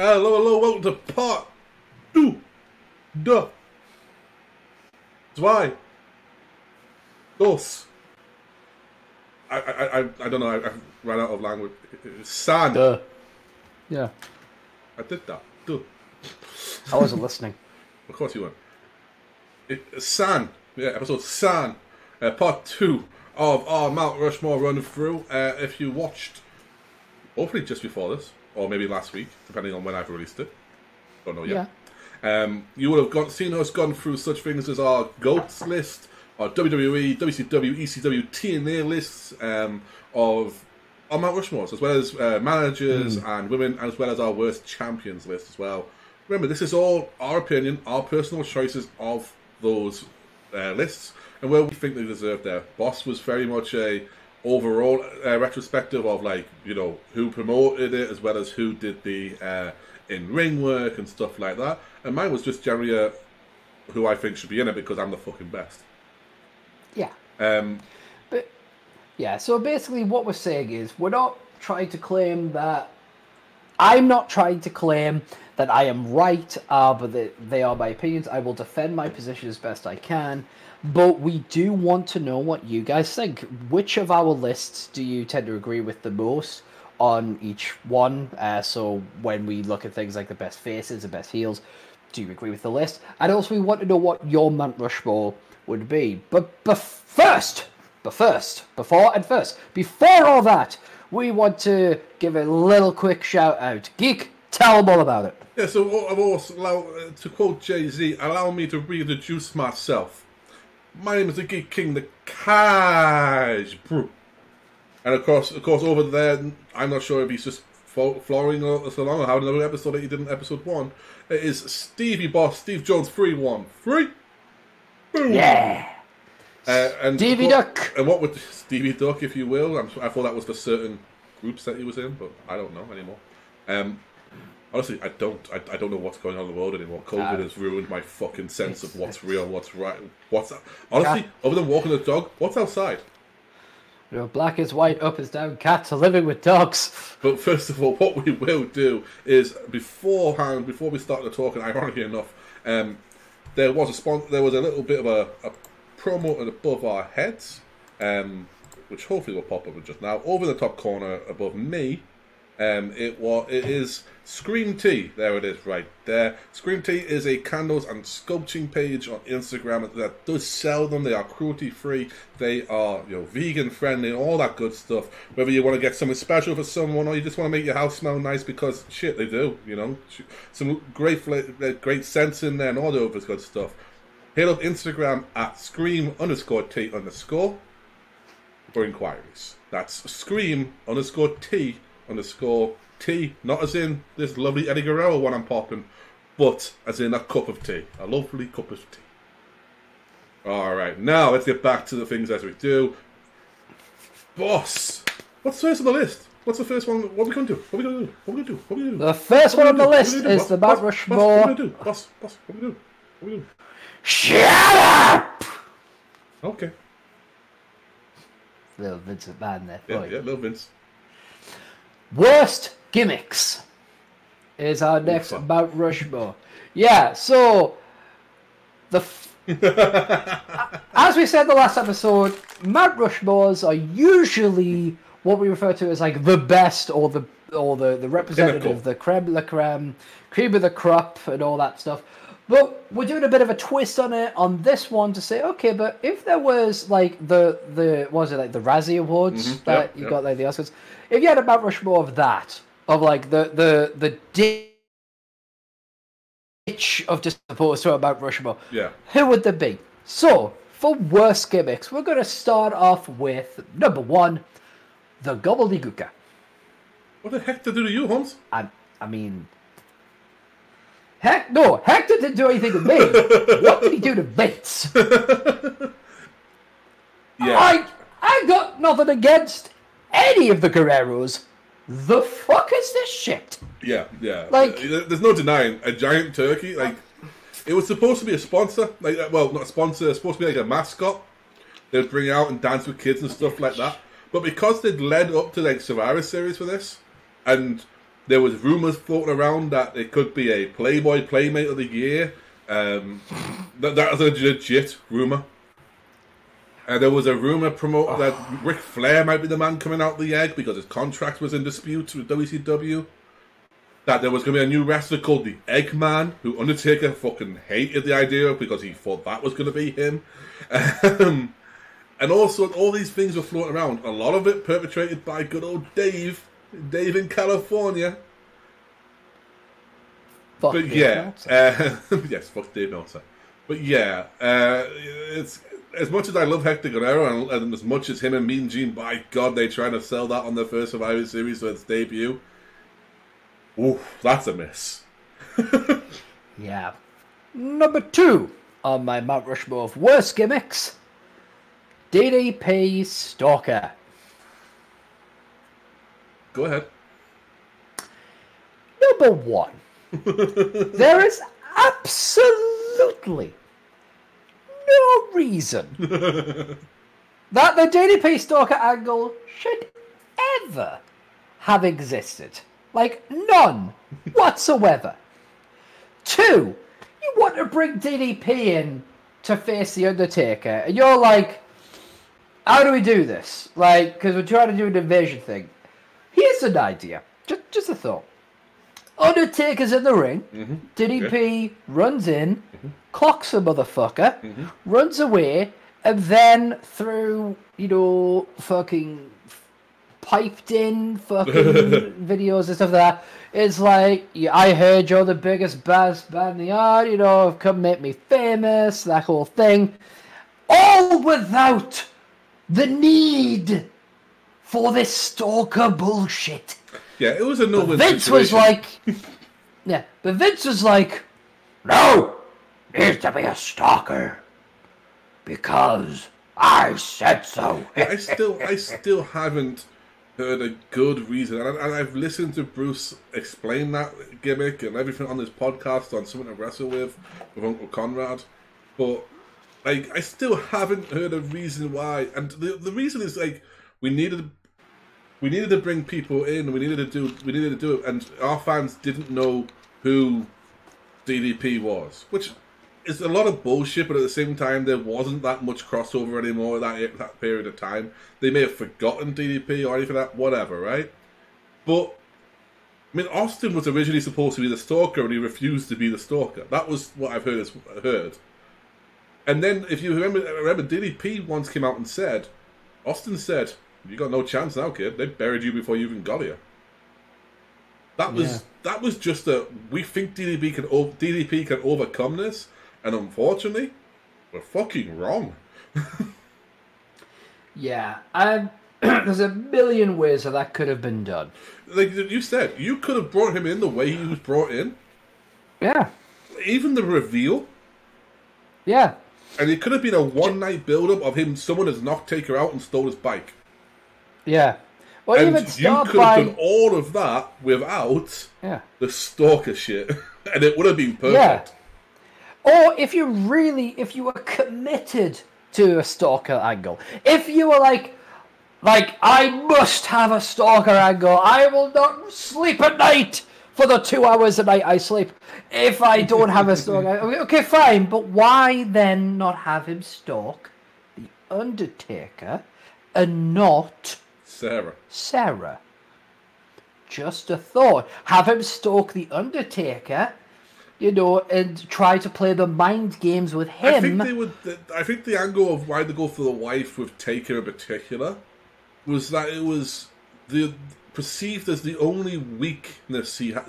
Hello, hello, welcome to part 2. Zwei. Dos. I don't know, I ran out of language. San. Duh. Yeah. I did that. Duh. I wasn't listening. Of course you weren't. San. Yeah, episode San. Part 2 of our Mount Rushmore run through. If you watched, hopefully just before this, or maybe last week, depending on when I've released it. Don't know yet. Yeah. You would have seen us gone through such things as our GOATs list, our WWE, WCW, ECW, TNA lists of our Mount Rushmores, as well as managers and women, as well as our worst champions list as well. Remember, this is all our opinion, our personal choices of those lists, and where we think they deserve their. Boss was very much a overall retrospective of, like, you know, who promoted it as well as who did the in-ring work and stuff like that. And mine was just generally who I think should be in it because I'm the fucking best. Yeah. But yeah, so basically what we're saying is we're not trying to claim that I'm not trying to claim that I am right, but they are my opinions. I will defend my position as best I can. But we do want to know what you guys think. Which of our lists do you tend to agree with the most on each one? So when we look at things like the best faces, the best heels, do you agree with the list? And also we want to know what your Mount Rushmore would be. But before all that, we want to give a little quick shout out. Geek, tell them all about it. Yeah, so I've also, to quote Jay-Z, allow me to reintroduce myself. My name is the Geek King, the Cash Brew. And of course, over there, I'm not sure if he's just following us along or how another episode that he did in episode 1. It is Stevie Boss, Steve Jones 313. Boom! Yeah! And Stevie Duck! And what would Stevie Duck, if you will? I thought that was for certain groups that he was in, but I don't know anymore. Honestly, I don't know what's going on in the world anymore. COVID has ruined my fucking sense of what's real, what's right, honestly, other than walking the dog, what's outside? You know, black is white, up is down, cats are living with dogs. But first of all, what we will do is, before we start the talking, ironically enough, there was a little bit of a promo above our heads, which hopefully will pop up just now. Over in the top corner above me, it is Scream Tea. There it is, right there. Scream Tea is a candles and sculpting page on Instagram that does sell them. They are cruelty free. They are, you know, vegan friendly and all that good stuff. Whether you want to get something special for someone or you just want to make your house smell nice, because shit, they do. You know, some great scents in there and all the other good stuff. Hit up Instagram at scream_tea_ for inquiries. That's scream_tea_T, not as in this lovely Eddie Guerrero one I'm popping, but as in a cup of tea. A lovely cup of tea. Alright, now let's get back to the things as we do. Boss! What's first on the list? What's the first one? What are we going to do? What are we going to do? The first one on the list is the Mount Rushmore. What are we going to do? Boss, what are we doing? Shut up! Okay. Little Vincent Man there. Yeah, little Vince. Worst gimmicks is our next Mount Rushmore. Yeah, so as we said in the last episode, Mount Rushmores are usually what we refer to as like the best or the representative, the creme de la creme, cream of the crop, and all that stuff. But we're doing a bit of a twist on it on this one to say, okay, but if there was like the what was it, like the Razzie Awards that you got, like the Oscars, if you had a Mount Rushmore of that, of like the ditch of just opposed to a Mount Rushmore, who would there be? So for worst gimmicks, we're going to start off with number 1, the gobbledygooker. What the heck did they do to you, Holmes? I mean, Hector didn't do anything to me. What did he do to Vince? Yeah. I got nothing against any of the Guerreros. The fuck is this shit? Yeah. Like, there's no denying a giant turkey. Like, it was supposed to be a sponsor. Like, well, not a sponsor. It's supposed to be like a mascot. They'd bring out and dance with kids and stuff like that. But because they'd led up to like Survivor Series for this, and There was rumors floating around that it could be a Playboy Playmate of the Year. That was a legit rumor. There was a rumor that Ric Flair might be the man coming out the egg because his contract was in dispute with WCW. That there was going to be a new wrestler called the Eggman, who Undertaker fucking hated the idea of because he thought that was going to be him. And also, all these things were floating around. A lot of it perpetrated by good old Dave in California. Fuck but yeah, yes, fuck Dave Meltzer. But yeah, it's as much as I love Hector Guerrero and as much as him and Mean Gene, by God, they're trying to sell that on their first Survivor Series for its debut. Ooh, that's a miss. Yeah. Number 2 on my Mount Rushmore of worst gimmicks, DDP Stalker. Go ahead. Number 1. There is absolutely no reason that the DDP Stalker angle should ever have existed. Like, none whatsoever. 2, you want to bring DDP in to face The Undertaker, and you're like, how do we do this? Like, because we're trying to do an invasion thing. Here's an idea. Just a thought. Undertaker's in the ring. Mm-hmm. DDP runs in, clocks a motherfucker, runs away, and then through, fucking piped in fucking videos and stuff like that, it's like, yeah, I heard you're the biggest best band in the yard, come make me famous, that whole thing. All without the need for this stalker bullshit. Yeah, it was a no-win Vince situation. was like, yeah, but Vince was like, no, needs to be a stalker because I said so. Yeah, I still haven't heard a good reason, and I've listened to Bruce explain that gimmick and everything on this podcast on Something to Wrestle with Uncle Conrad, but like I still haven't heard a reason why. And the reason is like we needed to bring people in. We needed to do it, and our fans didn't know who DDP was, which is a lot of bullshit. But at the same time, there wasn't that much crossover anymore that period of time. They may have forgotten DDP or anything like that, whatever, right? But I mean, Austin was originally supposed to be the stalker, and he refused to be the stalker. That was what I've heard. And then, if you remember, DDP once came out and said, Austin said, "You got no chance now, kid. They buried you before you even got here." That was just we think DDP can overcome this, and unfortunately, we're fucking wrong. Yeah, there's a million ways that could have been done. Like you said, you could have brought him in the way he was brought in. Yeah. Even the reveal. Yeah. And it could have been a one-night build-up of someone has knocked Taker out and stole his bike. Yeah. Well, and even you could have done all of that without the stalker shit. And it would have been perfect. Yeah. Or if you were committed to a stalker angle. If you were like, I must have a stalker angle. I will not sleep at night for the 2 hours a night I sleep if I don't have a stalker. Okay, fine. But why then not have him stalk The Undertaker and not Sarah? Just a thought. Have him stalk The Undertaker, and try to play the mind games with him. I think the angle of why they go for the wife with Taker in particular was that it was perceived as the only weakness he had.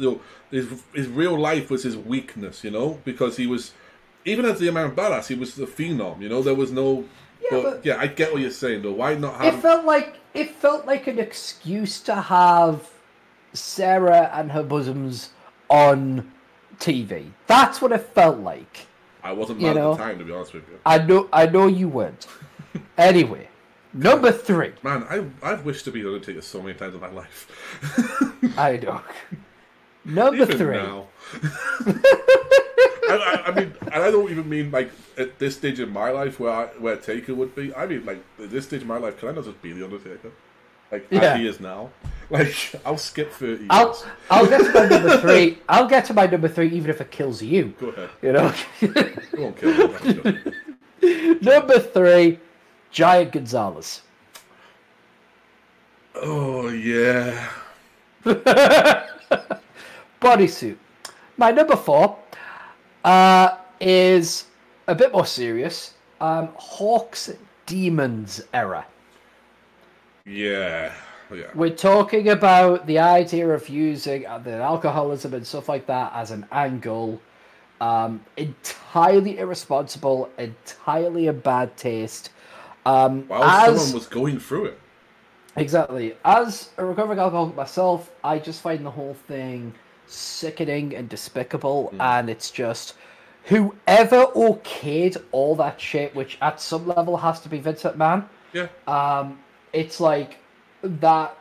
His real life was his weakness, because he was, even as the American Badass, he was the phenom. There was no. Yeah, I get what you're saying though. Why not have? It felt like an excuse to have Sarah and her bosoms on TV. That's what it felt like. I wasn't mad at the time, to be honest with you. I know you weren't. Anyway, number 3. Man, I've wished to be Undertaker so many times in my life. I know. Number even 3. Now. I mean, and I don't even mean like at this stage in my life where Taker would be. I mean, like at this stage in my life, can I not just be the Undertaker? like as he is now. Like, I'll skip 30 years. I'll get to my number 3. I'll get to my number 3 even if it kills you. Go ahead. You know? It won't kill me. Number 3, Giant Gonzalez. Oh, yeah. Bodysuit. My number 4 is a bit more serious. Hawk's Demons era. Yeah. Yeah. We're talking about the idea of using the alcoholism and stuff like that as an angle. Entirely irresponsible, entirely in bad taste. Someone was going through it. Exactly. As a recovering alcoholic myself, I just find the whole thing sickening and despicable, and it's just whoever okayed all that shit, which at some level has to be Vince McMahon. Yeah. It's like that.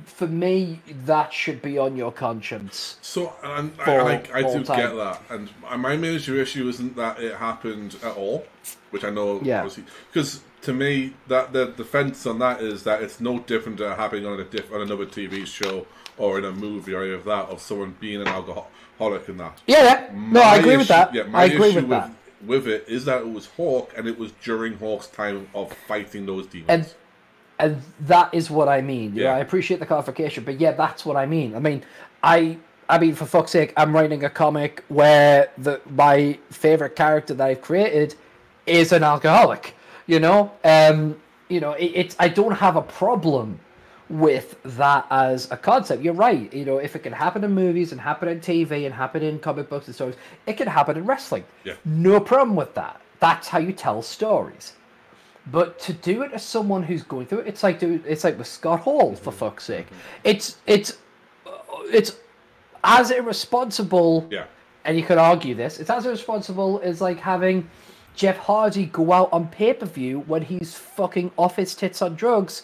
For me, that should be on your conscience. So, I do get that, and my major issue isn't that it happened at all, which I know, obviously, because to me, that the defense on that is that it's no different to happening on another TV show or in a movie or any of that, of someone being an alcoholic and that. Yeah. No, I agree with that. Yeah, my issue with it is that it was Hawk, and it was during Hawk's time of fighting those demons. And that is what I mean. Yeah. I appreciate the clarification, but yeah, that's what I mean. I mean, for fuck's sake, I'm writing a comic where my favorite character that I've created is an alcoholic. You know, I don't have a problem with that as a concept. You're right. You know, if it can happen in movies and happen in TV and happen in comic books and stories, it can happen in wrestling. Yeah. No problem with that. That's how you tell stories. But to do it as someone who's going through it, it's like with Scott Hall, for fuck's sake. It's as irresponsible. Yeah. And you could argue this. It's as irresponsible as like having Jeff Hardy go out on pay-per-view when he's fucking off his tits on drugs,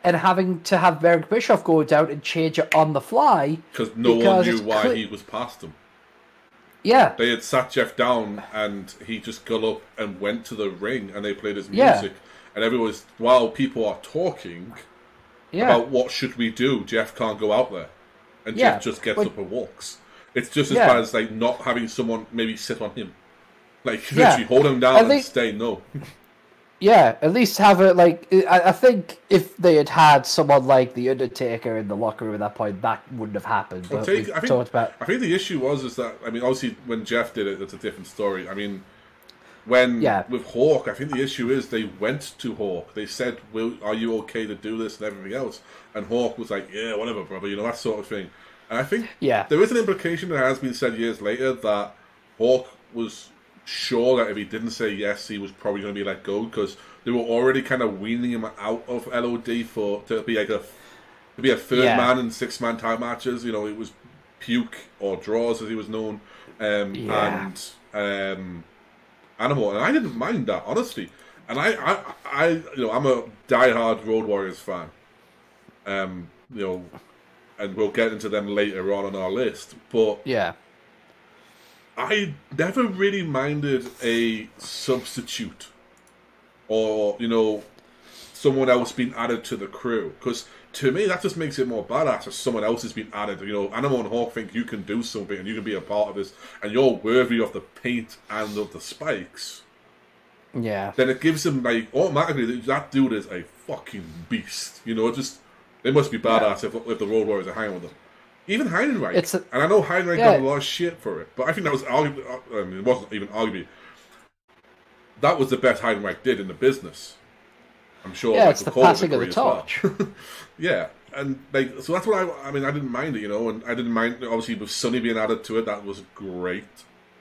and having to have Eric Bischoff go down and change it on the fly because no one knew why he was past them. Yeah. They had sat Jeff down, and he just got up and went to the ring, and they played his music. And everyone was, while people are talking about what should we do, Jeff can't go out there. And Jeff just gets up and walks. It's just as bad as like not having someone maybe sit on him. Like, literally hold him down and stay, no. Yeah, at least have it like... I think if they had had someone like The Undertaker in the locker room at that point, that wouldn't have happened. But I think the issue was that, I mean, obviously when Jeff did it, it's a different story. I mean, with Hawk, I think the issue is they went to Hawk. They said, are you okay to do this and everything else? And Hawk was like, yeah, whatever, brother, you know, that sort of thing. And I think there is an implication that has been said years later that Hawk was sure that if he didn't say yes, he was probably going to be let go, because they were already kind of weaning him out of LOD to be like a third man in 6-man tag matches. You know, it was Puke or Draws as he was known, and Animal, and I didn't mind that, honestly. And I you know, I'm a diehard Road Warriors fan. You know, and we'll get into them later on our list, but I never really minded a substitute or, you know, someone else being added to the crew. Because to me, that just makes it more badass if someone else has been added. You know, Animal and Hawk think you can do something and you can be a part of this and you're worthy of the paint and of the spikes. Yeah. Then it gives them, like, automatically, that dude is a fucking beast. You know, just, they must be badass if the Road Warriors are hanging with them. Even Heidenreich. And I know Heidenreich got a lot of shit for it, but I think that was arguably, I mean, it wasn't even arguably, that was the best Heidenreich did in the business. I'm sure. Yeah, it's the passing of the torch. Well. Yeah, and like, so that's what I mean, I didn't mind it, you know, and I didn't mind, obviously, with Sonny being added to it, that was great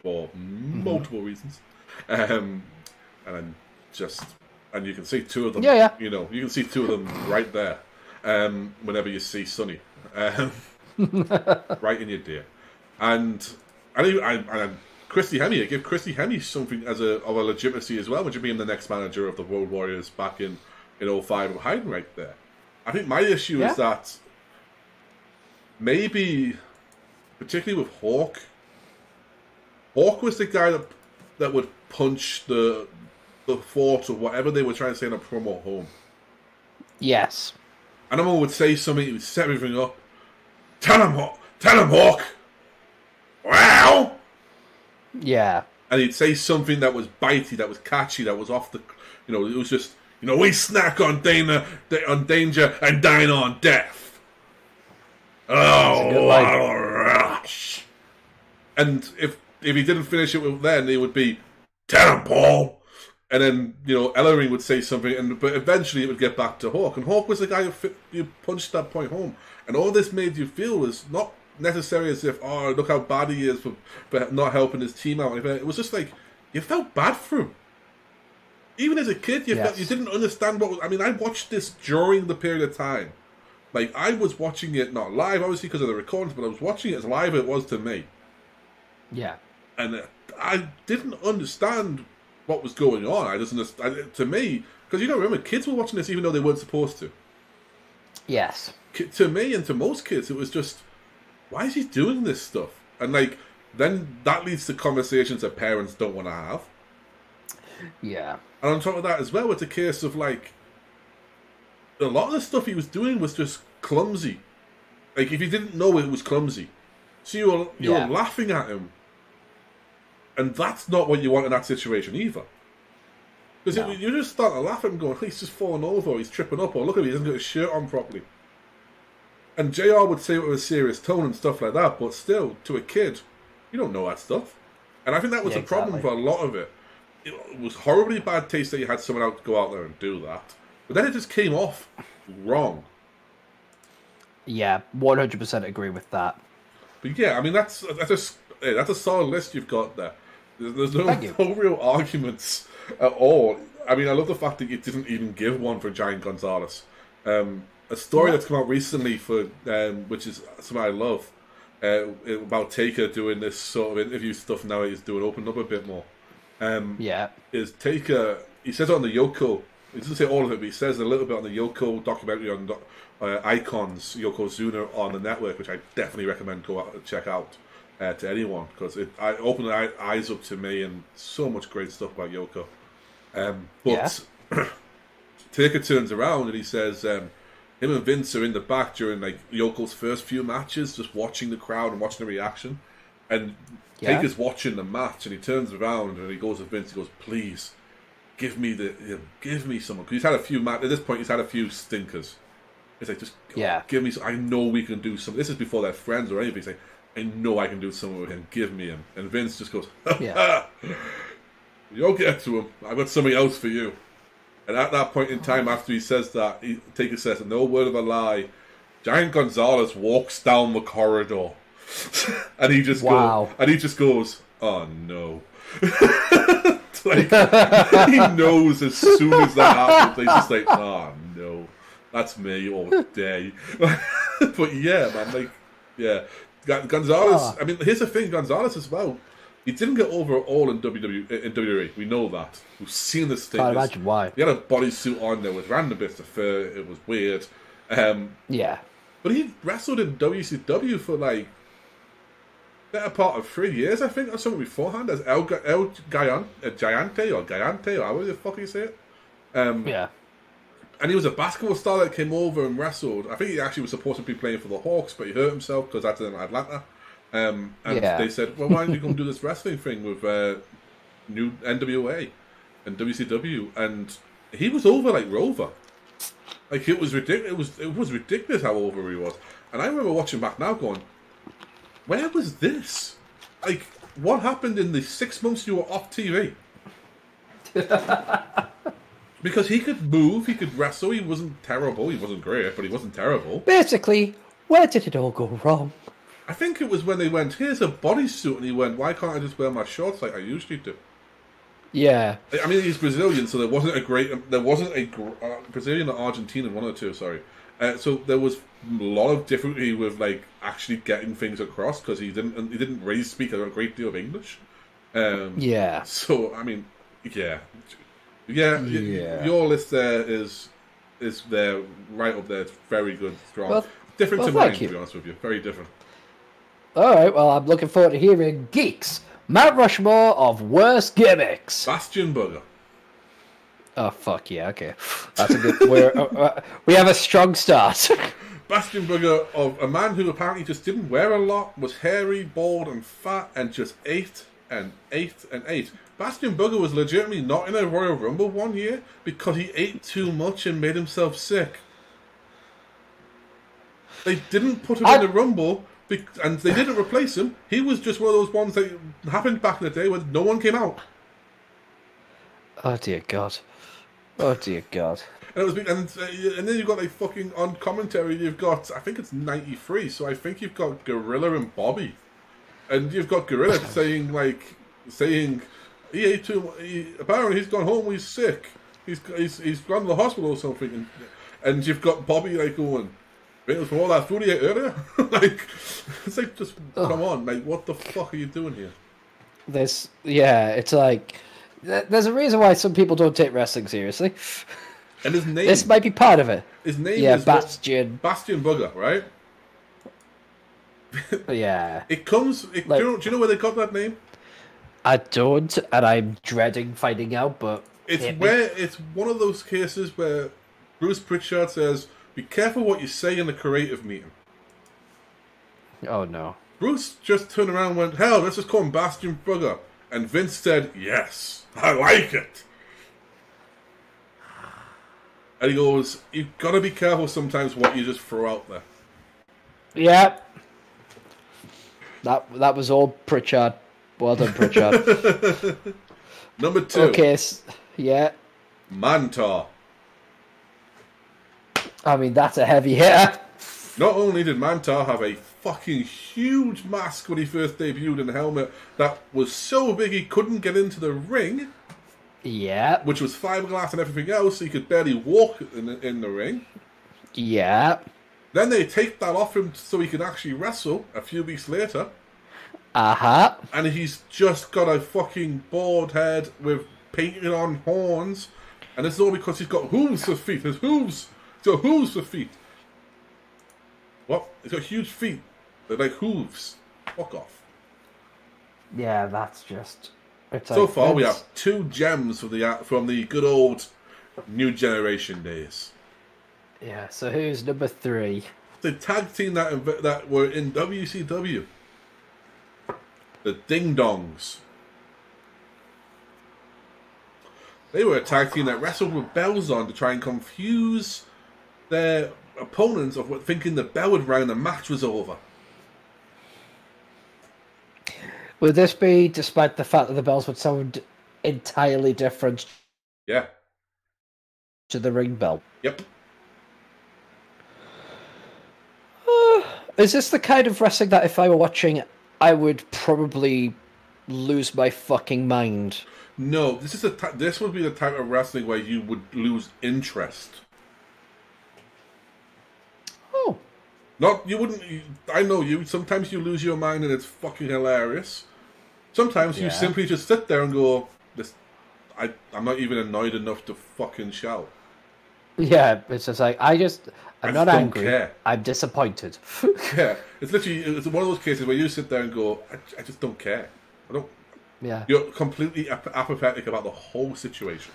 for multiple reasons. And then and you can see two of them, you know, you can see two of them right there whenever you see Sonny. Right in your dear. And Christy Hemme, I give Christy Hemme something of a legitimacy as well, which would be the next manager of the Road Warriors back in 05 with Heidenreich there. I think my issue is that maybe, particularly with Hawk was the guy that would punch the fort or whatever they were trying to say in a promo home. Yes. Animal would say something, he would set everything up. Tell him, Hawk. Wow. Yeah. And he'd say something that was bitey, that was catchy, that was off the, it was just, we snack on danger and dine on death. Oh, what a rush. And if he didn't finish it with then, it would be, tell him, Paul. And then, Ellering would say something, but eventually it would get back to Hawk. And Hawk was the guy who punched that point home. And all this made you feel was not necessarily as if, oh, look how bad he is for not helping his team out. It was just like, you felt bad for him. Even as a kid, you didn't understand what was... I mean, I watched this during the period of time. Like, I was watching it not live, obviously, because of the recordings, but I was watching it as live as it was to me. Yeah. And I didn't understand what was going on. I just understand... To me, because you don't remember, kids were watching this even though they weren't supposed to. Yes. To me and to most kids, it was just, why is he doing this stuff? And, like, then that leads to conversations that parents don't want to have. Yeah. And on top of that as well, it's a case of, like, a lot of the stuff he was doing was just clumsy. Like, if you didn't know it was clumsy. So you were laughing at him. And that's not what you want in that situation either. Because you just start to laugh at him going, he's just falling over, or he's tripping up, or look at him, he hasn't got his shirt on properly. And JR would say it with a serious tone and stuff like that, but still, to a kid, you don't know that stuff. And I think that was a problem for a lot of it. It was horribly bad taste that you had someone else go out there and do that. But then it just came off wrong. Yeah, 100% agree with that. But yeah, I mean, that's a solid list you've got there. There's no real arguments at all. I mean, I love the fact that you didn't even give one for Giant Gonzalez. A story that's come out recently for which is something I love about Taker doing this sort of interview stuff now. He's opened up a bit more. Is Taker? He says it on the Yoko. He doesn't say all of it, but he says a little bit on the Yoko documentary on Icons, Yokozuna on the network, which I definitely recommend go out and check out to anyone, because it opened eyes up to me and so much great stuff about Yoko. Taker turns around and he says him and Vince are in the back during like Yoko's first few matches, just watching the crowd and watching the reaction. And Taker's watching the match, and he turns around and he goes to Vince. He goes, "Please, give me someone." Because he's had a few at this point. He's had a few stinkers. It's like, just give me. I know we can do something. This is before they're friends or anything. He's like, I know I can do something with him. Give me him. And Vince just goes, "You'll get to him. I've got something else for you." And at that point in time, after he says that, Taker says, "No word of a lie, Giant Gonzalez walks down the corridor." and he just goes, "Oh no." Like, he knows as soon as that happens, he's just like, "Oh no, that's me all day." But yeah, man, like, yeah. Gonzalez, I mean, here's the thing, Gonzalez as well, he didn't get over at all in WWE. We know that. We've seen this thing. I can't imagine why. He had a bodysuit on, there was random bits of fur, it was weird. But he wrestled in WCW for like better part of 3 years, I think, or something beforehand, as El Gigante, or however the fuck you say it. And he was a basketball star that came over and wrestled. I think he actually was supposed to be playing for the Hawks, but he hurt himself because that's in Atlanta. They said, "Well, why don't you come do this wrestling thing with new NWA and WCW?" And he was over like Rover. Like, it was ridiculous. It was ridiculous how over he was. And I remember watching back now, going, "Where was this? Like, what happened in the 6 months you were off TV?" Because he could move, he could wrestle. He wasn't terrible. He wasn't great, but he wasn't terrible. Basically, where did it all go wrong? I think it was when they went, "Here's a bodysuit," and he went, "Why can't I just wear my shorts like I usually do?" Yeah. I mean, he's Brazilian, so there wasn't a Brazilian or Argentinian, one or two, sorry. So there was a lot of difficulty with like actually getting things across, because he didn't really speak a great deal of English. So I mean, your list there is there right up there. It's very good, strong, different to mine, to be honest with you. Very different. All right, well, I'm looking forward to hearing Geeks Mount Rushmore of worst gimmicks. Bastion Booger. Oh, fuck yeah, okay. That's a good... we have a strong start. Bastion Booger, of a man who apparently just didn't wear a lot, was hairy, bald, and fat, and just ate and ate and ate. Bastion Booger was legitimately not in a Royal Rumble one year because he ate too much and made himself sick. They didn't put him in the Rumble, and they didn't replace him. He was just one of those ones that happened back in the day when no one came out. Oh, dear God. Oh, dear God. And, and then you've got, like, fucking, on commentary, you've got, I think it's 93, so I think you've got Gorilla and Bobby. And you've got Gorilla saying, he ate too much, apparently he's gone home, he's sick. He's gone to the hospital or something. And you've got Bobby, like, going, it was from all that food he ate earlier? Like, it's like, just, come on, like, what the fuck are you doing here? It's like, there's a reason why some people don't take wrestling seriously. And his name... This might be part of it. His name is... Bastion. Bastion Booger, right? Yeah. It comes... do you know where they got that name? I don't, and I'm dreading finding out, but... It's one of those cases where Bruce Pritchard says, be careful what you say in the creative meeting. Oh, no. Bruce just turned around and went, hell, let's just call him Bastion Booger. And Vince said, yes, I like it. And he goes, you've got to be careful sometimes what you just throw out there. Yeah. That was all Pritchard. Well done, Pritchard. Number 2. Okay, yeah. Mantar. I mean, that's a heavy hitter. Not only did Mantar have a fucking huge mask when he first debuted in the helmet that was so big he couldn't get into the ring. Yeah. Which was fiberglass and everything else, so he could barely walk in the ring. Yeah. Then they take that off him so he can actually wrestle a few weeks later. Uh-huh. And he's just got a fucking bald head with painted on horns. And it's all because he's got hooves for feet. His hooves. He's got hooves for feet. What? He's got huge feet. They're like hooves. Fuck off. Yeah, that's just... So far, we have 2 gems from the good old New Generation days. Yeah, so who's number 3? The tag team that were in WCW. The Ding Dongs. They were a tag team that wrestled with bells on to try and confuse their opponents of thinking the bell would ring and the match was over. Would this be despite the fact that the bells would sound entirely different? Yeah. To the ring bell? Yep. Is this the kind of wrestling that if I were watching, I would probably lose my fucking mind? No, this would be the type of wrestling where you would lose interest. Oh. You wouldn't... I know you. Sometimes you lose your mind and it's fucking hilarious. Sometimes you simply just sit there and go, I'm not even annoyed enough to fucking shout. Yeah, it's just like, I'm not angry. Care. I'm disappointed. Yeah, it's one of those cases where you sit there and go, I just don't care. I don't... Yeah. You're completely apathetic about the whole situation.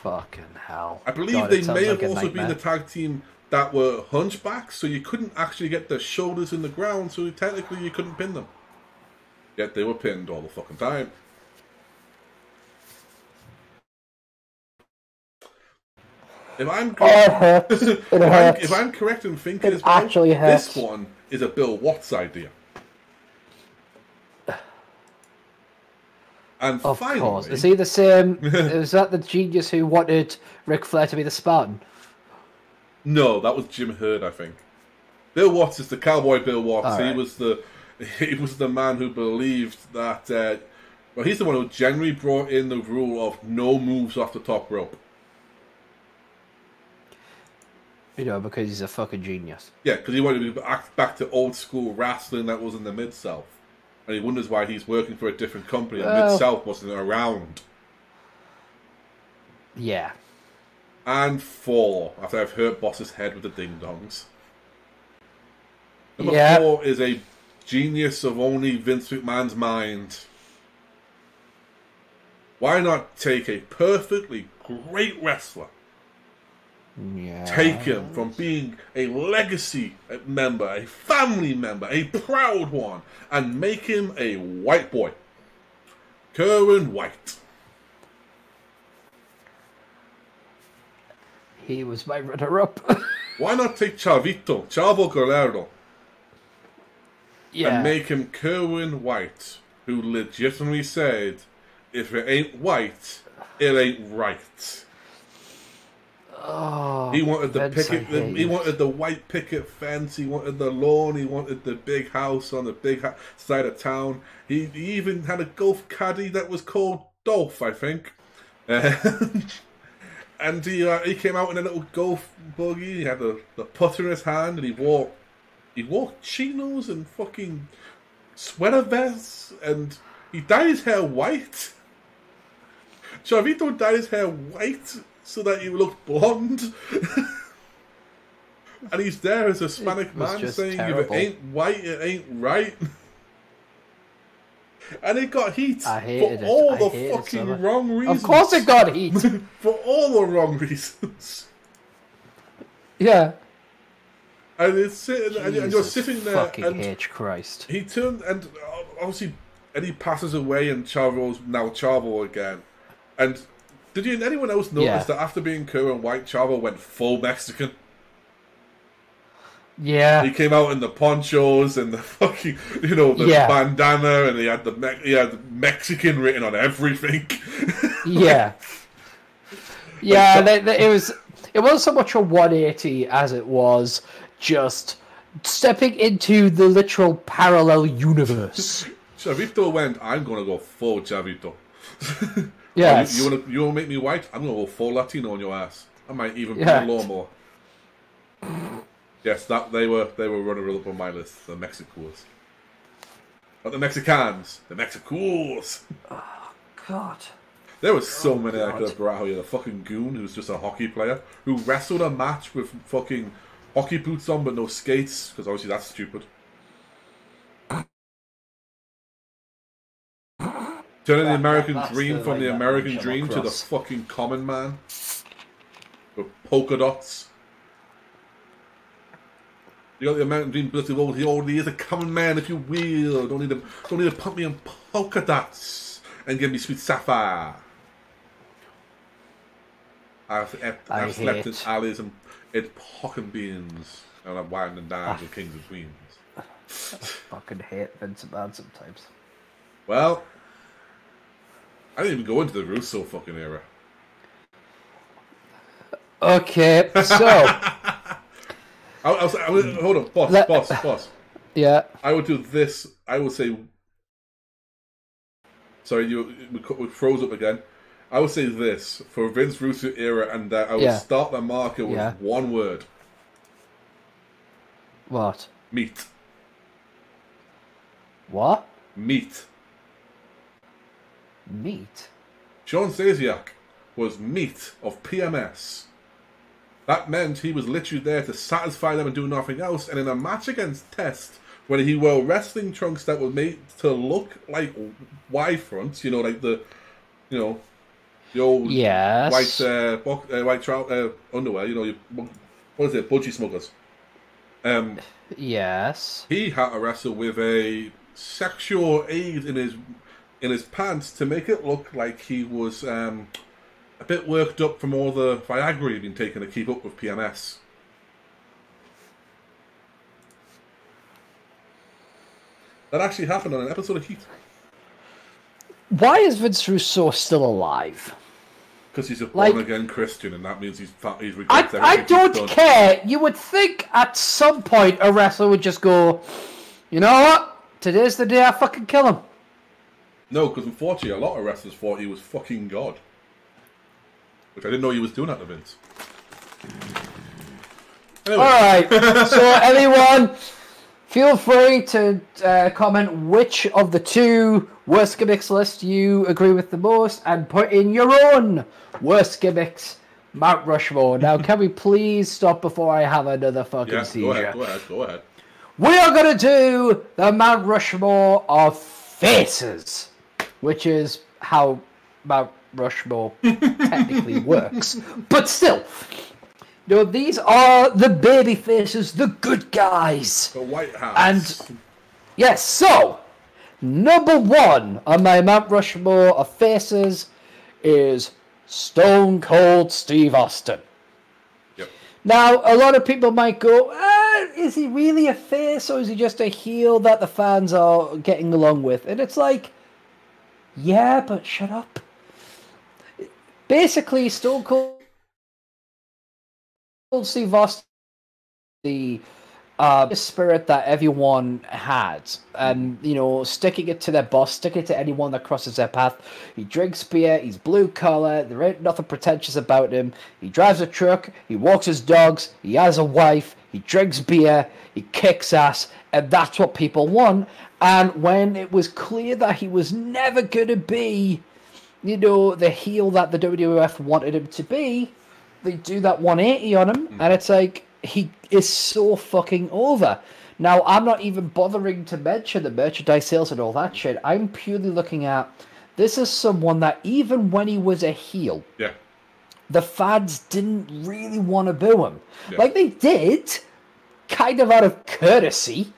Fucking hell. I believe they may have also been the tag team that were hunchbacks, so you couldn't actually get their shoulders in the ground, so technically you couldn't pin them. Yet they were pinned all the fucking time. If I'm correct, if I'm correct in thinking as well, this one is a Bill Watts idea. And of finally, course, is he the same? Is that the genius who wanted Ric Flair to be the Spartan? No, that was Jim Herd, I think. Bill Watts is the cowboy. Bill Watts. Right. He was the man who believed that. Well, he's the one who generally brought in the rule of no moves off the top rope. You know, because he's a fucking genius. Yeah, because he wanted to be back to old school wrestling that was in the Mid-South. And he wonders why he's working for a different company and Mid-South wasn't around. Yeah. And 4, after I've hurt Boss's head with the ding-dongs. Number 4 is a genius of only Vince McMahon's mind. Why not take a perfectly great wrestler. Yeah. Take him from being a legacy member, a family member, a proud one, and make him a white boy. Kerwin White. He was my runner-up. Why not take Chavo Guerrero, yeah. and make him Kerwin White, who legitimately said, if it ain't white, it ain't right. Oh, he wanted the picket. He wanted the white picket fence. He wanted the lawn. He wanted the big house on the big side of town. He even had a golf caddy that was called Dolph, I think. And he came out in a little golf buggy. He had the putter in his hand, and he wore chinos and fucking sweater vests, and he dyed his hair white. Chavito dyed his hair white so that he looked blonde. And he's there as a Hispanic man saying, terrible. If it ain't white, it ain't right. And it got heat for all the fucking wrong reasons. Of course it got heat. For all the wrong reasons. Yeah. And it's sitting, and you're sitting there. Fucking and H Christ. He turned, and obviously Eddie passes away, and Chavo's now Chavo again. And did anyone else notice that after being Kerwin White, Chavo went full Mexican? Yeah. He came out in the ponchos and the fucking, the bandana, and he had Mexican written on everything. Yeah. Yeah, it wasn't so much a 180 as it was just stepping into the literal parallel universe. Chavito went, I'm going to go full Chavito. Yes. You want to make me white? I'm going to go full Latino on your ass. I might even put a lawnmower. Yes, they were running up on my list. The Mexicos. Not the Mexicans. The Mexicos. Oh, God. There were so many I could have brought out here. The fucking goon who's just a hockey player who wrestled a match with fucking hockey boots on but no skates, because obviously that's stupid. Turning the American dream from the American dream to the fucking common man. With polka dots. You got the American dream, but he is a common man, if you will. Don't need to put me in polka dots and give me sweet sapphire. I've slept in alleys and ate pork and beans, and I'm winding down with kings and queens. I fucking hate Vince McMahon sometimes. Well, I didn't even go into the Russo fucking era. Okay, so... hold on, boss. Yeah. I would do this. I would say... Sorry, we froze up again. I would say this for Vince Russo era, and I would start the marker with one word. What? Meat. What? Meat. Meat? Sean Stasiak was meat of PMS. That meant he was literally there to satisfy them and do nothing else. And in a match against Test, when he wore wrestling trunks that were made to look like Y-fronts, like the old white trout underwear, what is it, budgie smugglers. Yes. He had to wrestle with a sexual aid in his pants to make it look like he was a bit worked up from all the Viagra he'd been taking to keep up with PMS. That actually happened on an episode of Heat. Why is Vince Russo still alive? Because he's a born-again Christian, and that means he's regrets everything I don't he's done. care. You would think at some point a wrestler would just go, you know what? Today's the day I fucking kill him. No, because unfortunately a lot of wrestlers thought he was fucking God. Which I didn't know he was doing that to Vince. Anyway. Alright, so everyone, feel free to comment which of the two worst gimmicks list you agree with the most and put in your own worst gimmicks Mount Rushmore. Now, can we please stop before I have another fucking seizure? Go ahead. We are going to do the Mount Rushmore of faces, which is how Mount Rushmore technically works. But still, you know, these are the baby faces, the good guys. The White House. And, yes, so, number 1 on my Mount Rushmore of faces is Stone Cold Steve Austin. Yep. Now, a lot of people might go, is he really a face, or is he just a heel that the fans are getting along with? And it's like, yeah, but shut up. Basically, Stone Cold Steve Austin, the spirit that everyone had, and you know, sticking it to their boss, sticking it to anyone that crosses their path. He drinks beer, he's blue collar, there ain't nothing pretentious about him. He drives a truck, he walks his dogs, he has a wife, he drinks beer, he kicks ass, and that's what people want. And when it was clear that he was never gonna be, you know, the heel that the WWF wanted him to be, they do that 180 on him, and it's like, he is so fucking over. Now, I'm not even bothering to mention the merchandise sales and all that shit. I'm purely looking at, this is someone that even when he was a heel, the fans didn't really want to boo him. Like, they did, kind of out of courtesy,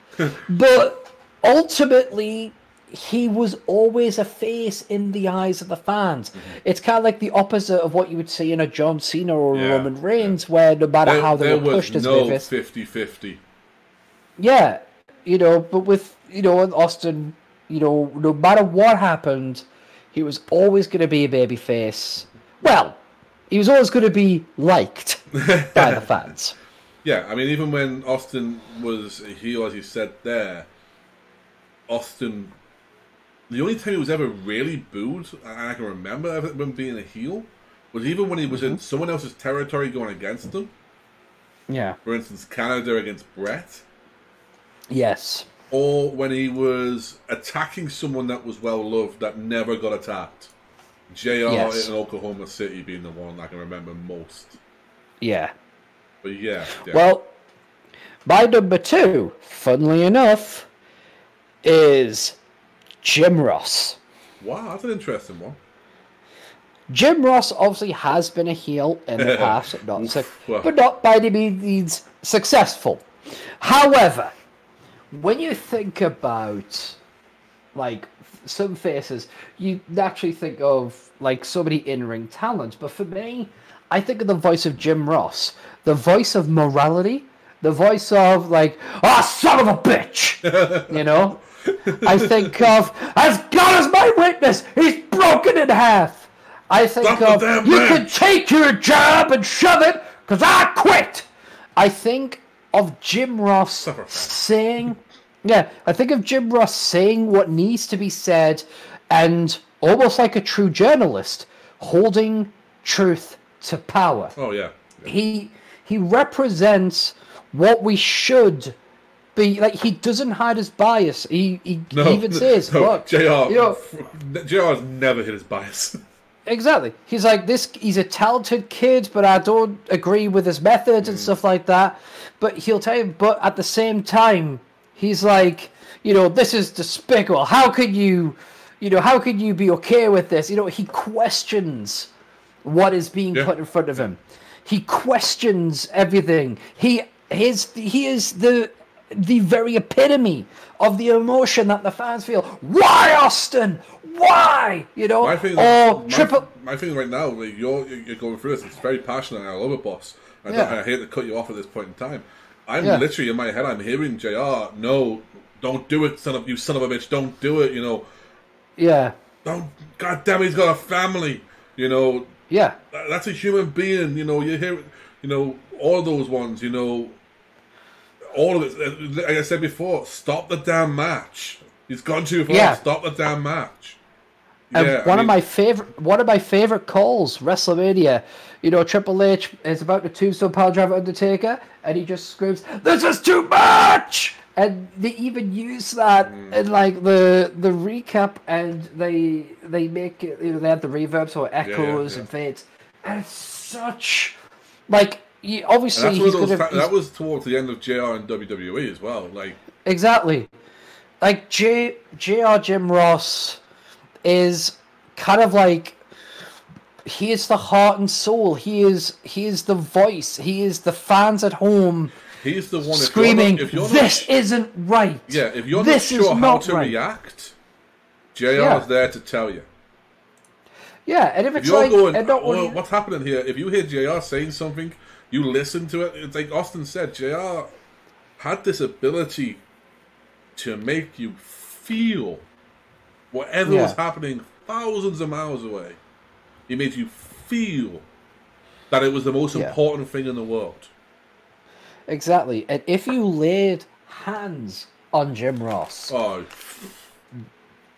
but ultimately, he was always a face in the eyes of the fans. It's kind of like the opposite of what you would see in a John Cena or Roman Reigns, where no matter how they were pushed as no 50-50. Yeah, you know, but with, you know, Austin, you know, no matter what happened, he was always going to be a babyface. Well, he was always going to be liked by the fans. Yeah, I mean, even when Austin was a heel, as you said there, Austin... The only time he was ever really booed, and I can remember him being a heel, was even when he was in someone else's territory going against them. Yeah. For instance, Canada against Brett. Yes. Or when he was attacking someone that was well loved that never got attacked. JR in Oklahoma City being the one I can remember most. Yeah. But yeah. Well, my number 2, funnily enough, is Jim Ross. Wow, that's an interesting one. Jim Ross obviously has been a heel in the past, but not by any means successful. However, when you think about, like, some faces, you naturally think of, like, so many in-ring talents. But for me, I think of the voice of Jim Ross, the voice of morality, the voice of, like, son of a bitch, you know? I think of, as God is my witness, he's broken in half. I think of, you can take your job and shove it, because I quit. I think of Jim Ross saying, I think of Jim Ross saying what needs to be said, and almost like a true journalist, holding truth to power. Oh, yeah. He represents what we should be, like, he doesn't hide his bias. He even says, look, JR, you know, JR has never hid his bias. Exactly. He's like, he's a talented kid, but I don't agree with his methods and stuff like that. But he'll tell you, but at the same time, he's like, you know, this is despicable. How could you be okay with this? You know, he questions what is being put in front of him. He questions everything. He is the very epitome of the emotion that the fans feel. Why, Austin? Why? You know? My thing right now, like, you're going through this. It's very passionate, and I love it, boss. I hate to cut you off at this point in time. I'm literally in my head. I'm hearing JR. No, don't do it, son of a bitch. Don't do it. You know. Yeah. Don't. God damn, he's got a family. You know. Yeah. That's a human being. You know. You hear. You know, all those ones. You know. All of it, like I said before, stop the damn match. He's gone too far. Yeah. Stop the damn match. Yeah, one of my favorite calls, WrestleMania. You know, Triple H is about to tombstone pile drive Undertaker, and he just screams, "This is too much!" And they even use that in, like, the recap, and they make it. You know, they have the reverb, so it echoes and fades, and it's such, like. Obviously, that was towards the end of JR and WWE as well. Like, exactly, like JR Jim Ross is kind of like he is the heart and soul. He is the voice. He is the fans at home. He's the one screaming, "This isn't right." Yeah, if you're not sure how to react, JR is there to tell you. Yeah, and if it's you're like, going, what's happening here? If you hear JR saying something, you listen to it. It's like Austin said, JR had this ability to make you feel whatever was happening thousands of miles away. He made you feel that it was the most important thing in the world. Exactly. And if you laid hands on Jim Ross,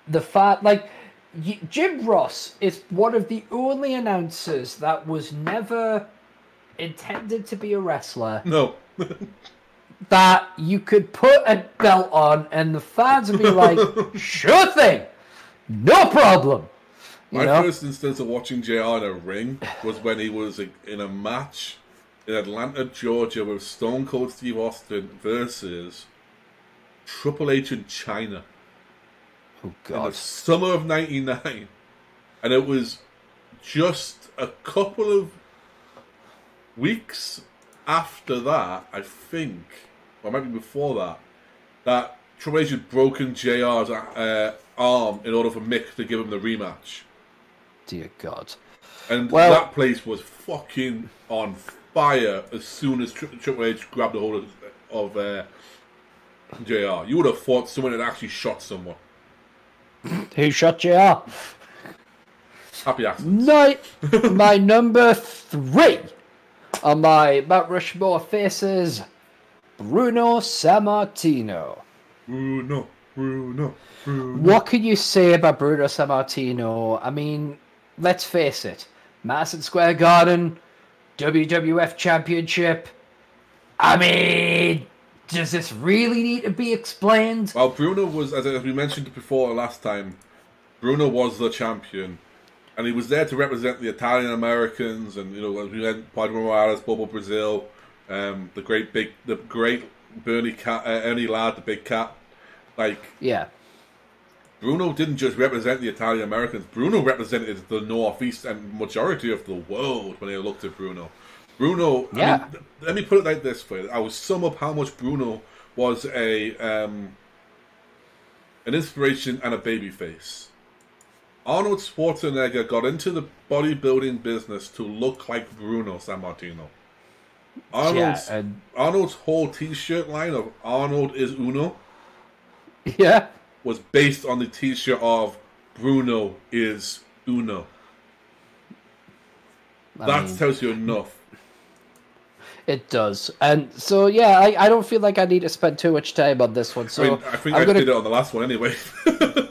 the fact, like, Jim Ross is one of the only announcers that was never intended to be a wrestler. No. That you could put a belt on and the fans would be like, "Sure thing, no problem." My first instance of watching JR in a ring was when he was in a match in Atlanta, Georgia, with Stone Cold Steve Austin versus Triple H in China. Oh, God. In the summer of '99. And it was just a couple of weeks after that, I think, or maybe before that, that Triple H had broken JR's arm in order for Mick to give him the rematch. Dear God. And that place was fucking on fire as soon as Triple H grabbed a hold of JR. You would have thought someone had actually shot someone. Who shot JR? Happy accident. My number 3 on my Mt Rushmore faces, Bruno Sammartino. Bruno. What can you say about Bruno Sammartino? I mean, let's face it. Madison Square Garden, WWF Championship. I mean, does this really need to be explained? Well, Bruno was, as we mentioned before last time, Bruno was the champion. And he was there to represent the Italian Americans, and we had Pedro Morales, Bobo Brazil, the great Ernie Ladd, the big cat. Bruno didn't just represent the Italian Americans. Bruno represented the Northeast and majority of the world when they looked at Bruno. I mean, let me put it like this way: I will sum up how much Bruno was an inspiration and a babyface. Arnold Schwarzenegger got into the bodybuilding business to look like Bruno Sammartino. Arnold's whole T-shirt line of "Arnold is Uno" was based on the T-shirt of "Bruno is Uno." That tells you enough. It does. And so, I don't feel like I need to spend too much time on this one. So I think I did it on the last one anyway.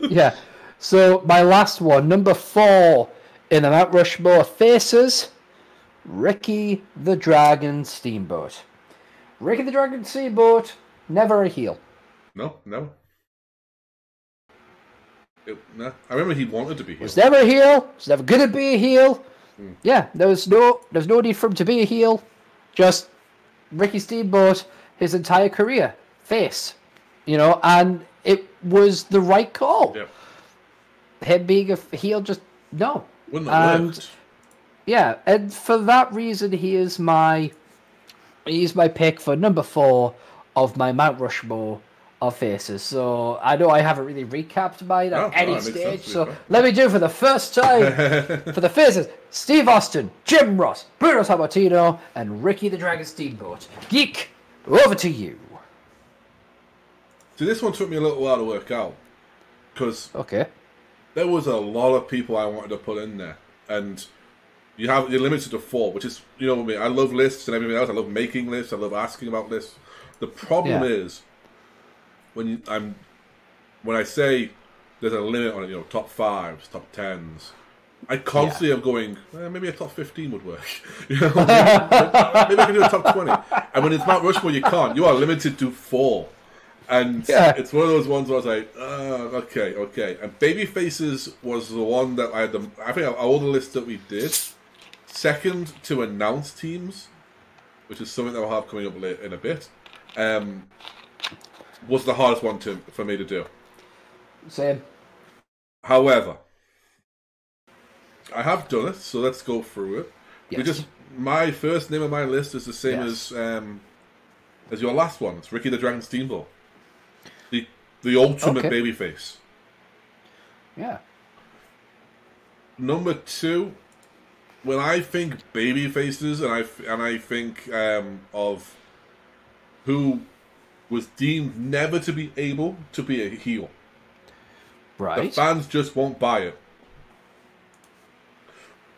Yeah. So my last one, number 4 in the Mt Rushmore faces, Ricky the Dragon Steamboat. Ricky the Dragon Steamboat, never a heel. No. I remember he wanted to be heel. Was never a heel. Was never going to be a heel. Yeah, there's no need for him to be a heel. Just Ricky Steamboat, his entire career, face. And it was the right call. Yep. Him being a heel, just no. Wouldn't have worked. Yeah, and for that reason, he's my pick for number 4 of my Mt Rushmore of faces. So I know I haven't really recapped mine at any stage. So let me do for the first time for the faces: Steve Austin, Jim Ross, Bruno Sammartino, and Ricky the Dragon Steamboat. Geek, over to you. See, this one took me a little while to work out because there was a lot of people I wanted to put in there, and you're limited to 4, which is, what I mean. I love lists and everything else. I love making lists. I love asking about lists. The problem is when I say there's a limit on it, top 5s, top 10s. I constantly am going, maybe a top 15 would work. Maybe I can do a top 20. And when it's Mt Rushmore, you can't. You are limited to 4. And it's one of those ones where I was like, okay. And Babyfaces was the one that I think of all the lists that we did, second to announce teams, which is something that we'll have coming up in a bit, was the hardest one for me to do. Same. However, I have done it, so let's go through it. Yes. My first name on my list is the same as your last one. It's Ricky the Dragon Steamboat. The ultimate babyface. Yeah. Number 2, when I think baby faces, and I think of who was deemed never to be able to be a heel. Right. The fans just won't buy it.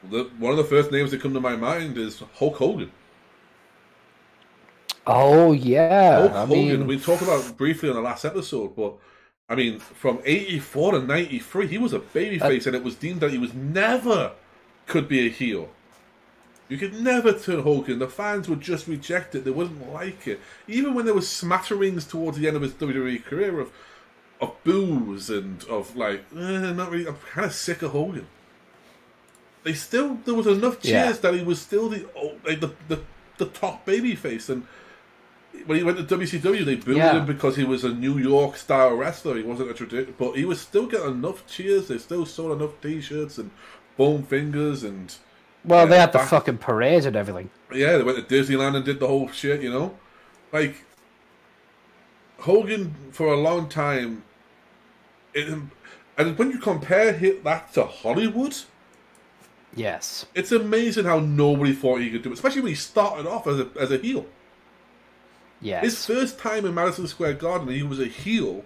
One of the first names that come to my mind is Hulk Hogan. Oh, yeah. Hulk Hogan, we talked about it briefly on the last episode, but I mean, from 84 to 93, he was a babyface, and it was deemed that he was never could be a heel. You could never turn Hogan. The fans would just reject it. They wouldn't like it. Even when there was smatterings towards the end of his WWE career of boos and of like, not really, I'm kind of sick of Hogan. There was enough cheers that he was still the top babyface, and when he went to WCW, they booed him because he was a New York style wrestler. He wasn't a tradition, but he was still getting enough cheers. They still sold enough T-shirts and foam fingers and. Well, they had the fucking parade and everything. Yeah, they went to Disneyland and did the whole shit. You know, like Hogan for a long time. And when you compare that to Hollywood. Yes. It's amazing how nobody thought he could do it, especially when he started off as a heel. Yes. His first time in Madison Square Garden, he was a heel,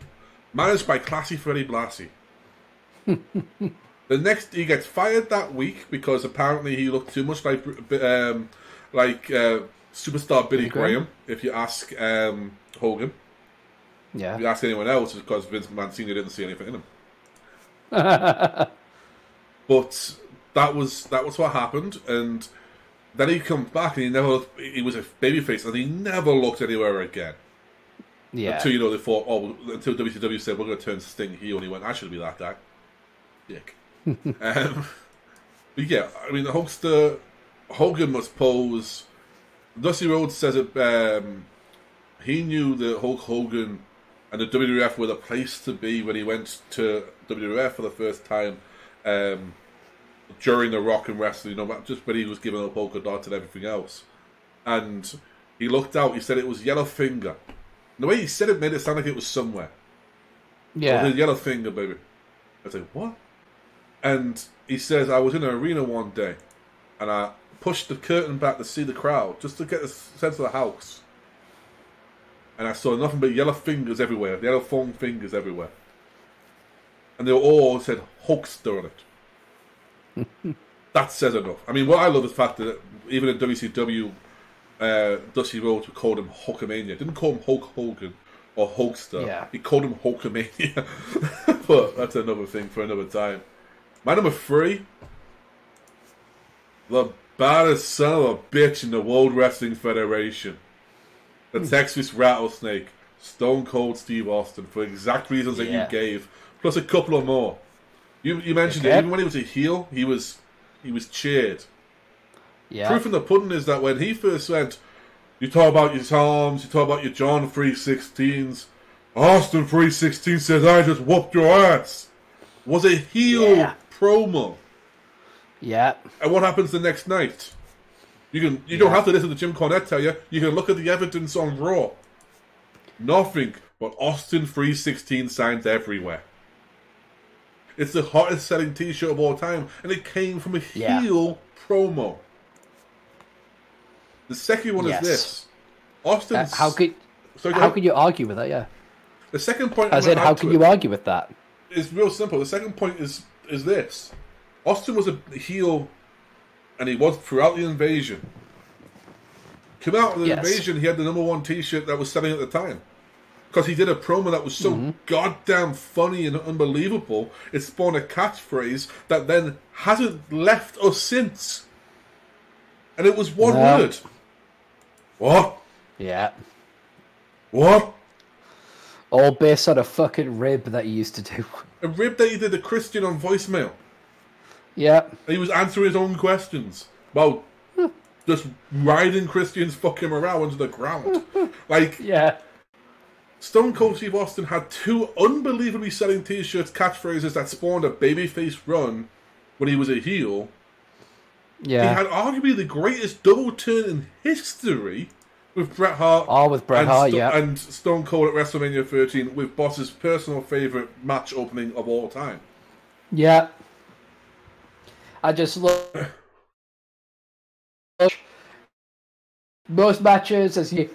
managed by classy Freddie Blassie. The next, he gets fired that week because apparently he looked too much like superstar Billy Graham, if you ask Hogan. Yeah. If you ask anyone else, it's because Vince Mancini didn't see anything in him. But that was what happened, and then he comes back and he was a babyface and he never looked anywhere again. Yeah. Until they thought, until WCW said we're going to turn Sting heel, and he went, I should be that guy. Dick. But yeah, I mean, the Hulkster Hogan must pose. Dusty Rhodes says it. He knew that Hulk Hogan and the WWF were the place to be when he went to WWF for the first time. During the Rock and Wrestling, just when he was giving up polka dots and everything else. And he looked out, he said it was yellow finger. And the way he said it made it sound like it was somewhere. Yeah. Oh, the yellow finger, baby. I was like, what? And he says, I was in an arena one day, and I pushed the curtain back to see the crowd, just to get a sense of the house. And I saw nothing but yellow fingers everywhere, yellow foam fingers everywhere. And they all said, Hulkster on it. That says enough. I mean, what I love is the fact that even in WCW, Dusty Rhodes called him Hulkamania. Didn't call him Hulk Hogan or Hulkster. Yeah. He called him Hulkamania. But that's another thing for another time. My number 3, the baddest son of a bitch in the World Wrestling Federation, the Texas Rattlesnake, Stone Cold Steve Austin, for exact reasons that you gave, plus a couple of more. You mentioned it, even when he was a heel, he was cheered. Yeah. Proof in the pudding is that when he first went, you talk about your Toms, you talk about your John 316s, Austin 316 says, I just whooped your ass. Was a heel promo. Yeah. And what happens the next night? You don't have to listen to Jim Cornette tell you. You can look at the evidence on Raw. Nothing but Austin 316 signs everywhere. It's the hottest selling T-shirt of all time, and it came from a heel promo. The second one is this: Austin's. How could you argue with that? Yeah. The second point. I said, how can you argue with that? It's real simple. The second point is this: Austin was a heel, and he was throughout the invasion. Come out of the invasion, he had the number 1 T-shirt that was selling at the time. Because he did a promo that was so goddamn funny and unbelievable, it spawned a catchphrase that then hasn't left us since. And it was one word. What? Yeah. What? All based on a fucking rib that he used to do. A rib that he did a Christian on voicemail. Yeah. And he was answering his own questions. Well, just riding Christian's fucking morale into the ground. Like... Yeah. Stone Cold Steve Austin had 2 unbelievably selling T-shirts catchphrases that spawned a babyface run when he was a heel, Yeah. He had arguably the greatest double turn in history with Bret Hart. Oh, with Bret Hart, yeah. And Stone Cold at WrestleMania 13 with Boss's personal favourite match opening of all time. Yeah. I just love most matches as you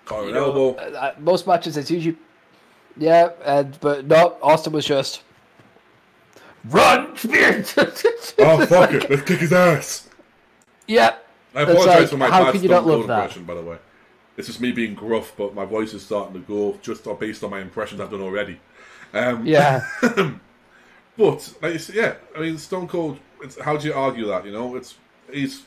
elbow. Most matches as usual. Yeah, but no, Austin was just run. Oh fuck it! Let's kick his ass. Yeah. I apologise for my bad Stone Cold that impression, by the way. It's just me being gruff, but my voice is starting to go just based on my impressions I've done already. Yeah. But yeah, I mean, Stone Cold. How do you argue that? You know, he's.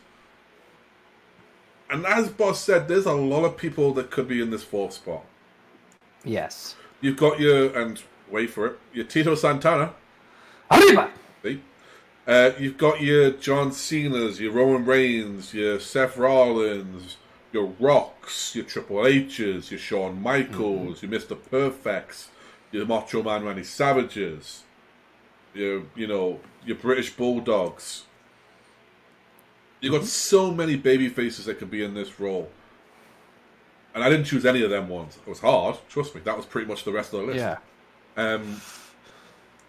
And as Boss said, there's a lot of people that could be in this fourth spot. Yes. You've got and wait for it, your Tito Santana. Arriba! See? You've got your John Cena's, your Roman Reigns, your Seth Rollins, your Rocks, your Triple H's, your Shawn Michaels, your Mr. Perfects, your Macho Man Randy Savages, your British Bulldogs. You've got so many baby faces that could be in this role. And I didn't choose any of them ones. It was hard, trust me. That was pretty much the rest of the list. Yeah.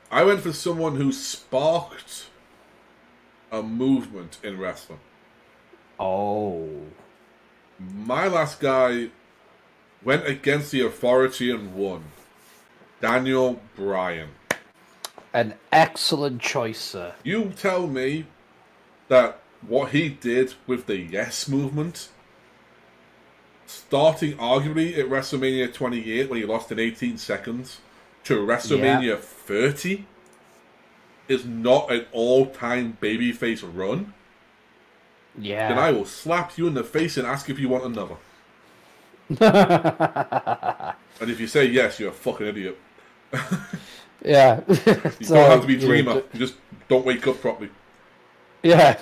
I went for someone who sparked a movement in wrestling. Oh. My last guy went against the authority and won. Daniel Bryan. An excellent choice, sir. You tell me that what he did with the Yes movement, starting arguably at WrestleMania 28 when he lost in 18 seconds to WrestleMania 30, is not an all-time babyface run, yeah, then I will slap you in the face and ask if you want another. And if you say yes, you're a fucking idiot. Yeah. You don't have to be dreamer. You just don't wake up properly. Yeah.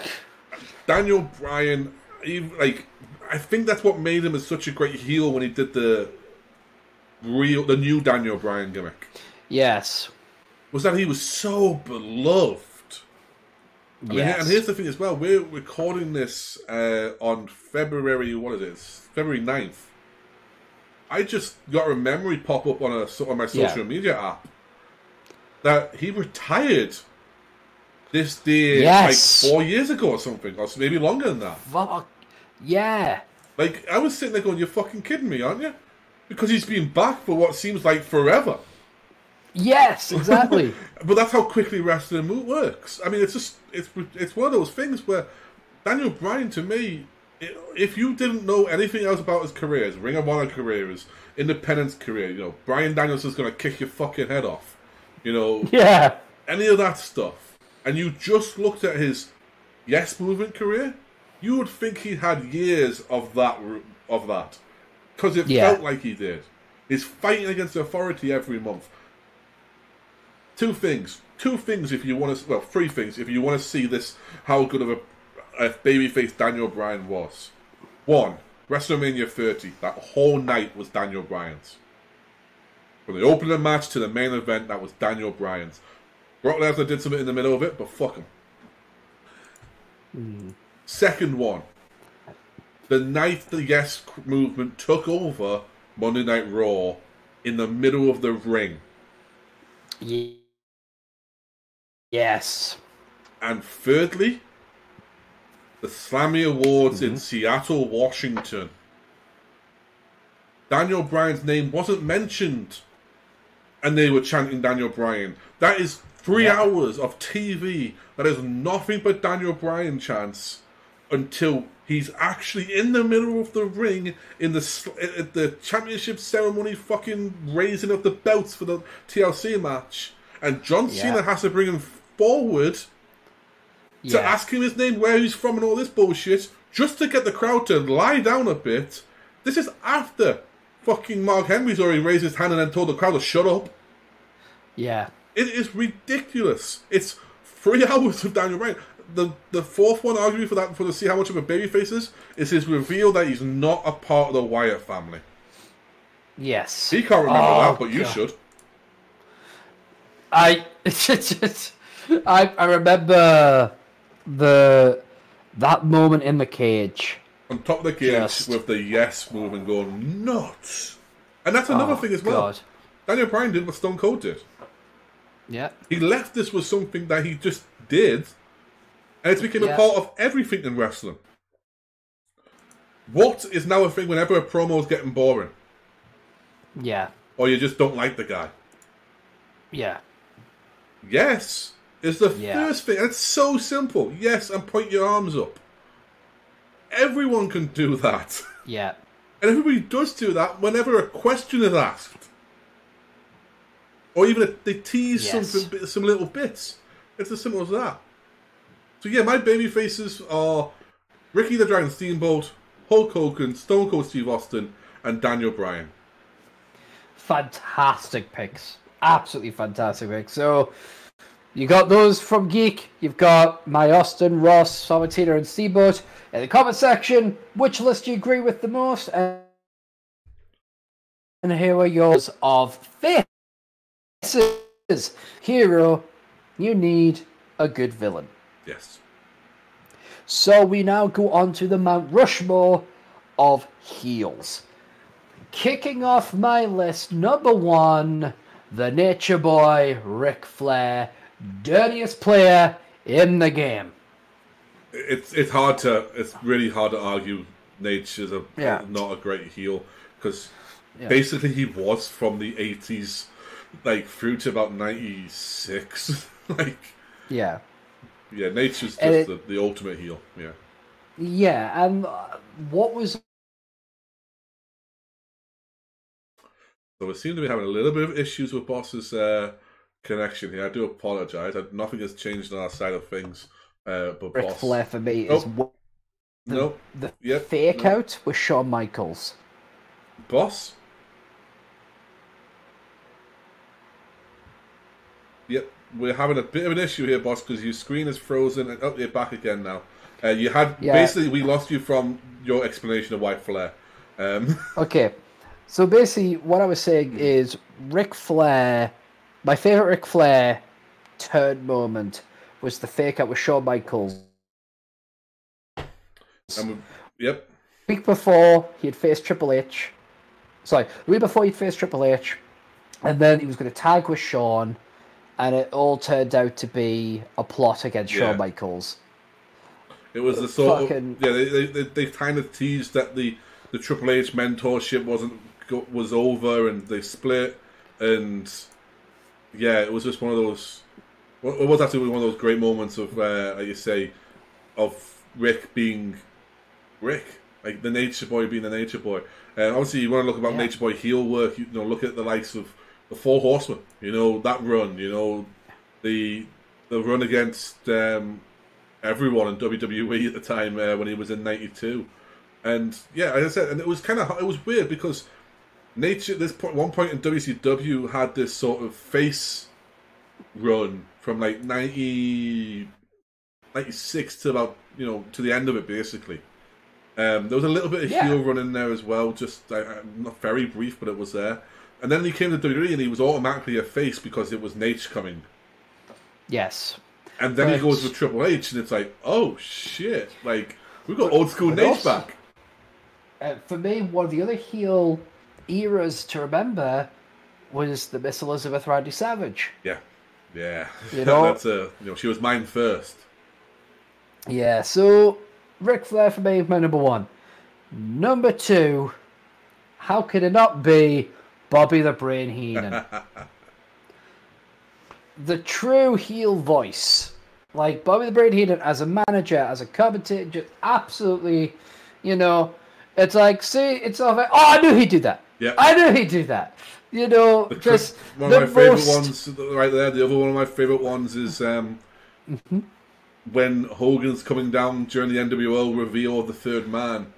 Daniel Bryan, I think that's what made him such a great heel when he did the new Daniel Bryan gimmick. Yes. Was that he was so beloved. Yes. And here's the thing as well. We're recording this on February 9th. I just got a memory pop up on my social media app that he retired this day like 4 years ago or something, or maybe longer than that. Fuck. Yeah. Like, I was sitting there going, you're fucking kidding me, aren't you? Because he's been back for what seems like forever. Yes, exactly. But that's how quickly wrestling works. I mean, it's one of those things where Daniel Bryan, to me, if you didn't know anything else about his career, his Ring of Honor career, his independence career, Bryan Danielson's going to kick your fucking head off. Yeah. Any of that stuff. And you just looked at his Yes movement career, you would think he had years of that. Because it felt like he did. He's fighting against authority every month. Two things if you want to... Well, three things if you want to see this, how good of a babyface Daniel Bryan was. One, WrestleMania 30. That whole night was Daniel Bryan's. From the opening match to the main event, that was Daniel Bryan's. Brock Lesnar did something in the middle of it, but fuck him. Second one. The night the Yes movement took over Monday Night Raw in the middle of the ring. Yes. And thirdly, the Slammy Awards in Seattle, Washington. Daniel Bryan's name wasn't mentioned, and they were chanting Daniel Bryan. That is 3 hours of TV that is nothing but Daniel Bryan chants until he's actually in the middle of the ring in the championship ceremony, fucking raising up the belts for the TLC match, and John Cena has to bring him forward to ask him his name, where he's from, and all this bullshit, just to get the crowd to lie down a bit. This is after fucking Mark Henry's already raised his hand and then told the crowd to shut up. Yeah. It is ridiculous. It's 3 hours of Daniel Bryan. The fourth one, arguably, for to see how much of a babyface is his reveal that he's not a part of the Wyatt family. Yes. He can't remember that, but you should. I remember that moment in the cage. On top of the cage with the yes move and going nuts. And that's another thing as well. God. Daniel Bryan did what Stone Cold did. Yeah. He left this with something that he just did, and it's become a part of everything in wrestling. What is now a thing whenever a promo is getting boring? Yeah. Or you just don't like the guy? Yeah. Yes is the first thing. And it's so simple. Yes, and point your arms up. Everyone can do that. Yeah. And everybody does do that whenever a question is asked. Or even if they tease some little bits. It's as simple as that. So yeah, my baby faces are Ricky the Dragon Steamboat, Hulk Hogan, Stone Cold Steve Austin, and Daniel Bryan. Fantastic picks. Absolutely fantastic picks. So you got those from Geek. You've got my Austin, Ross, Samatino, and Steamboat. In the comment section, which list do you agree with the most? And here are yours of faces. Hero, you need a good villain. Yes. So we now go on to the Mount Rushmore of heels. Kicking off my list, number 1, the Nature Boy, Ric Flair, dirtiest player in the game. It's really hard to argue Nature's not a great heel, because basically he was from the 80s like through to about 96. Nature's just the ultimate heel. And what was... So we seem to be having a little bit of issues with Boss's connection here. I do apologise. Nothing has changed on our side of things. But Ric Boss... Flair for me is the fake out with Shawn Michaels. Boss? Yep, we're having a bit of an issue here, Boss, because your screen is frozen and you're back again now. Basically, we lost you from your explanation of White Flair. Okay, so basically what I was saying is Ric Flair, my favourite Ric Flair turn moment was the fake out with Shawn Michaels. Yep. The week before, he had faced Triple H. Sorry, the week before he'd faced Triple H, and then he was going to tag with Shawn, and it all turned out to be a plot against Shawn Michaels. It was the sort of... Yeah, they kind of teased that the Triple H mentorship was over, and they split, and... Yeah, it was just one of those... It was actually one of those great moments of, like you say, of Rick being Rick. Like, the Nature Boy being the Nature Boy. Obviously, you want to look about Nature Boy heel work, look at the likes of the Four Horsemen, that run, the run against everyone in WWE at the time when he was in '92. And, yeah, as I said, and it was weird because Nature, one point in WCW had this sort of face run from like 96 to about, to the end of it, basically. There was a little bit of heel run in there as well, just not very brief, but it was there. And then he came to WWE and he was automatically a face because it was Nate coming. Yes. And then he goes with Triple H and it's like, oh shit, like, we've got old school Nate back. For me, one of the other heel eras to remember was the Miss Elizabeth Randy Savage. Yeah. That's she was mine first. Yeah, so Ric Flair for me, my number 1. Number 2, how could it not be Bobby the Brain Heenan? The true heel voice. Like, Bobby the Brain Heenan as a manager, as a commentator, just absolutely, it's like, see, it's all like, oh, I knew he'd do that. Yeah. I knew he'd do that. Just one of my favourite ones right there. The other one of my favourite ones is when Hogan's coming down during the NWO reveal of the third man,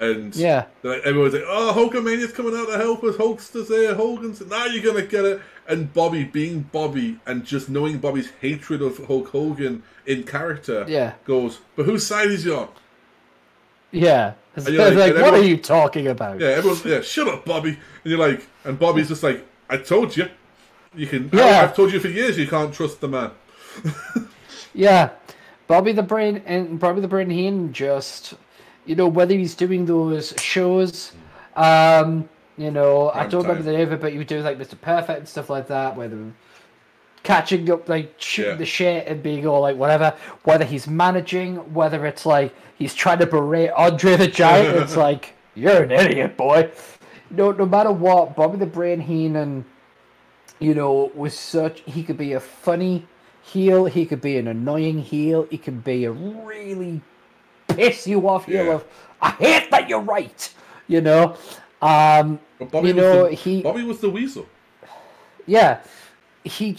and everyone's like, "Oh, Hulkamania's coming out to help us. Hulkster's there. Hogan's now you're gonna get it." And Bobby being Bobby and just knowing Bobby's hatred of Hulk Hogan in character, goes, "But whose side is he on?" Yeah. What are you talking about? Yeah, everyone's shut up, Bobby. And you're like, and Bobby's just like, I told you. You can. I've told you for years you can't trust the man. Yeah. Bobby the Brain Heenan just, whether he's doing those shows, I don't remember the name of it, but he would do like Mr. Perfect and stuff like that, where they're catching up, like shooting the shit and being all like whatever. Whether he's managing, whether it's like he's trying to berate Andre the Giant, it's like, you're an idiot, boy. No matter what, Bobby the Brain Heenan, he could be a funny heel, he could be an annoying heel, he could be a really piss you off heel of, I hate that you're right, But Bobby was the weasel. Yeah, he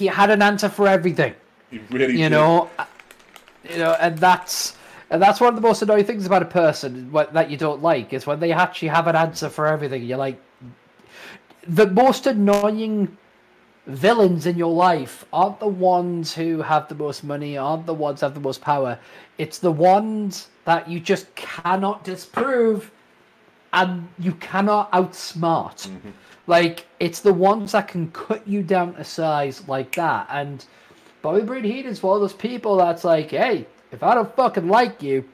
had an answer for everything. He really did. And that's one of the most annoying things about a person that you don't like, is when they actually have an answer for everything. You're like, the most annoying villains in your life aren't the ones who have the most money, aren't the ones who have the most power. It's the ones that you just cannot disprove and you cannot outsmart. Mm-hmm. Like, it's the ones that can cut you down to size like that. And Bobby Brain Heenan's one of those people that's like, hey, if I don't fucking like you,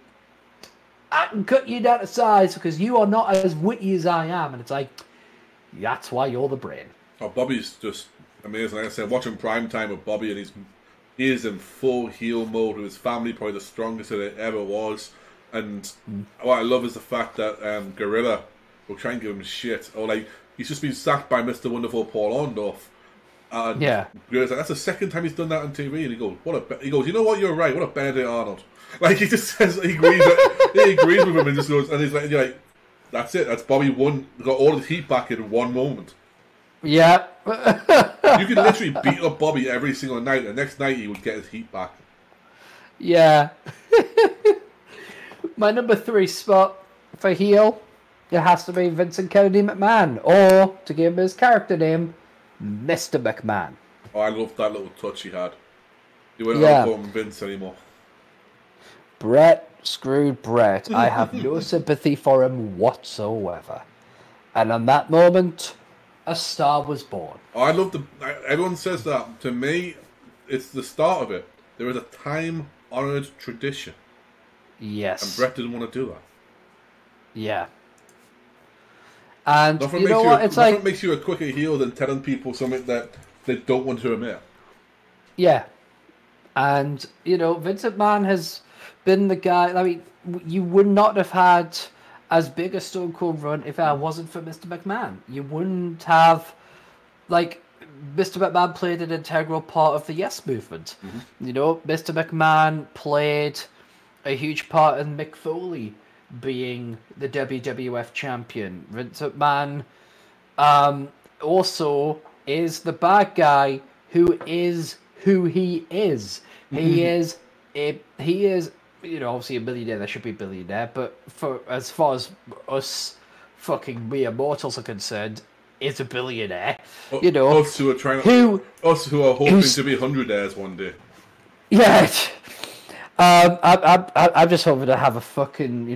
I can cut you down to size because you are not as witty as I am. And it's like, that's why you're the brain. Oh, Bobby's just amazing. Like I said, watching Prime Time with Bobby, and he is in full heel mode with his family, probably the strongest that it ever was. And what I love is the fact that Gorilla will try and give him shit. Or like, he's just been sacked by Mr. Wonderful Paul Orndorff. And Gorilla's like, that's the second time he's done that on TV. And he goes, you know what, you're right, what a Benedict Arnold. Like, he just says, he agrees with him and just goes, and he's like, you're like, that's it, that's Bobby won, got all his heat back in one moment. Yeah. You could literally beat up Bobby every single night, and the next night he would get his heat back. Yeah. My number 3 spot for heel, it has to be Vincent Kennedy McMahon, or, to give him his character name, Mr. McMahon. Oh, I loved that little touch he had. He wouldn't call him Vince anymore. Brett screwed Brett. I have no sympathy for him whatsoever. And on that moment, a star was born. Oh, I love everyone says that. To me, it's the start of it. There is a time-honoured tradition. Yes. And Brett didn't want to do that. Yeah. And nothing makes you a quicker heel than telling people something that they don't want to admit. Yeah. And, Vincent McMahon has been the guy. I mean, you would not have had as big a Stone Cold run if it wasn't for Mr. McMahon. You wouldn't have, Mr. McMahon played an integral part of the Yes Movement. Mm-hmm. Mr. McMahon played a huge part in Mick Foley being the WWF champion. Vince McMahon also is the bad guy who is who he is. He is obviously a millionaire. There should be a billionaire, but for as far as us fucking mere mortals are concerned, is a billionaire. Us who are hoping to be hundredaires one day. Yeah. I'm just hoping to have a fucking,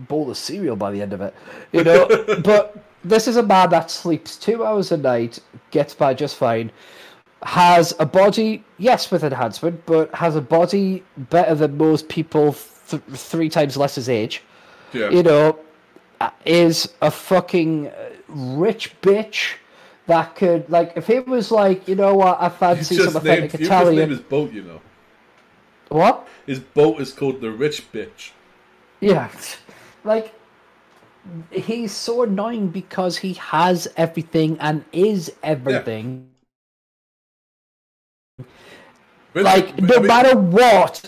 bowl of cereal by the end of it, But this is a man that sleeps 2 hours a night, gets by just fine, has a body, yes, with enhancement, but has a body better than most people 3 times less his age. Yeah. Is a fucking rich bitch that could, if it was like, I fancy some authentic Italian. His name is Boat, What? His boat is called the Rich Bitch. Yeah. He's so annoying because he has everything and is everything. Yeah. No matter what,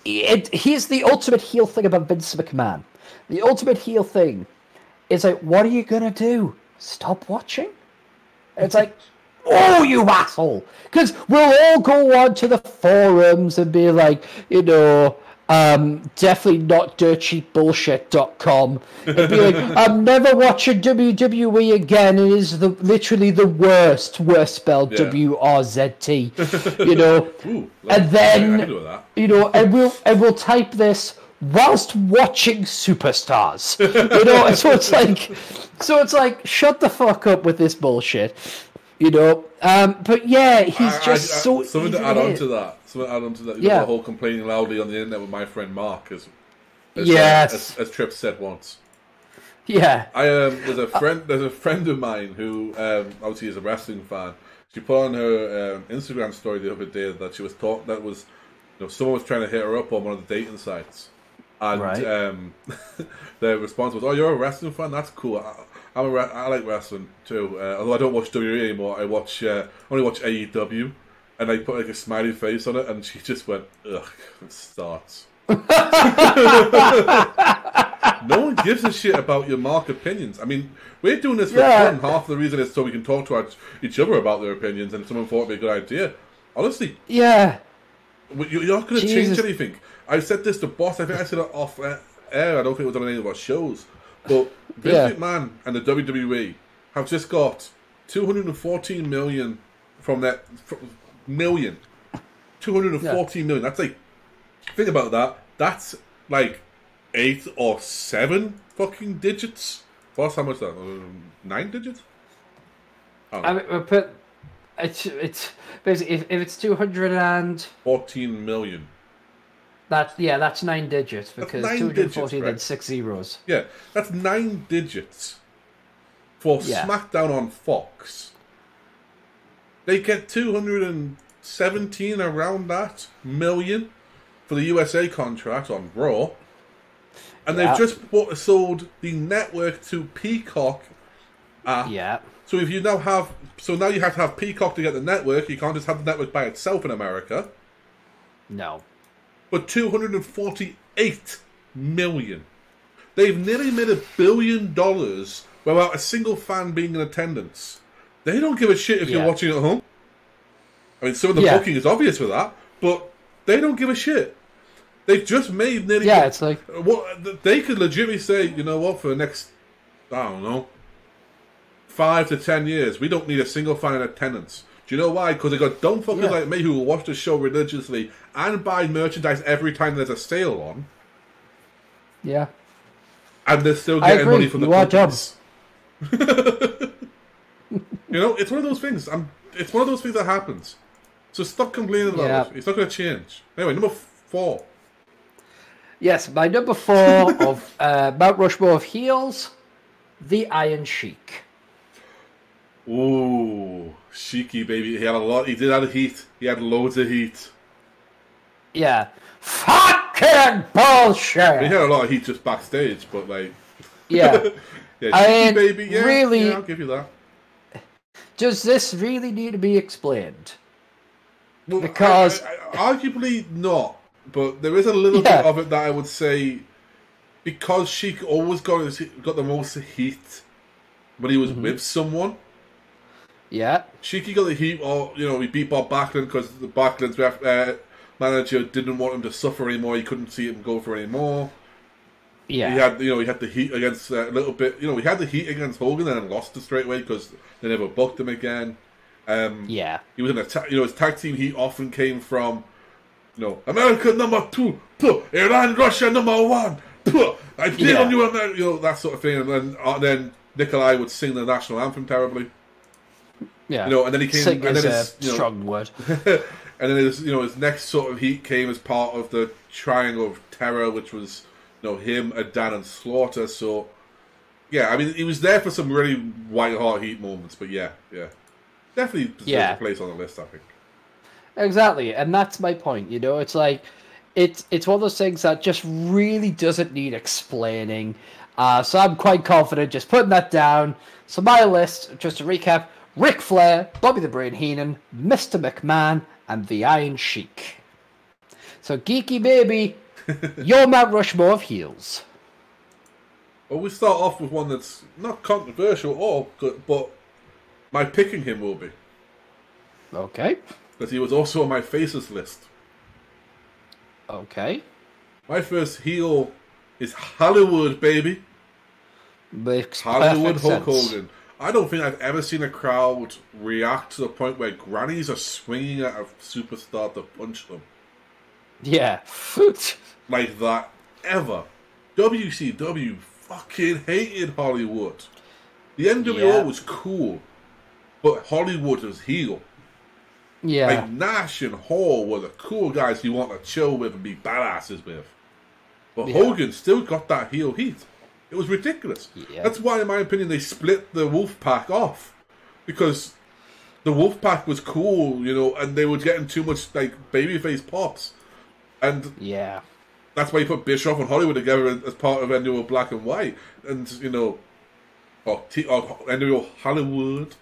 here's the ultimate heel thing about Vince McMahon. The ultimate heel thing is what are you going to do? Stop watching? It's like, oh, you asshole! Because we'll all go on to the forums and be like, definitely not dirtcheapbullshit.com and be like, I'm never watching WWE again. It is literally the worst spelled WRZT, Ooh, and then and we'll type this whilst watching Superstars, so it's like shut the fuck up with this bullshit. You know, but yeah, he's just so something easy to add on hit. to that. Something to add on to that. You Yeah. know, the whole complaining loudly on the internet with my friend Mark, as Tripp said once. Yeah. There's a friend of mine who obviously is a wrestling fan. She put on her Instagram story the other day that she was taught that was, you know, someone was trying to hit her up on one of the dating sites, and the response was, "Oh, you're a wrestling fan? That's cool. I like wrestling too. Although I don't watch WWE anymore. I only watch AEW." And I put like a smiley face on it, and she just went, "Ugh, it starts." No one gives a shit about your Mark opinions. I mean, we're doing this for fun. Half the reason is so we can talk to each other about their opinions, and if someone thought it'd be a good idea. Honestly, yeah, you're not going to change anything. I said this to Boss. I think I said it off air. I don't think it was on any of our shows. But Vince McMahon and the WWE have just got $214 million from that million. 214 million. That's like, think about that. That's like 8 or 7 fucking digits. What's how much that? 9 digits? I mean, but it's basically if it's 14 million. That's 9 digits because 214 right? then 6 zeros. Yeah, that's 9 digits for SmackDown on Fox. They get 217 around that million for the USA contract on Raw. And they've just sold the network to Peacock. So if you now have, now you have to have Peacock to get the network. You can't just have the network by itself in America. No. But 248 million. They've nearly made $1 billion without a single fan being in attendance. They don't give a shit if you're watching at home. I mean, some of the booking is obvious for that, but they don't give a shit. They've just made nearly... Yeah, it's like... They could legitimately say, you know what, for the next, I don't know, 5 to 10 years, we don't need a single fan in attendance. Do you know why? Because they got dumb fuckers like me who will watch the show religiously and buy merchandise every time there's a sale on. Yeah. And they're still getting money from the companies. You know, it's one of those things. It's one of those things that happens. So stop complaining about it. It's not going to change. Anyway, number 4. Yes, my number 4 of Mt Rushmore of heels, the Iron Sheik. Ooh, Sheiky, baby. He had a lot. He did have heat. He had loads of heat. Yeah. Fucking bullshit! He had a lot of heat just backstage, but like... Yeah. Sheiky, baby. Yeah, really, yeah, I'll give you that. Does this really need to be explained? Well, because... arguably not, but there is a little bit of it that I would say, because Sheik always got the most heat when he was with someone. Yeah. Sheiky got the heat, or, you know, he beat Bob Backlund because the Backlund's manager didn't want him to suffer anymore. He couldn't see him go for anymore. Yeah. He had the heat against a little bit. You know, he had the heat against Hogan and then lost it straight away because they never booked him again. He was in a his tag team heat often came from, you know, America number 2, Iran, Russia number 1. I did on you, America, you know, that sort of thing. And then Nikolai would sing the national anthem terribly. Yeah, you know, and then he came. Sing and is then a strong word. And then his next sort of heat came as part of the Triangle of Terror, which was, you know, him, Adan, and Slaughter. So, yeah, I mean, he was there for some really white hot heat moments. But yeah, definitely deserves a place on the list, I think. Exactly, and that's my point. You know, it's like it's one of those things that just really doesn't need explaining. So I'm quite confident just putting that down. So my list, just to recap: Ric Flair, Bobby the Brain Heenan, Mr. McMahon, and the Iron Sheik. So, Geeky Baby, your Mount Rushmore of heels. Well, we start off with one that's not controversial at all, but my picking him will be. Okay. Because he was also on my faces list. Okay. My first heel is Hollywood, baby. Makes Hollywood Hulk sense. Hogan. I don't think I've ever seen a crowd react to the point where grannies are swinging at a superstar to punch them. Yeah. Like that, ever. WCW fucking hated Hollywood. The NWO was cool. but Hollywood is heel. Yeah. Like Nash and Hall were the cool guys you want to chill with and be badasses with. But Hogan still got that heel heat. It was ridiculous. Yeah. That's why, in my opinion, they split the Wolfpack off. Because the Wolfpack was cool, you know, and they were getting too much, like, babyface pops. And that's why you put Bischoff and Hollywood together as part of NWO Black and White. And, you know, or NWO Hollywood.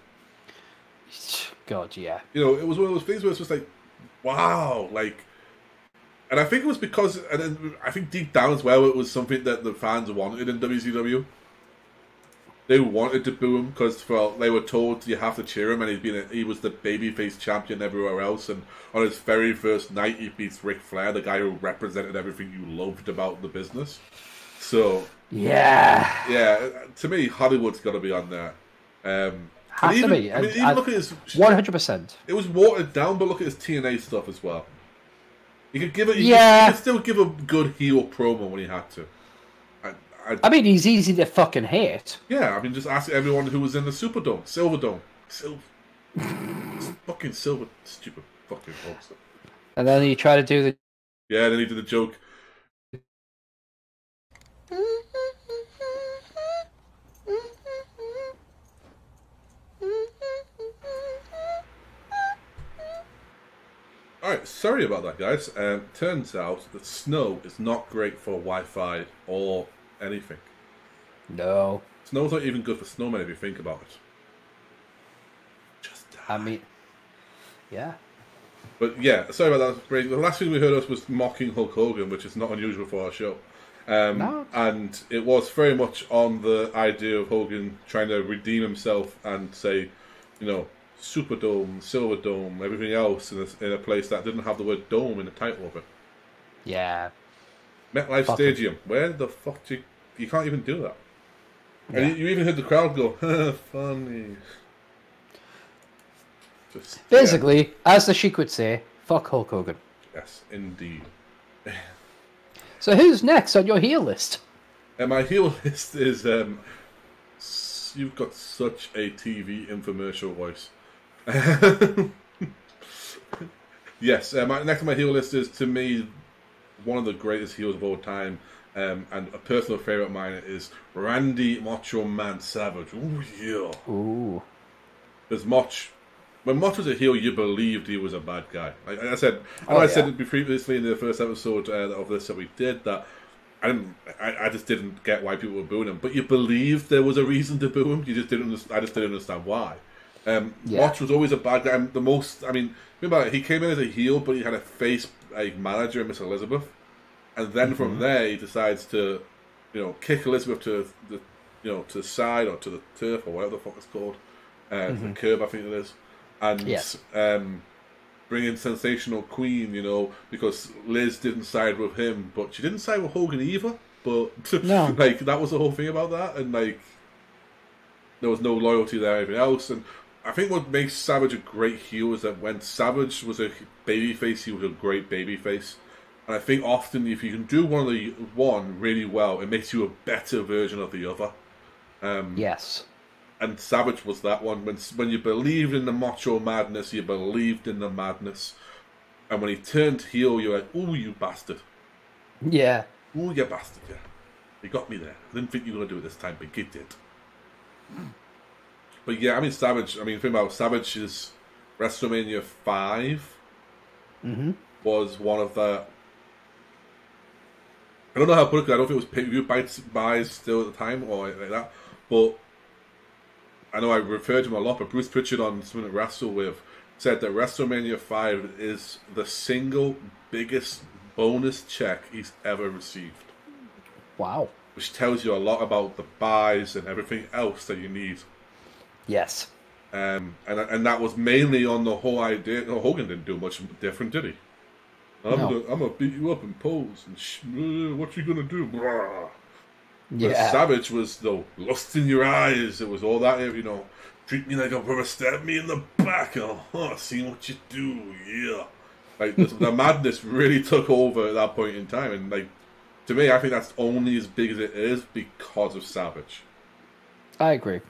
God, yeah. You know, it was one of those things where it's just like, wow, like... And I think it was because, and then I think deep down as well, it was something that the fans wanted in WCW. They wanted to boo him because they were told you have to cheer him, and he was the babyface champion everywhere else. And on his very first night, he beats Ric Flair, the guy who represented everything you loved about the business. So yeah, to me, Hollywood's got to be on there. Has to be. I mean, even look at his 100%. It was watered down, but look at his TNA stuff as well. You could give it. You could still give a good heel promo when he had to. I mean, he's easy to fucking hate. Yeah, I mean, just ask everyone who was in the Silverdome. Fucking Silver, stupid fucking folks. And then he tried to do the. Yeah, then he did the joke. Alright, sorry about that, guys. Turns out that snow is not great for Wi-Fi or anything. No. Snow's not even good for snowmen if you think about it. Just die. I mean, yeah. But yeah, sorry about that. The last thing we heard of was mocking Hulk Hogan, which is not unusual for our show. No. And it was very much on the idea of Hogan trying to redeem himself and say, you know, Superdome, Silverdome, everything else in a place that didn't have the word dome in the title of it. Yeah. MetLife Stadium. Where the fuck you can't even do that. Yeah. And you even heard the crowd go, funny. Just, basically, as the Sheik would say, fuck Hulk Hogan. Yes, indeed. So who's next on your heel list? My heel list is you've got such a TV infomercial voice. Yes, next on my heel list is, to me, one of the greatest heels of all time, and a personal favourite of mine is Randy Macho Man Savage. Ooh, yeah. Ooh. There's when Mach was a heel, you believed he was a bad guy. Like I said, I said it previously in the first episode of this that we did, that I just didn't get why people were booing him. But you believed there was a reason to boo him. You just didn't. I just didn't understand why. Mach was always a bad guy. Remember, he came in as a heel, but he had a face manager, Miss Elizabeth, and then from there he decides to, you know, kick Elizabeth to the to the side or to the turf or whatever the fuck it's called, the curb I think it is, and bring in Sensational Queen, you know, because Liz didn't side with him, but she didn't side with Hogan either. But no. Like that was the whole thing about that, and like there was no loyalty there, everything else. And I think what makes Savage a great heel is that when Savage was a babyface, he was a great babyface. And I think often if you can do one really well, it makes you a better version of the other. Yes. And Savage was that one. When you believed in the macho madness, you believed in the madness. And when he turned heel, you're like, ooh, you bastard. Yeah. Ooh, you bastard, yeah. You got me there. I didn't think you were going to do it this time, but you did. But yeah, I mean, Savage, the thing about Savage's WrestleMania 5 was one of the... I don't know how to put it, because I don't think it was pay-per-view buys still at the time, or like that, but I know I referred to him a lot, but Bruce Pritchard on something to Wrestle With said that WrestleMania 5 is the single biggest bonus check he's ever received. Wow. Which tells you a lot about the buys and everything else that you need. Yes. And that was mainly on the whole idea. No, Hogan didn't do much different, did he? I'm gonna beat you up and pose and what you gonna do? Blah. Yeah. But Savage was the lust in your eyes. It was all that, you know. Treat me like a brother, stab me in the back. See what you do, yeah. Like the madness really took over at that point in time, and like to me, I think that's only as big as it is because of Savage. I agree.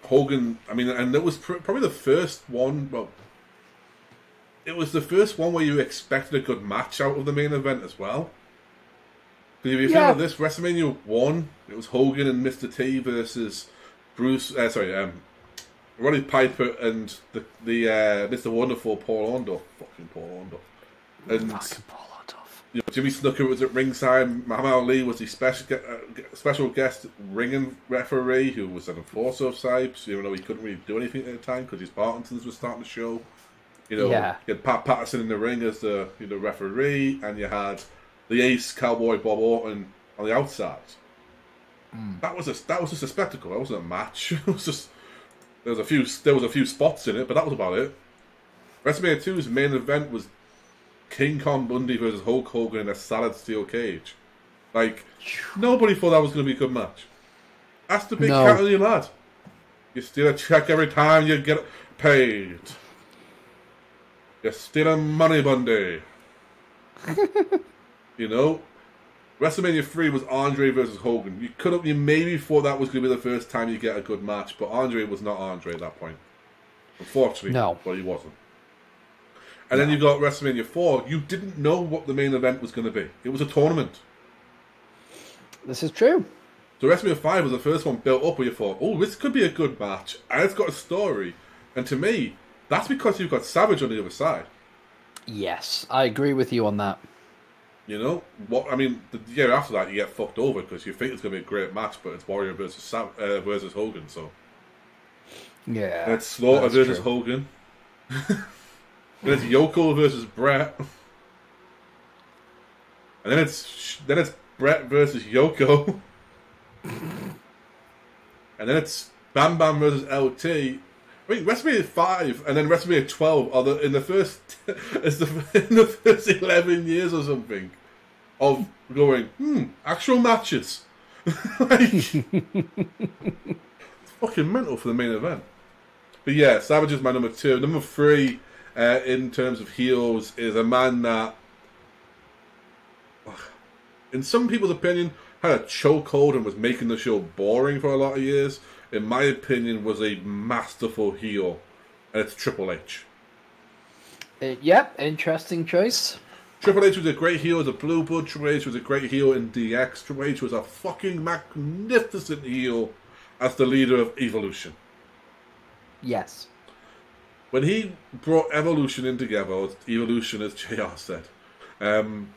Hogan, I mean, and it was probably the first one, well, it was the first one where you expected a good match out of the main event as well. Because if you think of this, WrestleMania 1, it was Hogan and Mr. T versus Roddy Piper and the Mr. Wonderful Paul Orndorff. Fucking Paul Orndorff. And Jimmy Snuka was at ringside. Muhammad Ali was the special guest ringing referee who was an enforcer of Sipes, even though he couldn't really do anything at the time because his Parkinson's was starting to show. You had Pat Patterson in the ring as the referee, and you had the ace Cowboy Bob Orton on the outside. That was just a spectacle. That wasn't a match. It was just there was a few spots in it, but that was about it. WrestleMania 2's main event was King Kong Bundy versus Hulk Hogan in a solid steel cage. Like, nobody thought that was going to be a good match. That's the big cat on your lad. You steal a check every time you get paid. You're stealing money, Bundy. WrestleMania 3 was Andre versus Hogan. You maybe thought that was going to be the first time you get a good match, but Andre was not Andre at that point. Unfortunately, but he wasn't. And then you got WrestleMania 4. You didn't know what the main event was going to be. It was a tournament. This is true. So WrestleMania 5 was the first one built up where you thought, oh, this could be a good match. And it's got a story. And to me, that's because you've got Savage on the other side. Yes, I agree with you on that. The year after that, you get fucked over because you think it's going to be a great match, but it's Warrior versus Hogan, so... Yeah. And it's Slaughter versus Hogan. Then it's Yoko versus Brett. And then it's Brett versus Yoko. And then it's Bam Bam versus LT. I mean, WrestleMania 5 and then WrestleMania 12 are in the first 11 years or something of going, actual matches. It's fucking mental for the main event. But yeah, Savage is my number 2. Number 3, in terms of heels, is a man that, in some people's opinion, had a chokehold and was making the show boring for a lot of years. In my opinion, was a masterful heel, and it's Triple H. Interesting choice. Triple H was a great heel as a Blue Blood. Triple H was a great heel in DX. Triple H was a fucking magnificent heel as the leader of Evolution. Yes. When he brought Evolution in together, or Evolution as JR said, and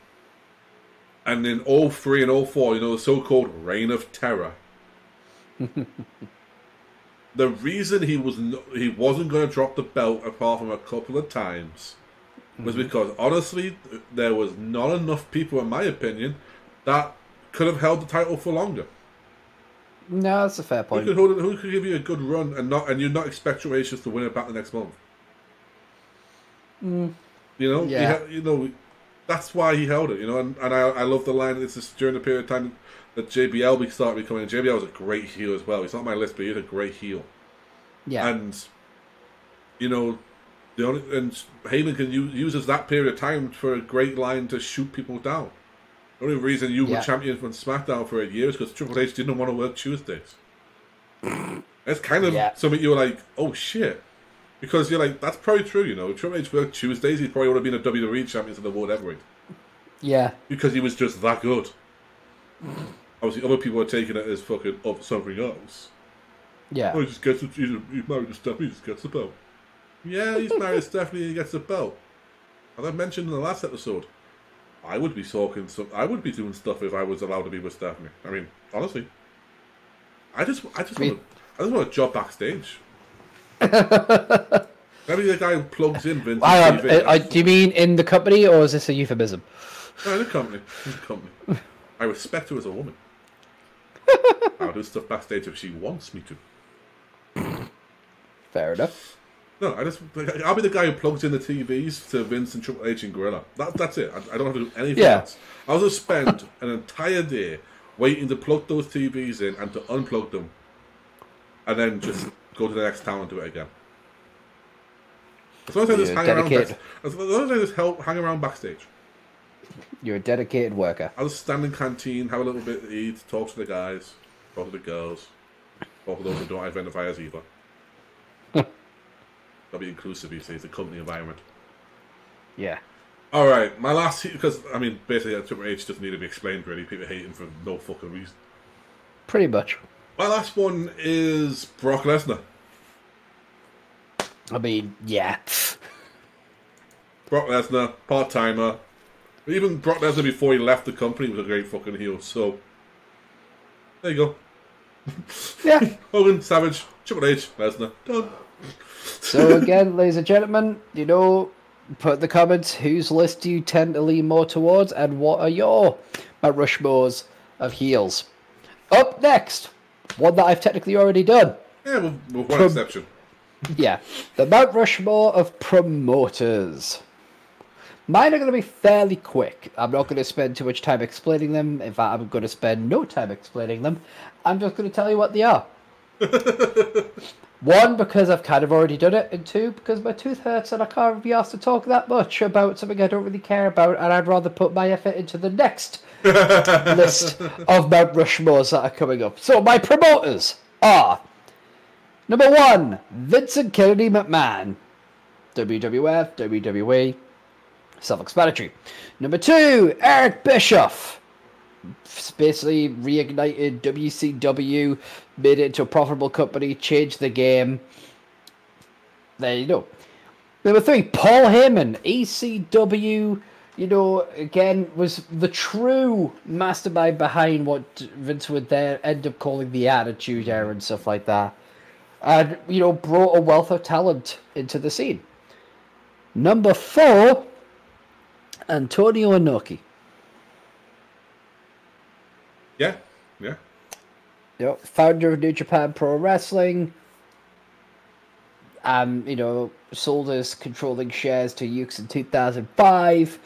in all 3 and 4, the so-called Reign of Terror, the reason he wasn't going to drop the belt apart from a couple of times was because, honestly, there was not enough people, in my opinion, that could have held the title for longer. No, that's a fair point. Who could give you a good run and you not expect Triple H to win it back the next month? That's why he held it, and I love the line. It's just during the period of time that JBL started becoming. JBL was a great heel as well. He's not on my list, but he's a great heel. Yeah, and Heyman can uses that period of time for a great line to shoot people down. The only reason you were champion from SmackDown for 8 years because Triple H didn't want to work Tuesdays. It's kind of something you were like, oh shit. Because you're like, that's probably true, Triple H worked Tuesdays, he probably would have been a WWE champion instead of World Heavyweight. Yeah. Because he was just that good. Obviously, other people are taking it as fucking something else. Yeah. Oh, he's married to Stephanie, he just gets the belt. Yeah, he's married to Stephanie and he gets the belt. As I mentioned in the last episode, I would be doing stuff if I was allowed to be with Stephanie. I mean, honestly. I just want a job backstage. Maybe the guy who plugs in Vince. Do you mean in the company, or is this a euphemism? No, in the company. I respect her as a woman. I'll do stuff backstage if she wants me to. Fair enough. No, I'll be the guy who plugs in the TVs to Vince and Triple H and Gorilla. That's it. I don't have to do anything else. I'll just spend an entire day waiting to plug those TVs in and to unplug them, and then just go to the next town and do it again. As long as I just hang around backstage. You're a dedicated worker. I'll just stand in canteen, have a little bit to eat, talk to the guys, talk to the girls, talk to those who don't identify as either. be inclusive, you see. It's a company environment. Yeah. All right, my last... Because, I mean, basically, Triple H doesn't need to be explained, really. People hate him for no fucking reason. Pretty much. My last one is Brock Lesnar. I mean, yeah. Brock Lesnar, part-timer. Even Brock Lesnar, before he left the company, was a great fucking heel. So, there you go. Yeah. Hogan, Savage, Triple H, Lesnar. Done. So, again, ladies and gentlemen, you know, put in the comments whose list do you tend to lean more towards and what are your Mount Rushmores of heels. Up next, one that I've technically already done. Yeah, with one exception. Yeah, the Mount Rushmore of promoters. Mine are going to be fairly quick. I'm not going to spend too much time explaining them. In fact, I'm going to spend no time explaining them. I'm just going to tell you what they are. One, because I've kind of already done it, and two, because my tooth hurts and I can't be asked to talk that much about something I don't really care about, and I'd rather put my effort into the next list of Mount Rushmores that are coming up. So my promoters are... Number 1, Vincent Kennedy McMahon. WWF, WWE, self-explanatory. Number 2, Eric Bischoff. Basically reignited WCW, made it into a profitable company, changed the game. There you go. Number 3, Paul Heyman, ECW, you know, again, was the true mastermind behind what Vince would then end up calling the Attitude Era and stuff like that. And, you know, brought a wealth of talent into the scene. Number 4, Antonio Inoki. Yeah. You know, founder of New Japan Pro Wrestling. You know, sold his controlling shares to Ukes in 2005.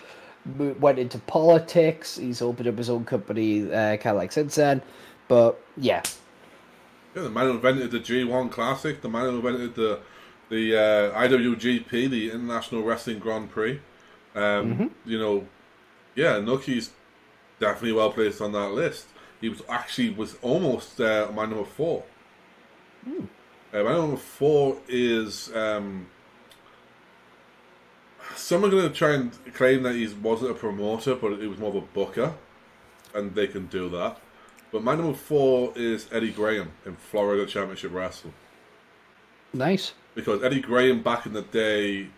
Went into politics. He's opened up his own company, kind of like since then. But, yeah. Yeah, the man who invented the G1 Classic, the man who invented the IWGP, the International Wrestling Grand Prix. You know, yeah, Inoki's definitely well placed on that list. He was almost my number 4. My number 4 is some are going to try and claim that he wasn't a promoter, but it was more of a booker, and they can do that. But my number 4 is Eddie Graham in Florida Championship Wrestling. Nice. Because Eddie Graham back in the day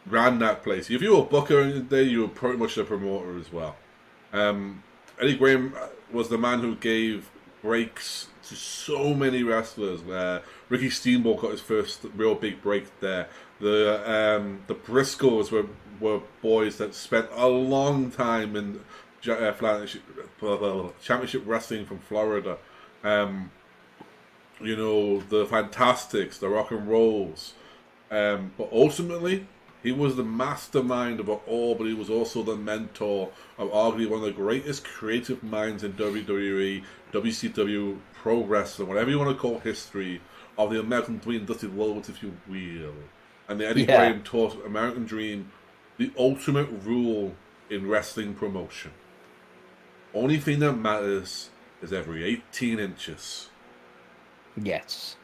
ran that place. If you were a booker in the day, you were pretty much a promoter as well. Eddie Graham was the man who gave breaks to so many wrestlers. Ricky Steamboat got his first real big break there. The Briscoes were boys that spent a long time in Championship Wrestling from Florida. You know, the Fantastics, the Rock and Rolls. But ultimately, he was the mastermind of it all, but he was also the mentor of arguably one of the greatest creative minds in WWE, WCW, Pro Wrestling, whatever you want to call history, of the American Dream, Dusty Rhodes, if you will. And the Eddie Graham taught American Dream the ultimate rule in wrestling promotion. Only thing that matters is every 18 inches. Yes.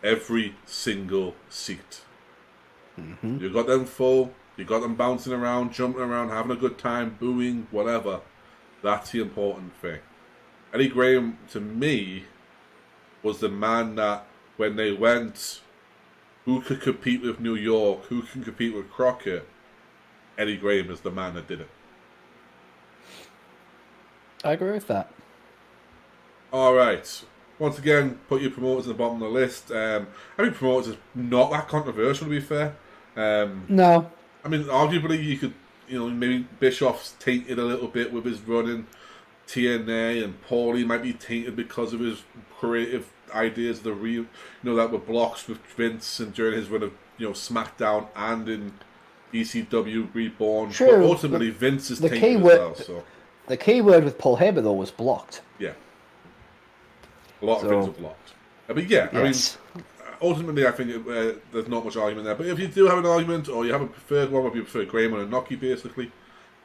Every single seat. You got them full, you got them bouncing around, jumping around, having a good time, booing, whatever. That's the important thing. Eddie Graham, to me, was the man that when they went, who could compete with New York, who can compete with Crockett, Eddie Graham is the man that did it. I agree with that. Alright. Once again, put your promoters at the bottom of the list. I mean, promoters is not that controversial, to be fair. No. I mean, arguably, you could, you know, maybe Bischoff's tainted a little bit with his run in TNA, and Paulie might be tainted because of his creative ideas, that were blocks with Vince and during his run of, you know, SmackDown and in ECW Reborn. True. But ultimately, Vince is tainted as well. So. The key word with Paul Heyman, though, was blocked. Yeah. A lot of things are blocked. But yeah, yes. I mean, ultimately, I think there's not much argument there. But if you do have an argument, or you have a preferred one, or you prefer Graham or Inoki, basically,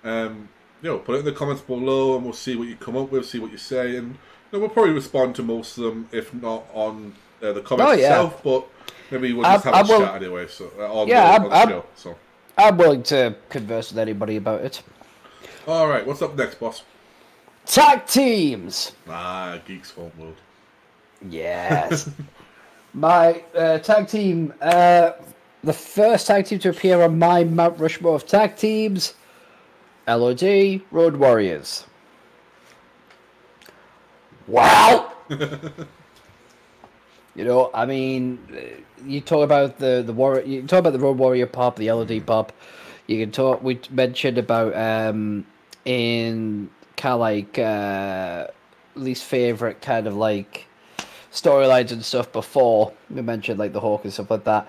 you know, put it in the comments below, and we'll see what you come up with, see what you say, and you know, we'll probably respond to most of them, if not on the comic itself, but maybe we'll just have a chat anyway. So on the show. So I'm willing to converse with anybody about it. All right, what's up next, boss? Tag teams. Geeks Home World. Yes. My tag team, the first tag team to appear on my Mount Rushmore of tag teams, LOD, Road Warriors. Wow. You know, I mean, you talk about the warrior, you talk about the Road Warrior pop, the LOD pop. You can talk. We mentioned about in kind of like least favorite kind of like storylines and stuff before. We mentioned like the Hawk and stuff like that.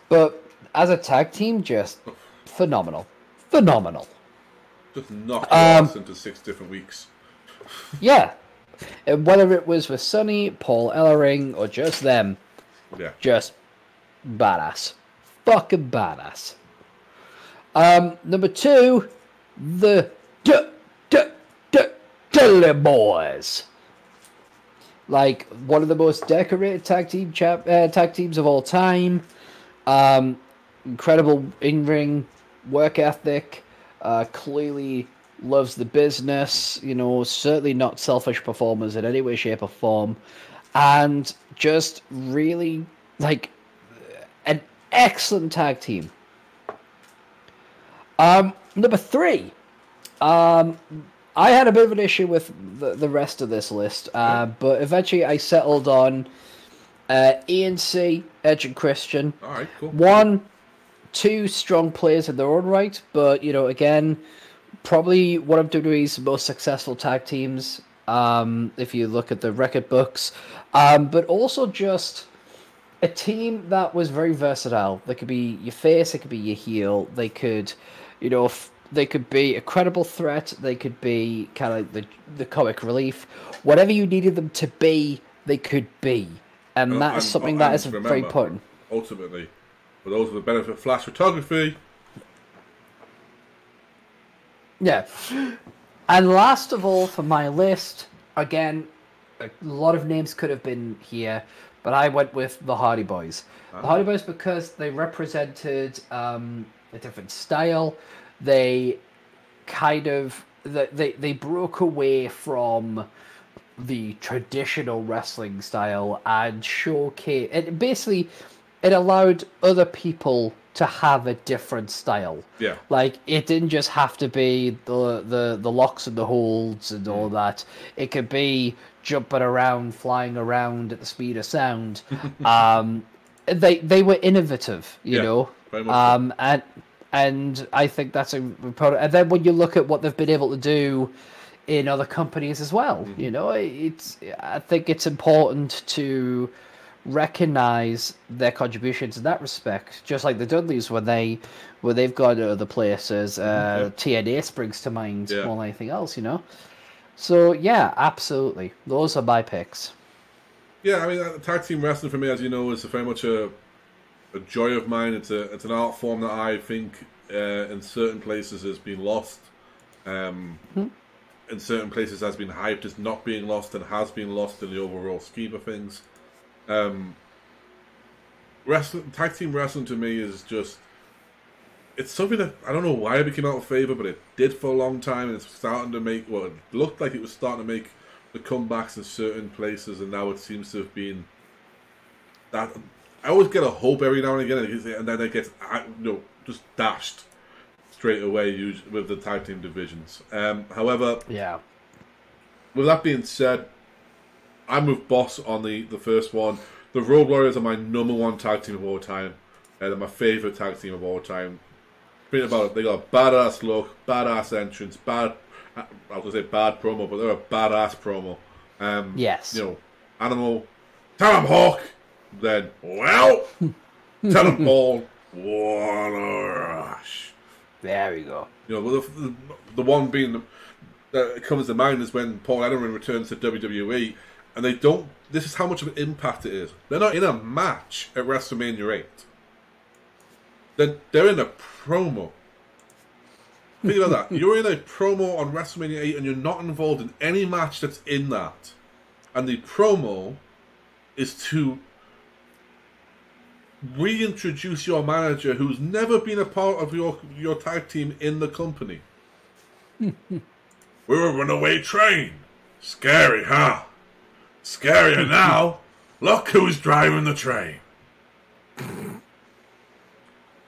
But as a tag team, just phenomenal. Just knocked us into 6 different weeks. Yeah. And whether it was with Sonny, Paul Ellering, or just them, just badass. Fucking badass. Number 2, the Dudley Boys. Like, one of the most decorated tag teams of all time. Incredible in-ring work ethic. Clearly loves the business, you know, certainly not selfish performers in any way, shape, or form, and just really like an excellent tag team. Number 3, I had a bit of an issue with the rest of this list, but eventually I settled on ENC, Edge and Christian. All right, cool. 1, 2 strong players in their own right, but you know, again, probably one of WWE's most successful tag teams, if you look at the record books, but also just a team that was very versatile. They could be your face, they could be your heel, they could, you know, they could be a credible threat, they could be kind of like the comic relief. Whatever you needed them to be, they could be. And that is something that is very important. Ultimately, for those with the benefit of flash photography. Yeah. And last of all, for my list, again, a lot of names could have been here, but I went with the Hardy Boys. The Hardy Boys because they represented a different style. They kind of they broke away from the traditional wrestling style and showcase it. Basically, it allowed other people to have a different style. Yeah. Like, it didn't just have to be the locks and the holds and all that. It could be jumping around, flying around at the speed of sound. They were innovative, you know. Very much so. And I think that's a product. And then when you look at what they've been able to do in other companies as well, you know, I think it's important to recognize their contributions in that respect, just like the Dudleys where they've gone to other places. TNA springs to mind more than anything else, you know. So yeah, absolutely, those are my picks. Yeah, I mean, tag team wrestling for me, as you know, is very much a joy of mine. It's an art form that I think in certain places has been lost. In certain places has been hyped as not being lost and has been lost in the overall scheme of things. Tag team wrestling to me is just, it's something that I don't know why it became out of favor, but it did for a long time, and it's starting to make, well, it looked like it was starting to make the comebacks in certain places, and now it seems to have been that. I always get a hope every now and again, and then it gets, just dashed straight away with the tag team divisions. However, with that being said, I'm with Boss on the first one. The Road Warriors are my number 1 tag team of all time. They're my favourite tag team of all time. Think about it, they got a badass look, badass entrance, I was going to say bad promo, but they're a badass promo. Yes. You know, Animal, tell him Hawk, then, well, tell him Paul, wanna rush. There we go. You know, the one being that comes to mind is when Paul Ellering returns to WWE, and they don't. This is how much of an impact it is. They're not in a match at WrestleMania 8. They're in a promo. Think about that. You're in a promo on WrestleMania 8, and you're not involved in any match that's in that. And the promo is to reintroduce your manager who's never been a part of your tag team in the company. We're a runaway train. Scary, huh? Scarier now. Look who's driving the train.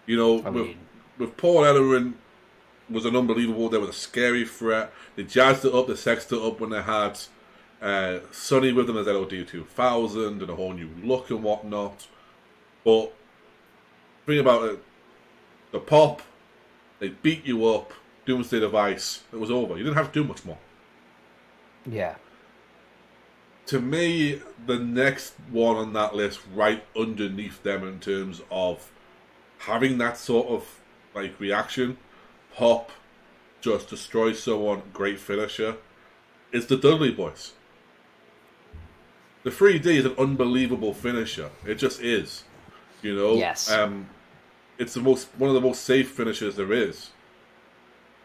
You know, with Paul Ellering was an unbelievable. There was a scary threat. They jazzed it up, they sexed it up when they had Sonny with them as LOD 2000 and a whole new look and whatnot. But think about it, the pop, they beat you up, Doomsday Device, it was over. You didn't have to do much more. Yeah. To me, the next one on that list, right underneath them in terms of having that sort of like reaction, pop, just destroy someone, great finisher, is the Dudley Boys. The 3D is an unbelievable finisher. It just is. You know? Yes. It's one of the most safe finishers there is.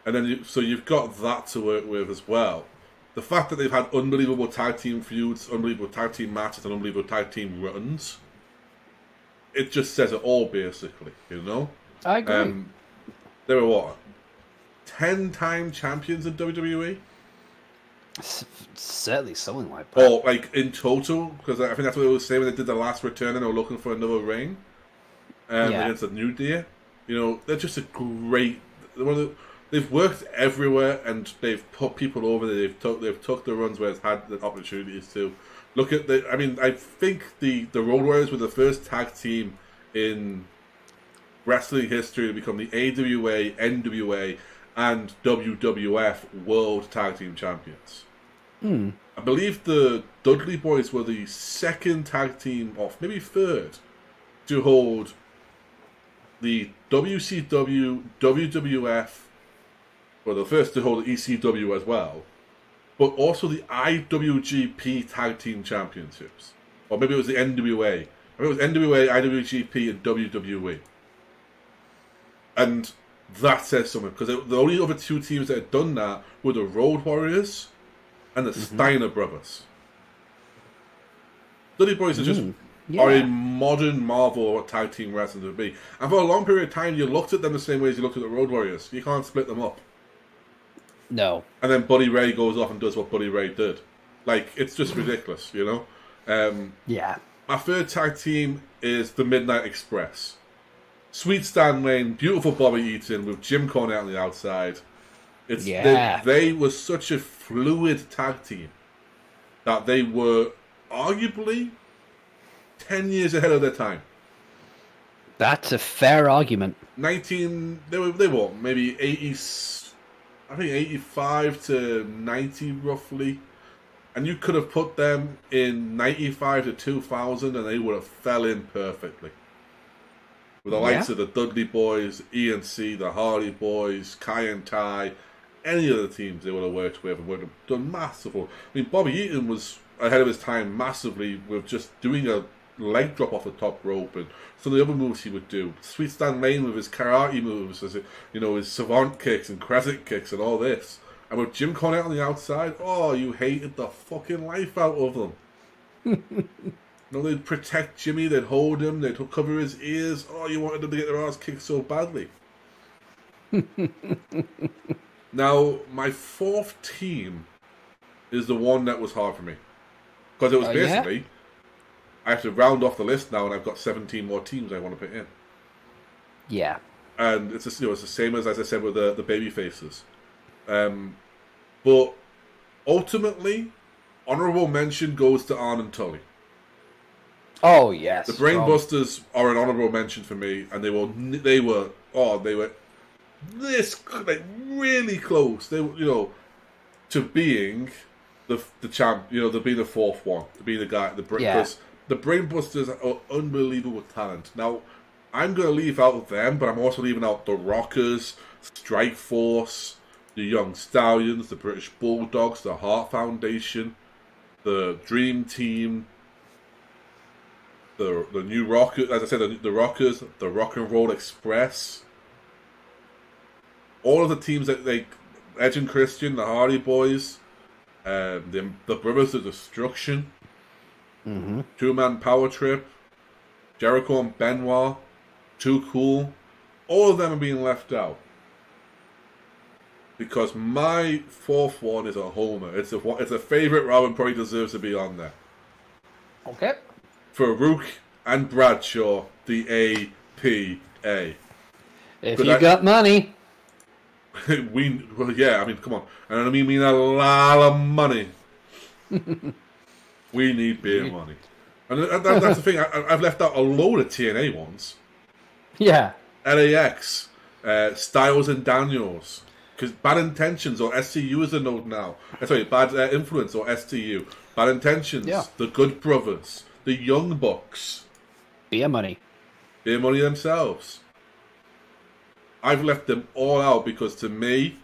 And then so you've got that to work with as well. The fact that they've had unbelievable tag team feuds, unbelievable tag team matches, and unbelievable tag team runs, it just says it all, basically, you know? I agree. They were, what, 10-time champions in WWE? Certainly something like that. Or, like, in total, because I think that's what they were saying when they did the last return and they were looking for another reign against the New Day. You know, they're just a great... They've worked everywhere and they've put people over there. They've took the runs where it's had the opportunities to. Look at the... I mean, I think the Road Warriors were the first tag team in wrestling history to become the AWA, NWA, and WWF World Tag Team Champions. I believe the Dudley Boys were the second tag team, or maybe third, to hold the WCW, WWF, well, the first to hold the ECW as well, but also the IWGP Tag Team Championships. Or maybe it was the NWA. I mean, it was NWA, IWGP, and WWE. And that says something, because the only other two teams that had done that were the Road Warriors and the Steiner Brothers. Dudley Boys are a modern marvel of tag team wrestling to be. And for a long period of time, you looked at them the same way as you looked at the Road Warriors. You can't split them up. No. And then Buddy Ray goes off and does what Buddy Ray did. Like, it's just ridiculous, you know? Yeah. My third tag team is the Midnight Express. Sweet Stan Lane, beautiful Bobby Eaton with Jim Cornette on the outside. They were such a fluid tag team that they were arguably 10 years ahead of their time. That's a fair argument. They were maybe 85 to 90 roughly. And you could have put them in 95 to 2000 and they would have fell in perfectly. With the likes of the Dudley Boys, ENC, the Hardy Boys, Kai and Tai, any of the teams they would have worked with and would have done masterful. I mean, Bobby Eaton was ahead of his time massively with just doing a leg drop off the top rope and some of the other moves he would do. Sweet Stan Lane with his karate moves, his savant kicks and crescent kicks and all this. And with Jim Cornette on the outside, oh, you hated the fucking life out of them. They'd protect Jimmy, they'd hold him, they'd cover his ears. Oh, you wanted them to get their ass kicked so badly. Now, my fourth team is the one that was hard for me. Because it was basically, I have to round off the list now and I've got 17 more teams I want to put in. Yeah. And it's it's the same as I said with the baby faces. But ultimately, honourable mention goes to Arn and Tully. Oh yes, the Brainbusters are an honourable mention for me, and they were this like really close. They were, to being the champ, to being the fourth one, to be the guy. Because the Brainbusters are unbelievable talent. Now, I'm going to leave out them, but I'm also leaving out the Rockers, Strike Force, the Young Stallions, the British Bulldogs, the Hart Foundation, the Dream Team. The new Rockers, as I said, the Rockers, the Rock and Roll Express, all of the teams that Edge and Christian, the Hardy Boys, the Brothers of Destruction, 2-Man Power Trip, Jericho and Benoit, Too Cool, all of them are being left out. Because my fourth one is a homer. It's a favourite rather and probably deserves to be on there. Okay. Farouk and Bradshaw, the APA. If you got money. Yeah, I mean, come on. And I mean a lot of money. We need beer money. And that's the thing. I've left out a load of TNA ones. Yeah. LAX, Styles and Daniels. Because Bad Intentions, or STU is a node now. Sorry, Bad Influence, or STU. Bad Intentions, the Good Brothers, the Young Bucks. Beer money. Beer money themselves. I've left them all out because, to me,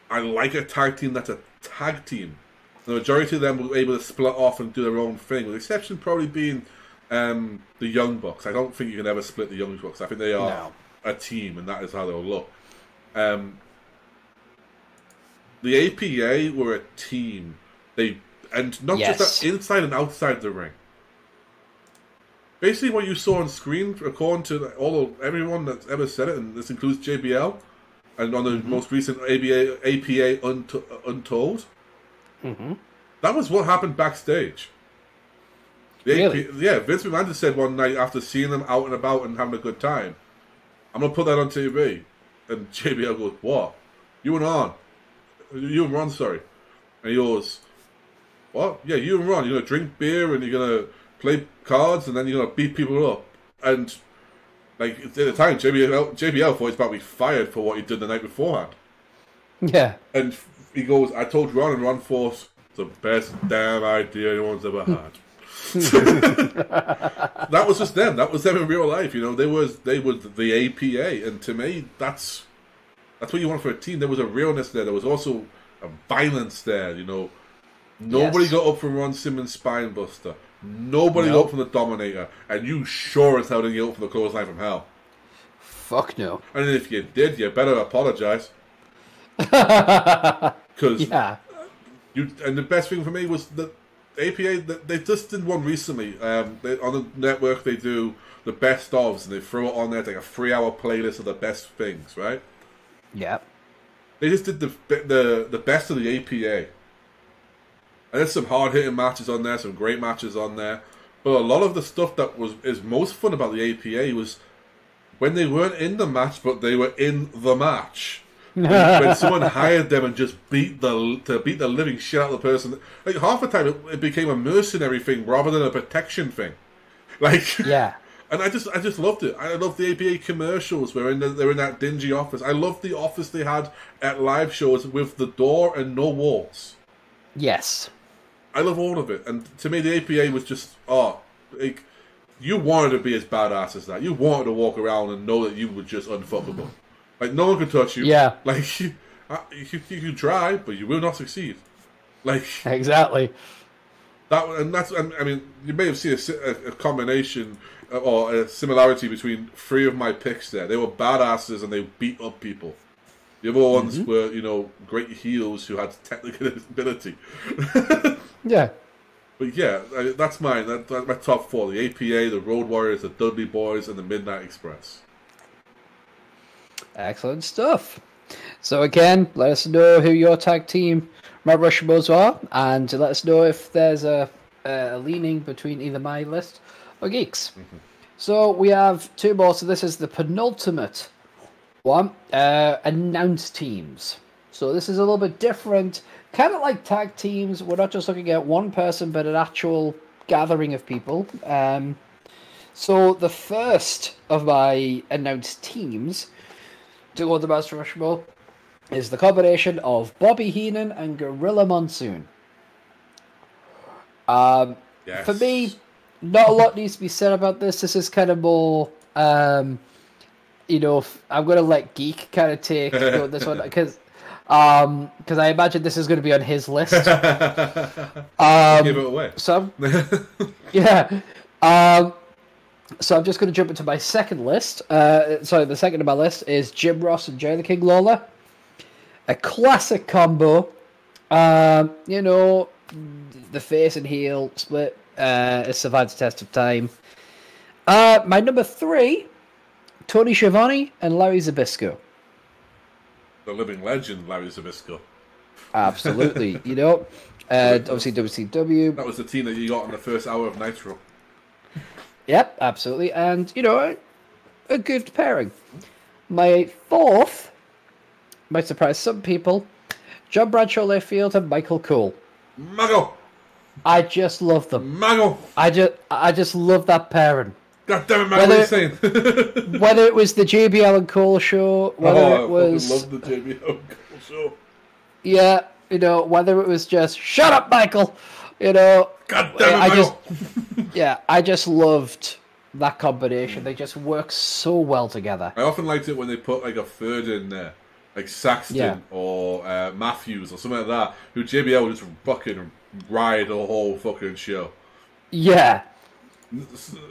I like a tag team that's a tag team. The majority of them were able to split off and do their own thing, with the exception probably being the Young Bucks. I don't think you can ever split the Young Bucks. I think they are a team, and that is how they'll look. The APA were a team. And not just that, inside and outside the ring. Basically, what you saw on screen, according to everyone that's ever said it, and this includes JBL, and on the most recent APA Untold, that was what happened backstage. Really? Vince McMahon just said one night after seeing them out and about and having a good time, I'm going to put that on TV. And JBL goes, what? You and Ron, sorry. And he goes, what? Yeah, you and Ron, you're going to drink beer and you're going to play cards and then you're going to beat people up. And, like, at the time, JBL thought he was about to be fired for what he did the night beforehand. Yeah. And he goes, I told Ron, and Ron thought, it's the best damn idea anyone's ever had. That was just them. That was them in real life. You know, they were the APA, and to me, that's what you want for a team. There was a realness there. There was also a violence there. You know, nobody got up from Ron Simmons' Spinebuster. Nobody got up from the Dominator, and you sure as hell didn't get up from the Clothesline from Hell. Fuck no. And if you did, you better apologize. Because and the best thing for me was that APA, they just did one recently. On the network, they do the best ofs, and they throw it on there. It's like a 3-hour playlist of the best things, right? Yeah. They just did the best of the APA. And there's some hard-hitting matches on there, some great matches on there. But a lot of the stuff that is most fun about the APA was when they weren't in the match, but they were in the match. when someone hired them and just beat the living shit out of the person. Like, half the time it became a mercenary thing rather than a protection thing. Like, yeah. And I just loved it. I loved the APA commercials. They're in that dingy office. I loved the office they had at live shows with the door and no walls. Yes. I love all of it. And to me, the APA was just, like, you wanted to be as badass as that. You wanted to walk around and know that you were just unfuckable. Like, no one could touch you. Yeah. Like, you can try, but you will not succeed. Like, exactly. I mean, you may have seen a combination or a similarity between 3 of my picks there. They were badasses and they beat up people. The other ones were, you know, great heels who had technical ability. Yeah. But yeah, that's mine. That's my top 4. The APA, the Road Warriors, the Dudley Boys, and the Midnight Express. Excellent stuff. So again, let us know who your tag team Mount Rushmores are, and let us know if there's a leaning between either my list or Geeks. So we have 2 more. So this is the penultimate one, announced teams. So this is a little bit different, kind of like tag teams. We're not just looking at one person, but an actual gathering of people. So the first of my announced teams to go to Mount Rushmore is the combination of Bobby Heenan and Gorilla Monsoon. Yes. For me, not a lot needs to be said about this. This is kind of more, you know, I'm going to let Geek kind of take this one, because I imagine this is going to be on his list. Give it away. So, yeah. So I'm just going to jump into my second list. The second of my list is Jim Ross and Jerry the King Lawler. A classic combo. You know, the face and heel split has survived the test of time. My number 3, Tony Schiavone and Larry Zbyszko. The living legend, Larry Zbyszko. Absolutely. You know, obviously WCW. That was the team that you got in the first hour of Nitro. Yep, absolutely. And, you know, a good pairing. My 4th, might surprise some people, John Bradshaw Layfield and Michael Cole. Mago! I just love them. Mago! I just love that pairing. God damn it, Mago, what are you saying? Whether it was the JBL and Cole show, whether it was... I love the JBL and Cole show. Yeah, you know, whether it was just, shut up, Michael! You know... God damn it, Michael! I just loved that combination. They just work so well together. I often liked it when they put like a third in there, like Saxton or Matthews or something like that, who JBL would just fucking ride the whole fucking show. Yeah.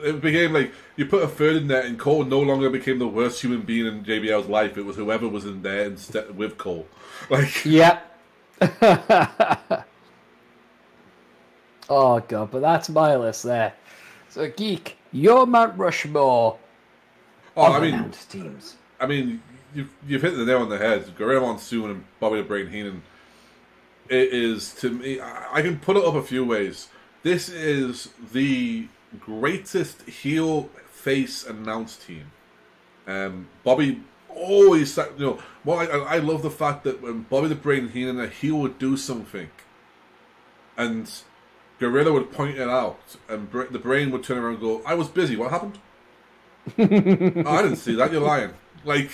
It became like, you put a third in there and Cole no longer became the worst human being in JBL's life. It was whoever was in there instead with Cole. Like, yeah. Oh, God, but that's my list there. So, Geek, your Mount Rushmore. Teams. I mean, you've hit the nail on the head. Gorilla Monsoon and Bobby the Brain Heenan. It is, to me, I can put it up a few ways. This is the greatest heel face announce team. Bobby always, you know, I love the fact that when Bobby the Brain Heenan, he would do something, and Gorilla would point it out, and the Brain would turn around and go, "I was busy. What happened?" Oh, I didn't see that. You're lying. Like,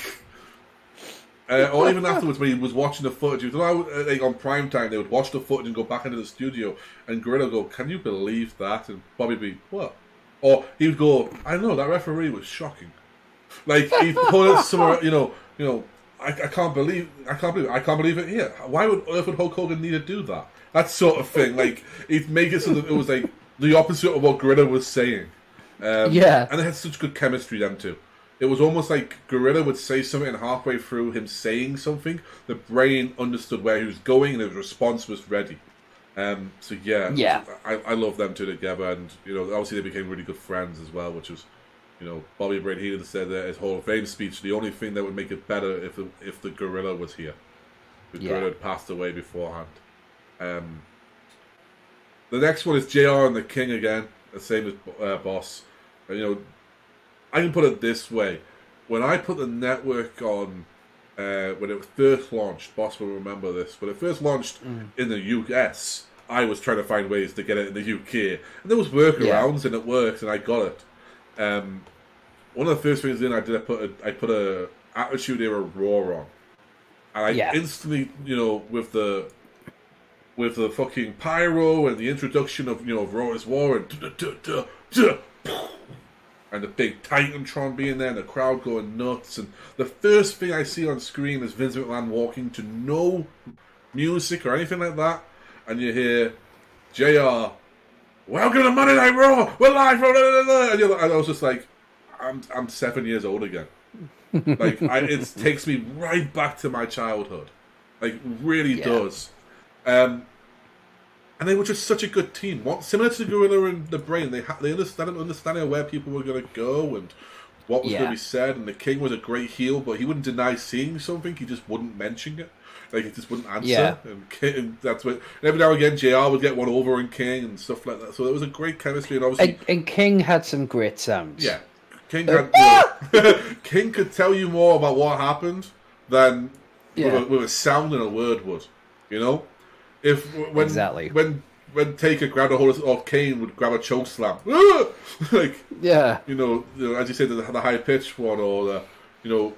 or even afterwards when he was watching the footage, you know, like on prime time, they would watch the footage and go back into the studio, and Gorilla would go, "Can you believe that?" And Bobby would be, "What?" Or he would go, "I know, that referee was shocking." Like, he'd put it somewhere, you know, I can't believe it here. Why would Hulk Hogan need to do that? That sort of thing. Like, he'd make it so that it was like the opposite of what Gorilla was saying. And they had such good chemistry, them two. It was almost like Gorilla would say something, and halfway through him saying something, the Brain understood where he was going, and his response was ready. So I love them two together, and you know, obviously they became really good friends as well, which was, you know, Bobby Brain Heenan said that his Hall of Fame speech, the only thing that would make it better if the Gorilla was here. The Gorilla had passed away beforehand. The next one is JR and the King again, the same as Boss. And, you know, I can put it this way: when I put the network on, when it first launched, Boss will remember this. When it first launched in the US, I was trying to find ways to get it in the UK, and there was workarounds, and it worked, and I got it. One of the first things I did, I put a Attitude Era Raw on, and I instantly, you know, with the fucking pyro and the introduction of, you know, Raw is War and the big Titantron being there and the crowd going nuts, and the first thing I see on screen is Vince McMahon walking to no music or anything like that, and you hear JR, "Welcome to Monday Night Raw, we're live," and I was just like, I'm 7 years old again. Like, it takes me right back to my childhood, like, really does. And they were just such a good team. Similar to Gorilla and the Brain, they understanding of where people were going to go and what was going to be said. And the King was a great heel, but he wouldn't deny seeing something; he just wouldn't mention it. Like, he just wouldn't answer. Yeah. And that's what. And every now and again, JR would get one over in King and stuff like that. So there was a great chemistry, and obviously, and King had some great sounds. Yeah, King had. King could tell you more about what happened than with a sound and a word would. You know. When Taker grabbed a hold of Kane, would grab a choke slam, like, you know, as you said, the high pitched one, or the, you know,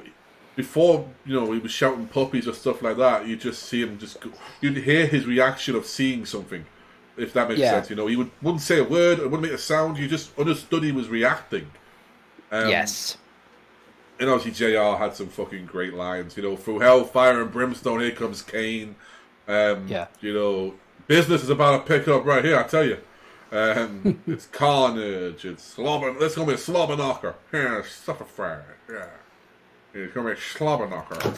before, you know, he was shouting puppies or stuff like that, you just see him just go, you'd hear his reaction of seeing something, if that makes sense. You know, he wouldn't say a word, it wouldn't make a sound, you just understood he was reacting. Yes. And obviously JR had some fucking great lines, you know, through hell, fire and brimstone, here comes Kane. You know, business is about to pick up right here, I tell you. It's carnage, it's slobber. This is going to be a slobber knocker. Yeah, suffer fry. Yeah. It's going to be a slobber knocker.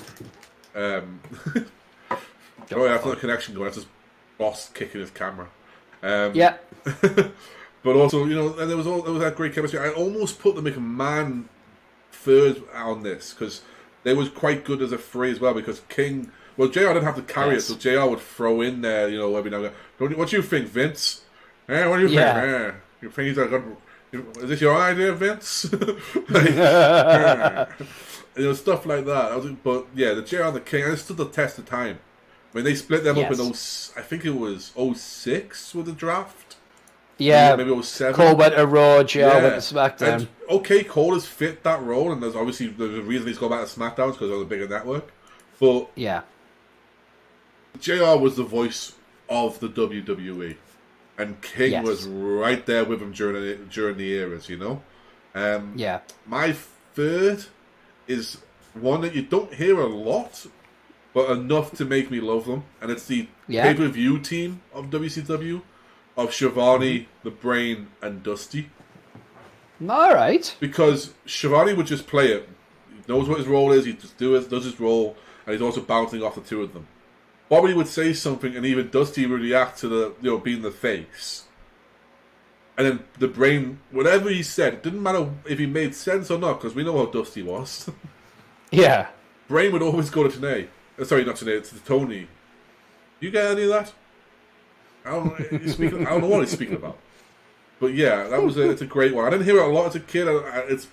Oh, yeah, that's not a connection going. That's just Boss kicking his camera. But also, you know, and there was that great chemistry. I almost put the McMahon third on this because they was quite good as a three as well. Because King, well, JR didn't have to carry it, so JR would throw in there, you know, every now and then. What do you think, Vince? What do you think? You think he's a good? Is this your idea, Vince? Like, you know, stuff like that. But yeah, the JR and the King, and it stood the test of time. I mean, they split them up in I think it was 06 with the draft. Yeah, maybe 07. Cole went to Raw, JR went to SmackDown. And, okay, Cole has fit that role, and there's a reason he's gone back to SmackDown because of the bigger network. But yeah, JR was the voice of the WWE. And King was right there with him during the eras, you know? My third is one that you don't hear a lot, but enough to make me love them. And it's the pay-per-view team of WCW, of Shivani, The Brain, and Dusty. All right. Because Shivani would just play it. He knows what his role is, he just does his role, and he's also bouncing off the two of them. Bobby would say something, and even Dusty would react to the, you know, being the face. And then The Brain, whatever he said, it didn't matter if he made sense or not, because we know how Dusty was. Yeah. Brain would always go to Tenay. Sorry, not Tenay, it's to Tony. You get any of that? I don't know what he's speaking about. But yeah, it's a great one. I didn't hear it a lot as a kid. It is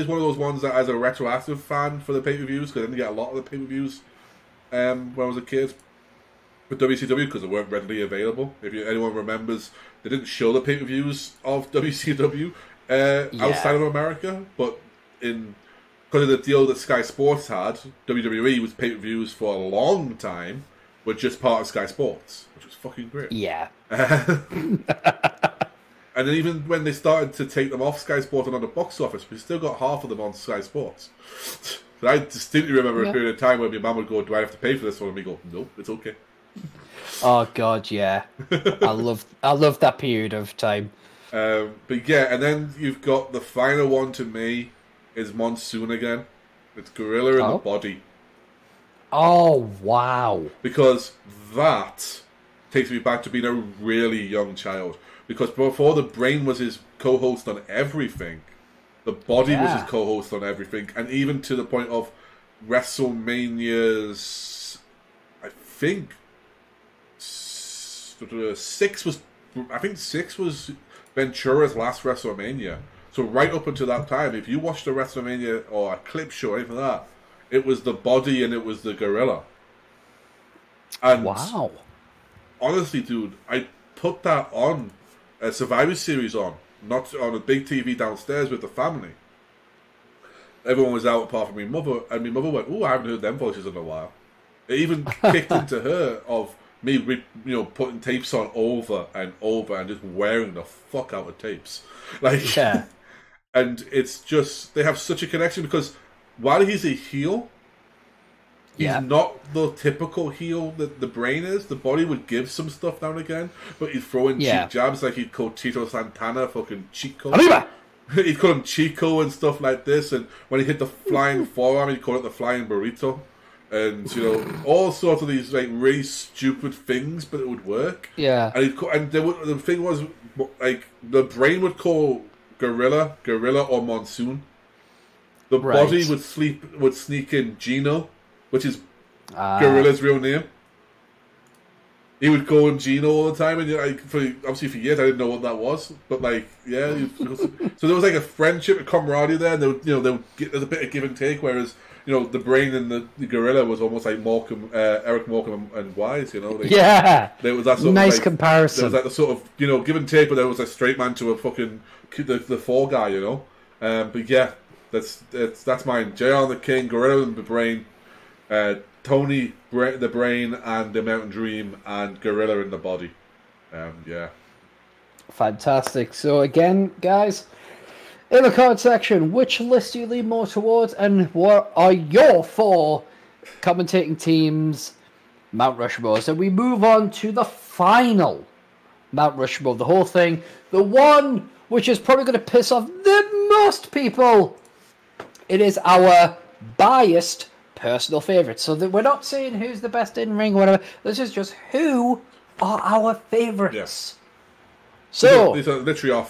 one of those ones that, as a retroactive fan for the pay-per-views, because I didn't get a lot of the pay-per-views when I was a kid with WCW because they weren't readily available. If anyone remembers, they didn't show the pay-per-views of WCW outside of America, but because of the deal that Sky Sports had, WWE was pay-per-views for a long time were just part of Sky Sports, which was fucking great. Yeah. And then even when they started to take them off Sky Sports and on the box office, we still got half of them on Sky Sports. But I distinctly remember a period of time where my mum would go, "Do I have to pay for this one?" And we go, "Nope, it's okay." Oh God, yeah. I love that period of time. But yeah, and then you've got the final one to me is Monsoon again. It's Gorilla in the Body. Oh wow! Because that takes me back to being a really young child. Because before The Brain was his co-host on everything, The Body was his co-host on everything, and even to the point of WrestleMania's, I think 6 was Ventura's last WrestleMania. So right up until that time, if you watched a WrestleMania or a clip show or anything like that, it was The Body and it was the Gorilla. And wow! Honestly, dude, I put that on a Survivor Series not on a big TV downstairs with the family. Everyone was out apart from my mother, and my mother went, "Oh, I haven't heard them voices in a while." It even kicked into her of me, putting tapes on over and over and just wearing the fuck out of tapes. Like, and it's just, they have such a connection because while he's a heel, he's not the typical heel that The Brain is. The Body would give some stuff now and again, but he'd throw in cheap jabs, like he'd call Tito Santana fucking Chico. He'd call him Chico and stuff like this, and when he hit the flying forearm, he'd call it the flying burrito. And, all sorts of these, like, really stupid things, but it would work. Yeah. And the thing was, like, The Brain would call Gorilla or Monsoon. The Body would sneak in Gino, which is Gorilla's real name. He would call him Gino all the time, and obviously for years I didn't know what that was. But so there was like a friendship, a camaraderie there, and there's a bit of give and take. Whereas The Brain and the Gorilla was almost like Eric Morecambe and Wise. There was that sort nice of comparison. There was like the sort of give and take, but there was a straight man to a fucking the fall guy. But yeah, that's mine. JR the King, Gorilla and the Brain. Tony, the Brain, and the Mountain Dream, and Gorilla in the Body. Fantastic. So again, guys, in the comment section, which list do you lean more towards, and what are your 4 commentating teams, Mount Rushmore? So we move on to the final Mount Rushmore, the whole thing, the one which is probably going to piss off the most people. It is our biased personal favourites. So that we're not saying who's the best in ring or whatever. This is just who are our favourites. So these are literally our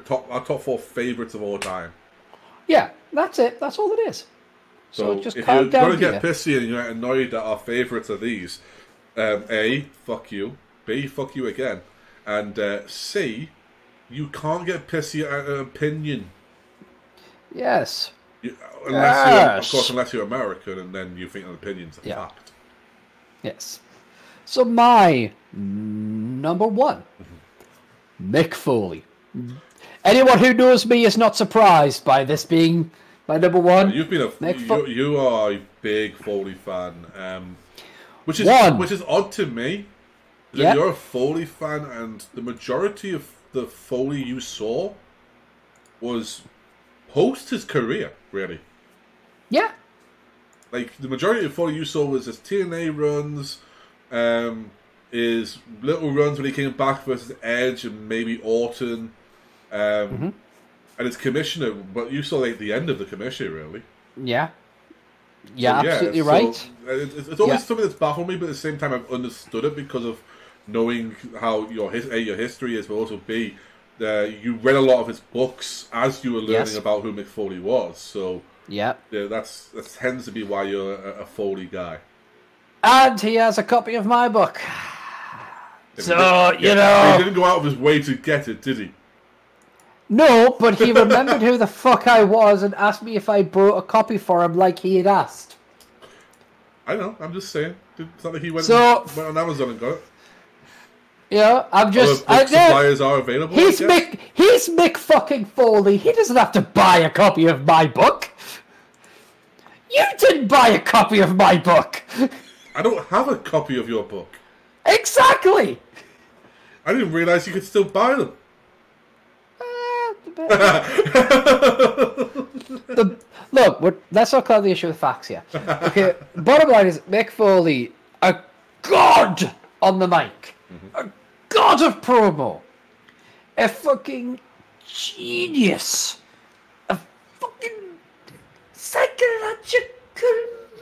top 4 favorites of all time. Yeah, that's it. That's all it is. So just if calm you're down. Gonna get pissy and you're annoyed that our favorites are these, A, fuck you. B, fuck you again. And C, you can't get pissy at an opinion. Yes. Unless you're American, and then you think an opinion's a fact. Yes. So my number 1, Mick Foley. Anyone who knows me is not surprised by this being my number 1. You are a big Foley fan, which is odd to me. That you're a Foley fan, and the majority of the Foley you saw was post his career, really. Yeah. Like, the majority of Foley you saw was his TNA runs, his little runs when he came back versus Edge and maybe Orton, and his commissioner. But you saw like the end of the commissioner, really. Yeah. Yeah, so, absolutely right. It's always something that's baffled me, but at the same time, I've understood it because of knowing how your history is, but also B, you read a lot of his books as you were learning about who Mick Foley was. So that tends to be why you're a Foley guy. And he has a copy of my book. So, he didn't go out of his way to get it, did he? No, but he remembered who the fuck I was and asked me if I brought a copy for him like he had asked. I know, I'm just saying. It's not like he went on Amazon and got it. Yeah, I'm just... suppliers are available. He's Mick fucking Foley. He doesn't have to buy a copy of my book. You didn't buy a copy of my book. I don't have a copy of your book. Exactly. I didn't realise you could still buy them. Look, let's not call the issue with facts here. Okay, bottom line is Mick Foley, a god on the mic, a god of promo, a fucking genius, a fucking psychological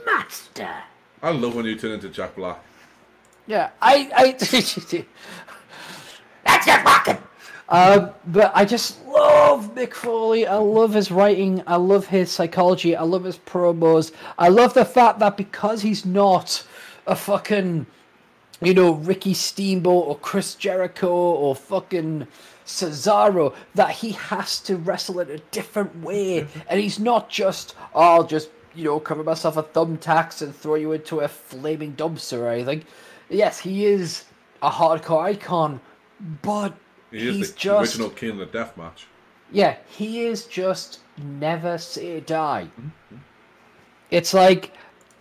master. I love when you turn into Jack Black. Yeah, that's your fucking. But I just love Mick Foley. I love his writing. I love his psychology. I love his promos. I love the fact that because he's not a fucking, Ricky Steamboat or Chris Jericho or fucking Cesaro, that he has to wrestle in a different way. And he's not just, I'll just, cover myself with thumbtacks and throw you into a flaming dumpster or anything. Yes, he is a hardcore icon, but he's the just original King of the Death Match. Yeah, he is just never say die. Mm-hmm. It's like,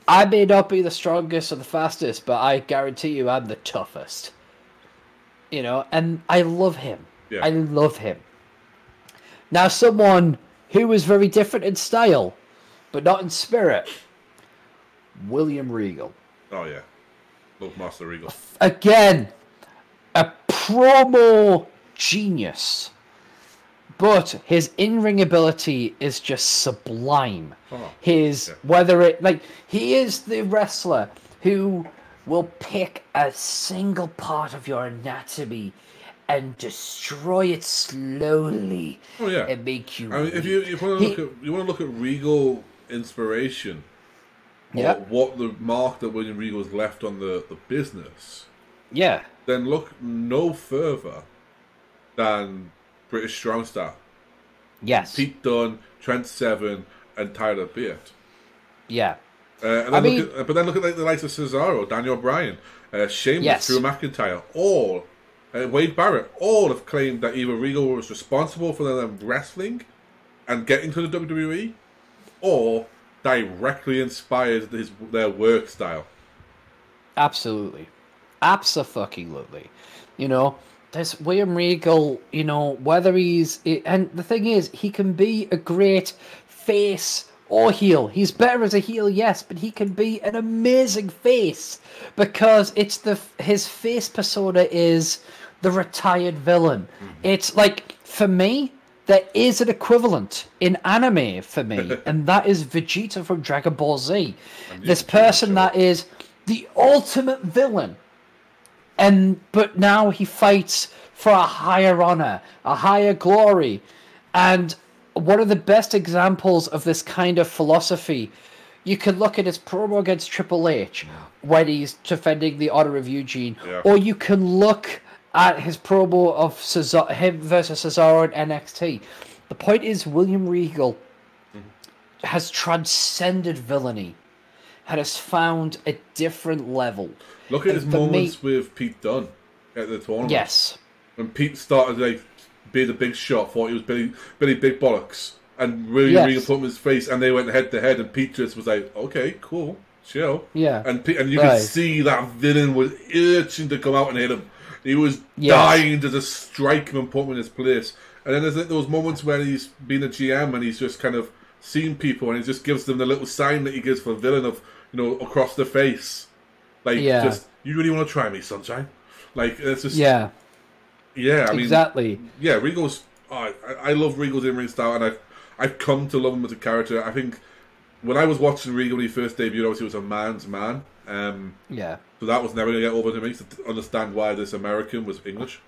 I may not be the strongest or the fastest, but I guarantee you I'm the toughest. And I love him. Yeah. I love him. Now, someone who was very different in style, but not in spirit, William Regal. Oh, yeah. Love Master Regal. Again, a promo genius, but his in-ring ability is just sublime. He is the wrestler who will pick a single part of your anatomy and destroy it slowly. Oh yeah, and make you. If you want to look at Regal inspiration, or what the mark that William Regal has left on the business. Yeah. Then look no further than British Strong Style. Yes. Pete Dunne, Trent Seven, and Tyler Bate. Yeah. But then look at the likes of Cesaro, Daniel Bryan, Sheamus, Drew McIntyre, all, Wade Barrett, all have claimed that either Regal was responsible for them wrestling and getting to the WWE, or directly inspired their work style. Absolutely. Abso-fucking-lutely. There's William Regal, whether he's... And the thing is, he can be a great face or heel. He's better as a heel, yes, but he can be an amazing face because his face persona is the retired villain. Mm-hmm. It's like, for me, there is an equivalent in anime for me, and that is Vegeta from Dragon Ball Z. This person that is the ultimate villain. But now he fights for a higher honor, a higher glory. And one of the best examples of this kind of philosophy, you can look at his promo against Triple H when he's defending the honor of Eugene, or you can look at his promo of him versus Cesaro in NXT. The point is, William Regal has transcended villainy and has found a different level. Look at his moments with Pete Dunne at the tournament. Yes. When Pete started like be the big shot, thought he was Billy Big Bollocks, and William Regal put him in his face, and they went head to head, and Pete just was like, "Okay, cool, chill." Yeah. And you could see that villain was itching to come out and hit him. He was dying to just strike him and put him in his place. And then there's like those moments where he's been a GM and he's just kind of seen people and he just gives them the little sign that he gives for a villain of, across the face. Like, just, you really want to try me, sunshine? Like, it's just... Yeah, I mean... Exactly. Yeah, Regal's... I love Regal's in-ring style, and I've come to love him as a character. I think when I was watching Regal when he first debuted, obviously he was a man's man. So that was never going to get over to me, to understand why this American was English.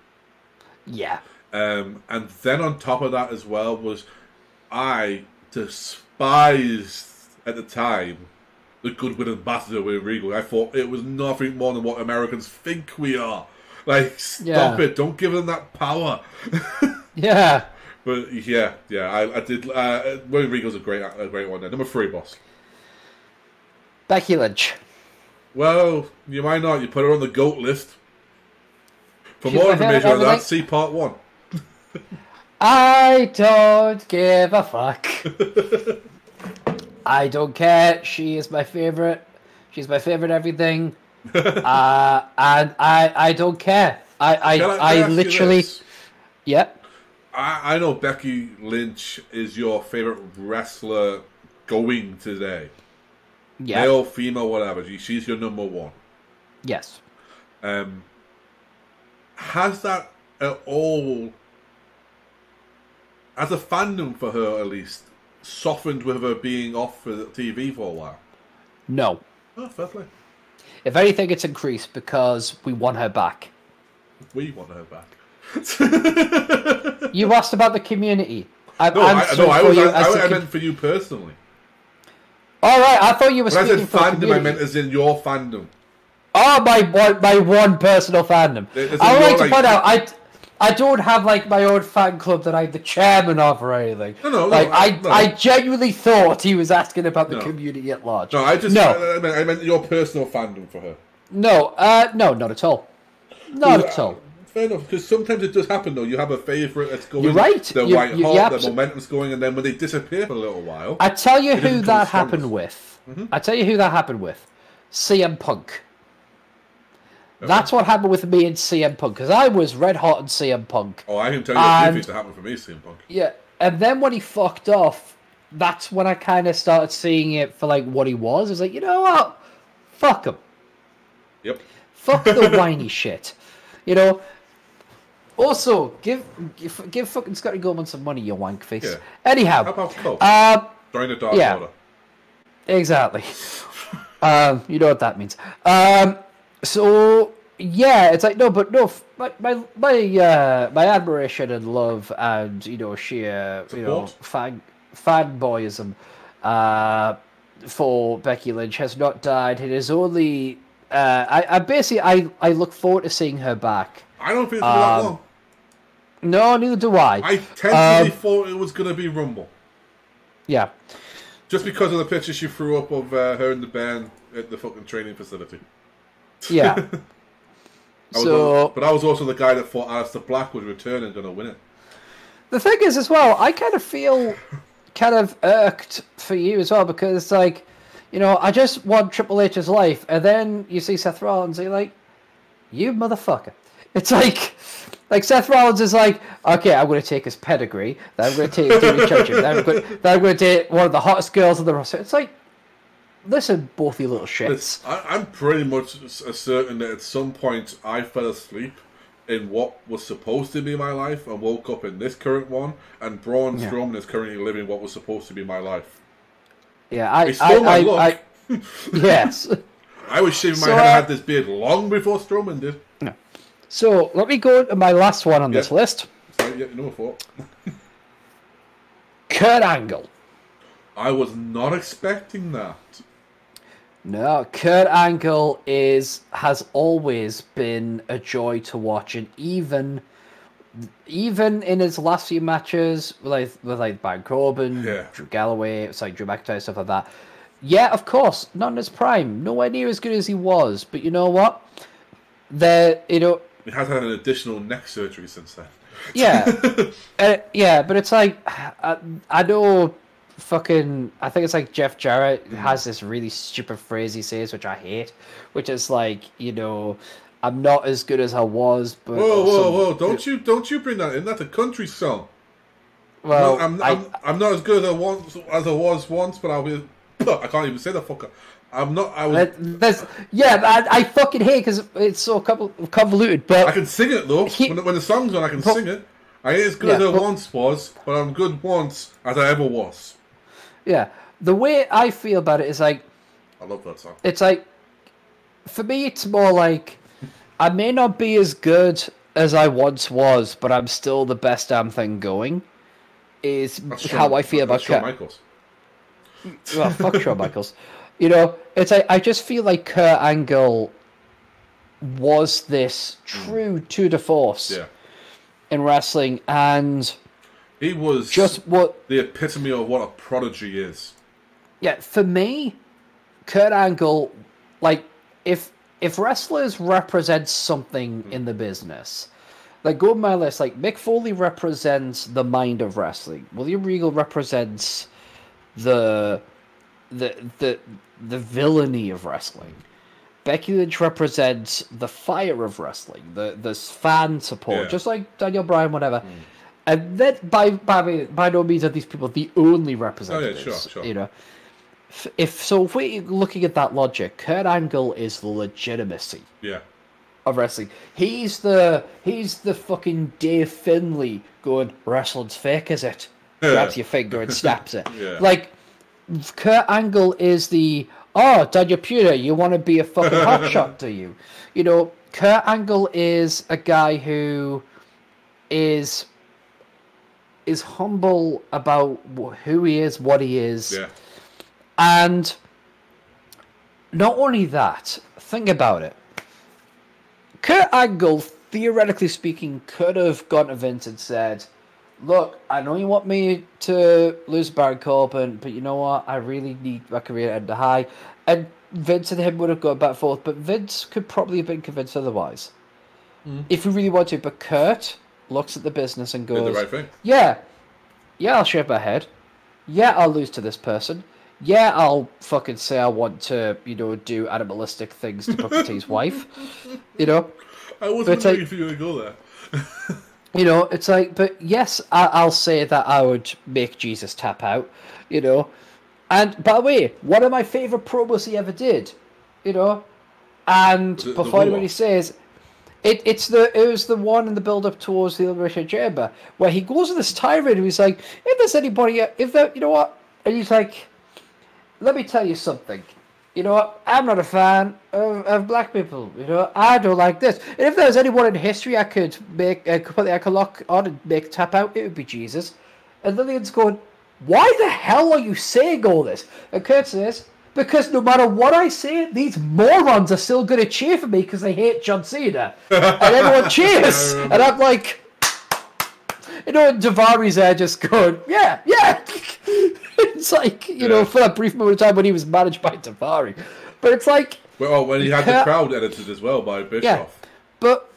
Yeah. And then on top of that as well was I despised at the time the goodwill ambassador with Regal. I thought it was nothing more than what Americans think we are. Like, stop it! Don't give them that power. Yeah. But I did. William Regal's a great one there. Number 3, boss. Becky Lynch. Well, you might not. You put her on the GOAT list. For more information on that, see part 1. I don't give a fuck. I don't care. She is my favorite. She's my favorite everything. And I don't care. I literally... Yeah. I know Becky Lynch is your favorite wrestler going today. Yeah. Male, female, whatever. She's your number 1. Yes. Has that at all, as a fandom for her at least, softened with her being off for TV for a while? No. Oh, fair play. If anything, it's increased because we want her back. We want her back. You asked about the community. I meant for you personally. All right, I thought you were speaking for fandom. Community. I meant as in your fandom. Oh, my one personal fandom. I would like to point out, I don't have like my own fan club that I'm the chairman of or anything. No. I genuinely thought he was asking about the community at large. No, I meant your personal fandom for her. No, not at all. Not at all. Fair enough, because sometimes it does happen though. You have a favourite that's going, they're white hot, their momentum's going, and then when they disappear for a little while, I tell you who that happened with. I tell you who that happened with. CM Punk. Okay. That's what happened with me and CM Punk, because I was red hot on CM Punk. Oh, I can tell you a few things that happened for me, CM Punk. Yeah, and then when he fucked off, that's when I kind of started seeing it for like what he was. I was like, you know what? Fuck him. Yep. Fuck the whiny shit. Also, give fucking Scotty Goldman some money, you wank face. Yeah. Anyhow. How about Coke? Join the Dark Order. Exactly. You know what that means. So yeah, it's like my admiration and love and sheer fanboyism for Becky Lynch has not died. It is only I look forward to seeing her back. I don't think it's been that long. No, neither do I. I tentatively thought it was going to be Rumble. Yeah. Just because of the picture she threw up of her and the band at the fucking training facility. Yeah. But I was also the guy that thought Aleister Black would return and going to win it. The thing is, as well, I kind of feel kind of irked for you as well, because it's like, I just want Triple H's life, and then you see Seth Rollins, and you're like, you motherfucker. It's like Seth Rollins is like, okay, I'm going to take his pedigree, then I'm going to take Jimmy Churchill, then I'm going to take one of the hottest girls on the roster. It's like, listen, both you little shits. I'm pretty much certain that at some point I fell asleep in what was supposed to be my life and woke up in this current one, and Braun Strowman is currently living what was supposed to be my life. Yeah, yes. I was shaving my head and had this beard long before Strowman did. No. So let me go to my last one on this list. Sorry, number 4. Kurt Angle. I was not expecting that. No, Kurt Angle has always been a joy to watch, and even in his last few matches with Baron Corbin, Drew Galloway, Drew McIntyre, stuff like that. Yeah, of course, not in his prime, nowhere near as good as he was. But you know what? He has had an additional neck surgery since then. Yeah, yeah, but it's like I know. I think it's like Jeff Jarrett has this really stupid phrase he says, which I hate, which is like, I'm not as good as I was. But whoa! Don't you bring that in? That's a country song. Well, I'm not as good as I was once, but I'll be. I can't even say the fucker. I'm not. I fucking hate because it's so convoluted. But I can sing it though. When the song's on, I can sing it. I ain't as good as I once was, but I'm good once as I ever was. Yeah, the way I feel about it is like... I love that song. It's like... For me, it's more like... I may not be as good as I once was, but I'm still the best damn thing going. How I feel about Shawn Michaels. Well, fuck Shawn Michaels. It's like... I just feel like Kurt Angle was this true tour de force in wrestling, and... He was the epitome of what a prodigy is. Yeah, for me, Kurt Angle, like, if wrestlers represent something in the business, like, go on my list, like, Mick Foley represents the mind of wrestling. William Regal represents the villainy of wrestling. Becky Lynch represents the fire of wrestling, the fan support, just like Daniel Bryan, whatever. And then, by no means are these people the only representatives. Oh, yeah, sure. If we're looking at that logic, Kurt Angle is the legitimacy of wrestling. He's the fucking Dave Finlay going, wrestling's fake, is it? Grabs your finger and snaps it. Like, Kurt Angle is the, Daniel Puder, you want to be a fucking hotshot, do you? Kurt Angle is a guy who is humble about who he is, what he is. Yeah. And not only that, think about it. Kurt Angle, theoretically speaking, could have gone to Vince and said, look, I know you want me to lose Baron Corbin, but you know what? I really need my career to end high. And Vince and him would have gone back and forth, but Vince could probably have been convinced otherwise. If he really wanted to. But Kurt looks at the business and goes, did the right thing. Yeah, I'll shave my head. Yeah, I'll lose to this person. Yeah, I'll fucking say I want to, do animalistic things to Booker T's wife. I wasn't waiting for you to go there. It's like, but yes, I'll say that I would make Jesus tap out, And, by the way, one of my favourite promos he ever did, And before anybody says... It was the one in the build up towards the Elimination Chamber where he goes on this tirade and he's like, if there's anybody, you know what? And he's like, let me tell you something. You know what? I'm not a fan of black people. I don't like this. And if there's anyone in history I could lock on and make tap out, it would be Jesus. And Lillian's going, why the hell are you saying all this? And Kurt says, because no matter what I say, these morons are still going to cheer for me because they hate John Cena. And everyone cheers. And I'm like, and Davari's there just going, yeah. It's like, for that brief moment of time when he was managed by Davari. But it's like... Well, when he had the crowd edited as well by Bischoff. Yeah, but,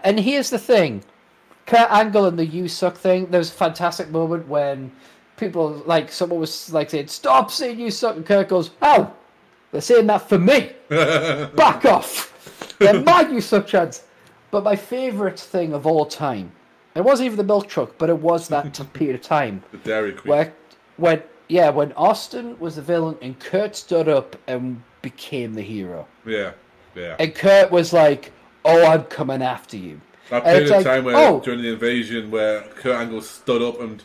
and here's the thing. Kurt Angle and the You Suck thing, there was a fantastic moment when... people, someone was, saying, stop saying you suck, and Kurt goes, oh, they're saying that for me. Back off. They're my you suck chants. But my favourite thing of all time, it wasn't even the milk truck, but it was that period of time. The Dairy Queen. When Austin was the villain and Kurt stood up and became the hero. Yeah. And Kurt was like, oh, I'm coming after you. That period of time during the invasion where Kurt Angle stood up and...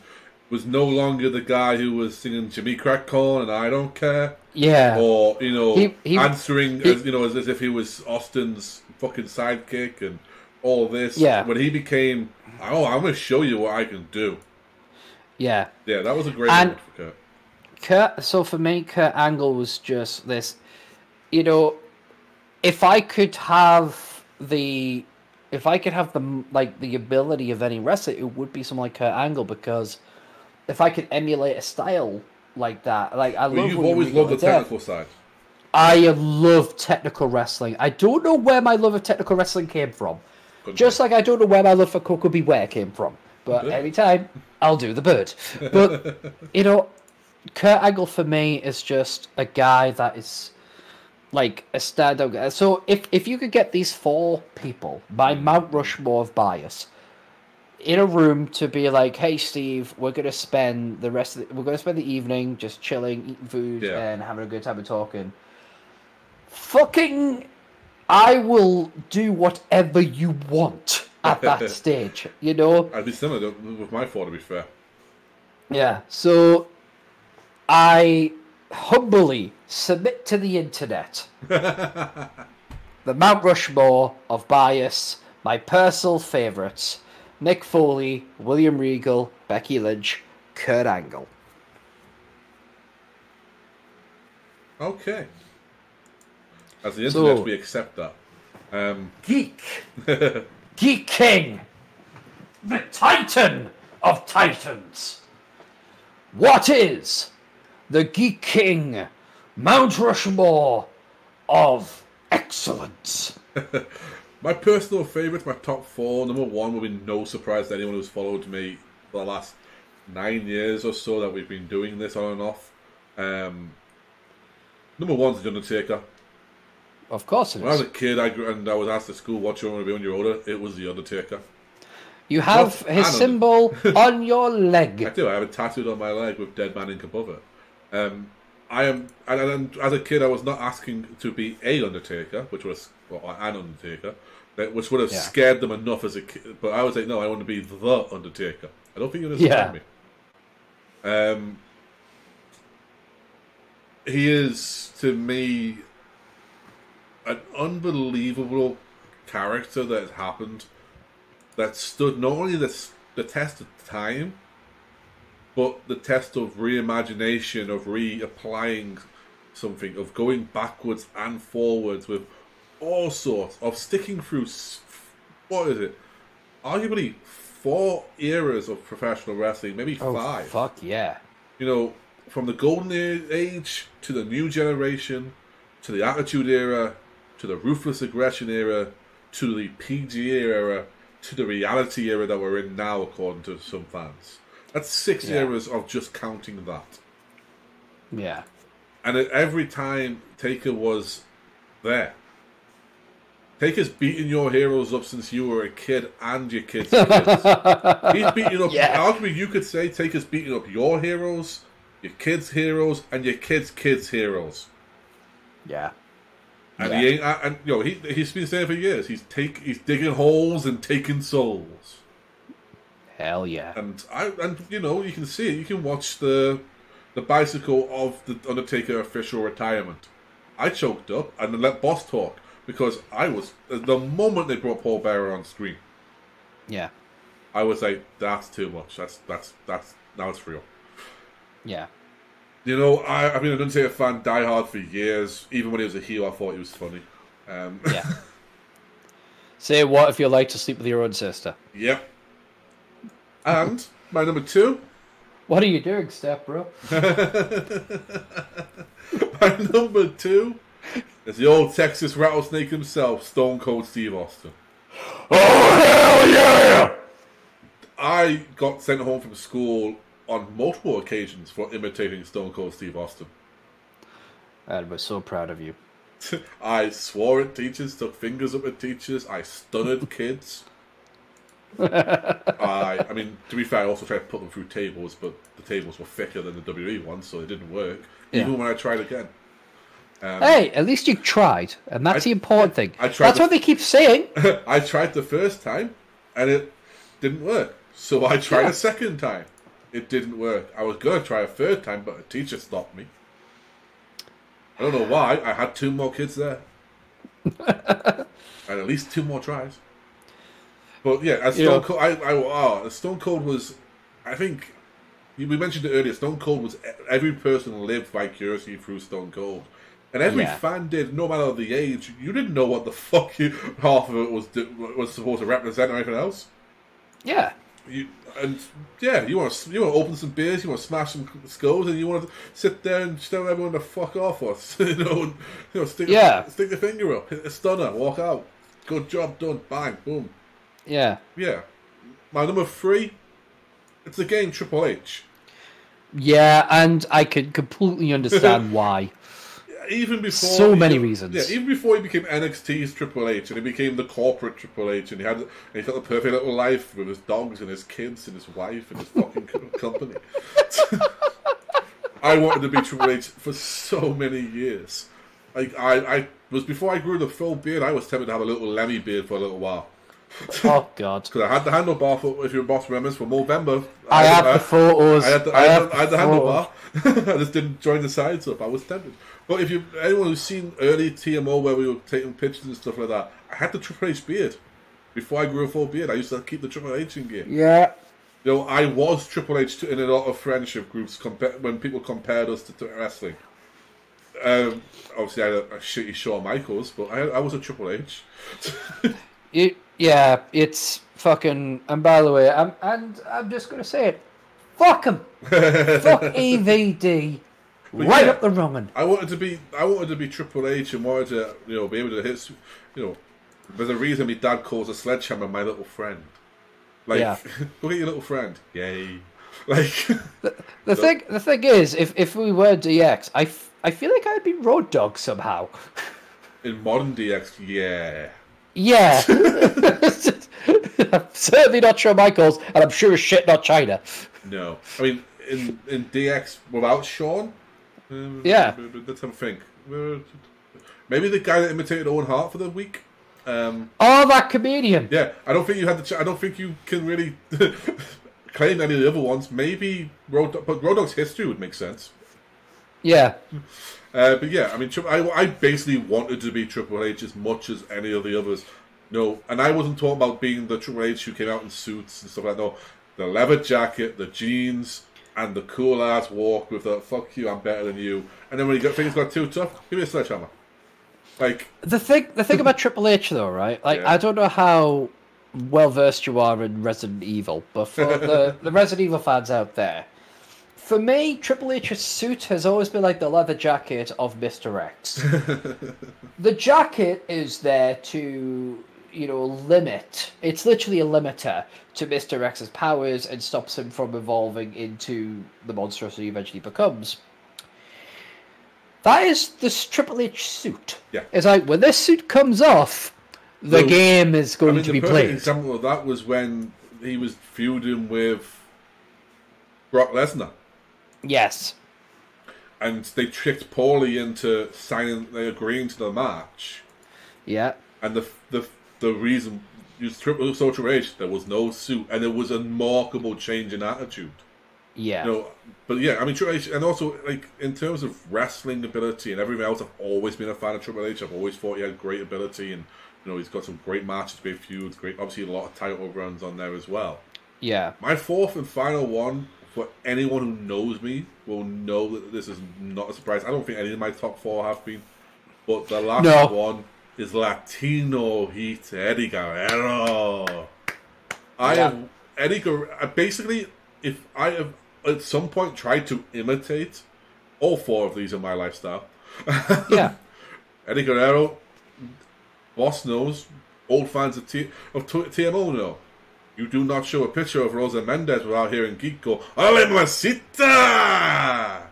was no longer the guy who was singing Jimmy Crack Corn and I Don't Care. Yeah. Or, answering as if he was Austin's fucking sidekick and all this. Yeah. When he became, I'm going to show you what I can do. Yeah. Yeah, that was a great moment for Kurt. So for me, Kurt Angle was just this, you know, if I could have the ability of any wrestler, it would be someone like Kurt Angle, because if I could emulate a style like that, like you've always loved the technical side. I love technical wrestling. I don't know where my love of technical wrestling came from. Just like I don't know where my love for Coco Beware came from. But every time, I'll do the bird. But, you know, Kurt Angle for me is just a guy that is like a standout guy. So if you could get these 4 people, my Mount Rushmore of bias, in a room to be like, hey Steve, we're gonna spend the evening just chilling, eating food, and having a good time and talking. Fucking, I will do whatever you want at that stage, you know? I'd be similar with my 4, to be fair. Yeah, so I humbly submit to the internet the Mount Rushmore of bias, my personal favourites: Mick Foley, William Regal, Becky Lynch, Kurt Angle. Okay. As the internet, we accept that. Geek. Geek King. The Titan of Titans. What is the Geek King Mount Rushmore of excellence? My personal favourites, my top 4, number 1 will be no surprise to anyone who's followed me for the last 9 years or so that we've been doing this on and off. Number 1's The Undertaker. Of course it is. When I was a kid, I was asked at school, what you want to be when you're older? It was The Undertaker. You have his symbol on your leg. I do. I have it tattooed on my leg with Dead Man Ink above it. And as a kid, I was not asking to be a Undertaker, which was an Undertaker, which would have scared them enough as a kid. But I was like, no, I want to be the Undertaker. I don't think you understand me. He is, to me, an unbelievable character that has happened, that stood not only the test of time, but the test of reimagination, of reapplying something, of going backwards and forwards with all sorts, of sticking through, what is it, arguably 4 eras of professional wrestling, maybe 5. Oh, fuck yeah. You know, from the golden age to the new generation, to the Attitude Era, to the Ruthless Aggression Era, to the PG era, to the reality era that we're in now, according to some fans. That's 6 eras of just counting that. Yeah. And every time Taker was there. Taker's beaten your heroes up since you were a kid and your kids' kids. He's beating up, arguably you could say Taker's beating up your heroes, your kids' heroes, and your kids' kids' heroes. Yeah. And he ain't, and you know, he's been saying for years, he's digging holes and taking souls. Hell yeah. And you know, you can see it. You can watch the bicycle of the Undertaker official retirement. I choked up and let Boss talk because I was, the moment they brought Paul Bearer on screen. Yeah. I was like, that's too much. That's now it's real. Yeah. You know, I've been an Undertaker fan, diehard for years. Even when he was a heel, I thought he was funny. Yeah. Say what if you like to sleep with your own sister? Yep. And my number 2. What are you doing, step bro? My number 2 is the old Texas rattlesnake himself, Stone Cold Steve Austin. Oh hell yeah! I got sent home from school on multiple occasions for imitating Stone Cold Steve Austin. I was so proud of you. I swore at teachers, took fingers up at teachers, I stunned kids. I mean, to be fair, I also tried to put them through tables, but the tables were thicker than the WWE ones, so it didn't work. Yeah. Even when I tried again. Hey, at least you tried, and that's the important thing. That's what they keep saying. I tried the first time, and it didn't work. So I tried a second time. It didn't work. I was going to try a third time, but a teacher stopped me. I don't know why. I had 2 more kids there. And at least 2 more tries. But yeah, as Stone Cold was, I think, we mentioned it earlier. Stone Cold was every person lived vicariously through Stone Cold, and every fan did, no matter the age. You didn't know what the fuck half of it was supposed to represent or anything else. Yeah. You want to open some beers, you want to smash some skulls, and you want to sit there and just tell everyone to fuck off us. Stick the finger up, hit a stunner, walk out. Good job done. Bang, boom. Yeah. Yeah. My number 3, it's the game Triple H. Yeah, and I can completely understand why. Even before, so many reasons. Yeah, even before he became NXT's Triple H, and he became the corporate Triple H, and he got the perfect little life with his dogs and his kids and his wife and his fucking company. I wanted to be Triple H for so many years. Like I was, before I grew the full beard, I was tempted to have a little Lemmy beard for a little while. Oh God! Because I had the handlebar for, if your boss remembers, for Movember. I had the photos. I had the handlebar. I just didn't join the sides up. I was tempted. But if anyone who's seen early TMO where we were taking pictures and stuff like that, I had the Triple H beard before I grew a full beard. I used to keep the Triple H in gear. Yeah. I was Triple H in a lot of friendship groups when people compared us to wrestling. Obviously, I had a shitty Shawn Michaels, but I was a Triple H. It's fucking. And by the way, I'm just gonna say it. Fuck him. Fuck EVD. Right up the wrong one. I wanted to be Triple H and wanted to be able to hit. There's a reason my dad calls a sledgehammer my little friend. Like, look at your little friend. Yay. Like the thing is, if we were DX, I feel like I'd be Road Dogg somehow. In modern DX, yeah. Yeah. I'm certainly not Shawn Michaels, and I'm sure as shit not China. No. I mean, in DX without Shawn, let's have a think. Maybe the guy that imitated Owen Hart for the week. That comedian. Yeah, I don't think you had I don't think you can really claim any of the other ones. Maybe Road Dogg's history would make sense. Yeah. But yeah, I mean, I basically wanted to be Triple H as much as any of the others. No, and I wasn't talking about being the Triple H who came out in suits and stuff like that. No, the leather jacket, the jeans, and the cool ass walk with the "fuck you, I'm better than you." And then when things got too tough, give me a sledgehammer. Like the thing about Triple H though, right? Like I don't know how well versed you are in Resident Evil, but for the Resident Evil fans out there, for me, Triple H's suit has always been like the leather jacket of Mr. X. The jacket is there to, limit. It's literally a limiter to Mr. X's powers and stops him from evolving into the monstrosity he eventually becomes. That is this Triple H suit. Yeah. It's like, when this suit comes off, the game is going to be played. The perfect example of that was when he was feuding with Brock Lesnar. Yes. And they tricked Paulie into agreeing to the match. Yeah. And the reason was Triple H, there was no suit, and it was a remarkable change in attitude. Yeah. But yeah, I mean, Triple H, and also, like, in terms of wrestling ability and everything else, I've always been a fan of Triple H. I've always thought he had great ability, and, he's got some great matches, great feuds, obviously a lot of title runs on there as well. Yeah. My fourth and final one, for anyone who knows me, will know that this is not a surprise. I don't think any of my top 4 have been. But the last one is Latino Heat, Eddie Guerrero. Basically, if I have at some point tried to imitate all 4 of these in my lifestyle. Yeah. Eddie Guerrero, Boss knows, old fans of TMO know. You do not show a picture of Rosa Mendez without hearing Geek go, "Ole Masita!"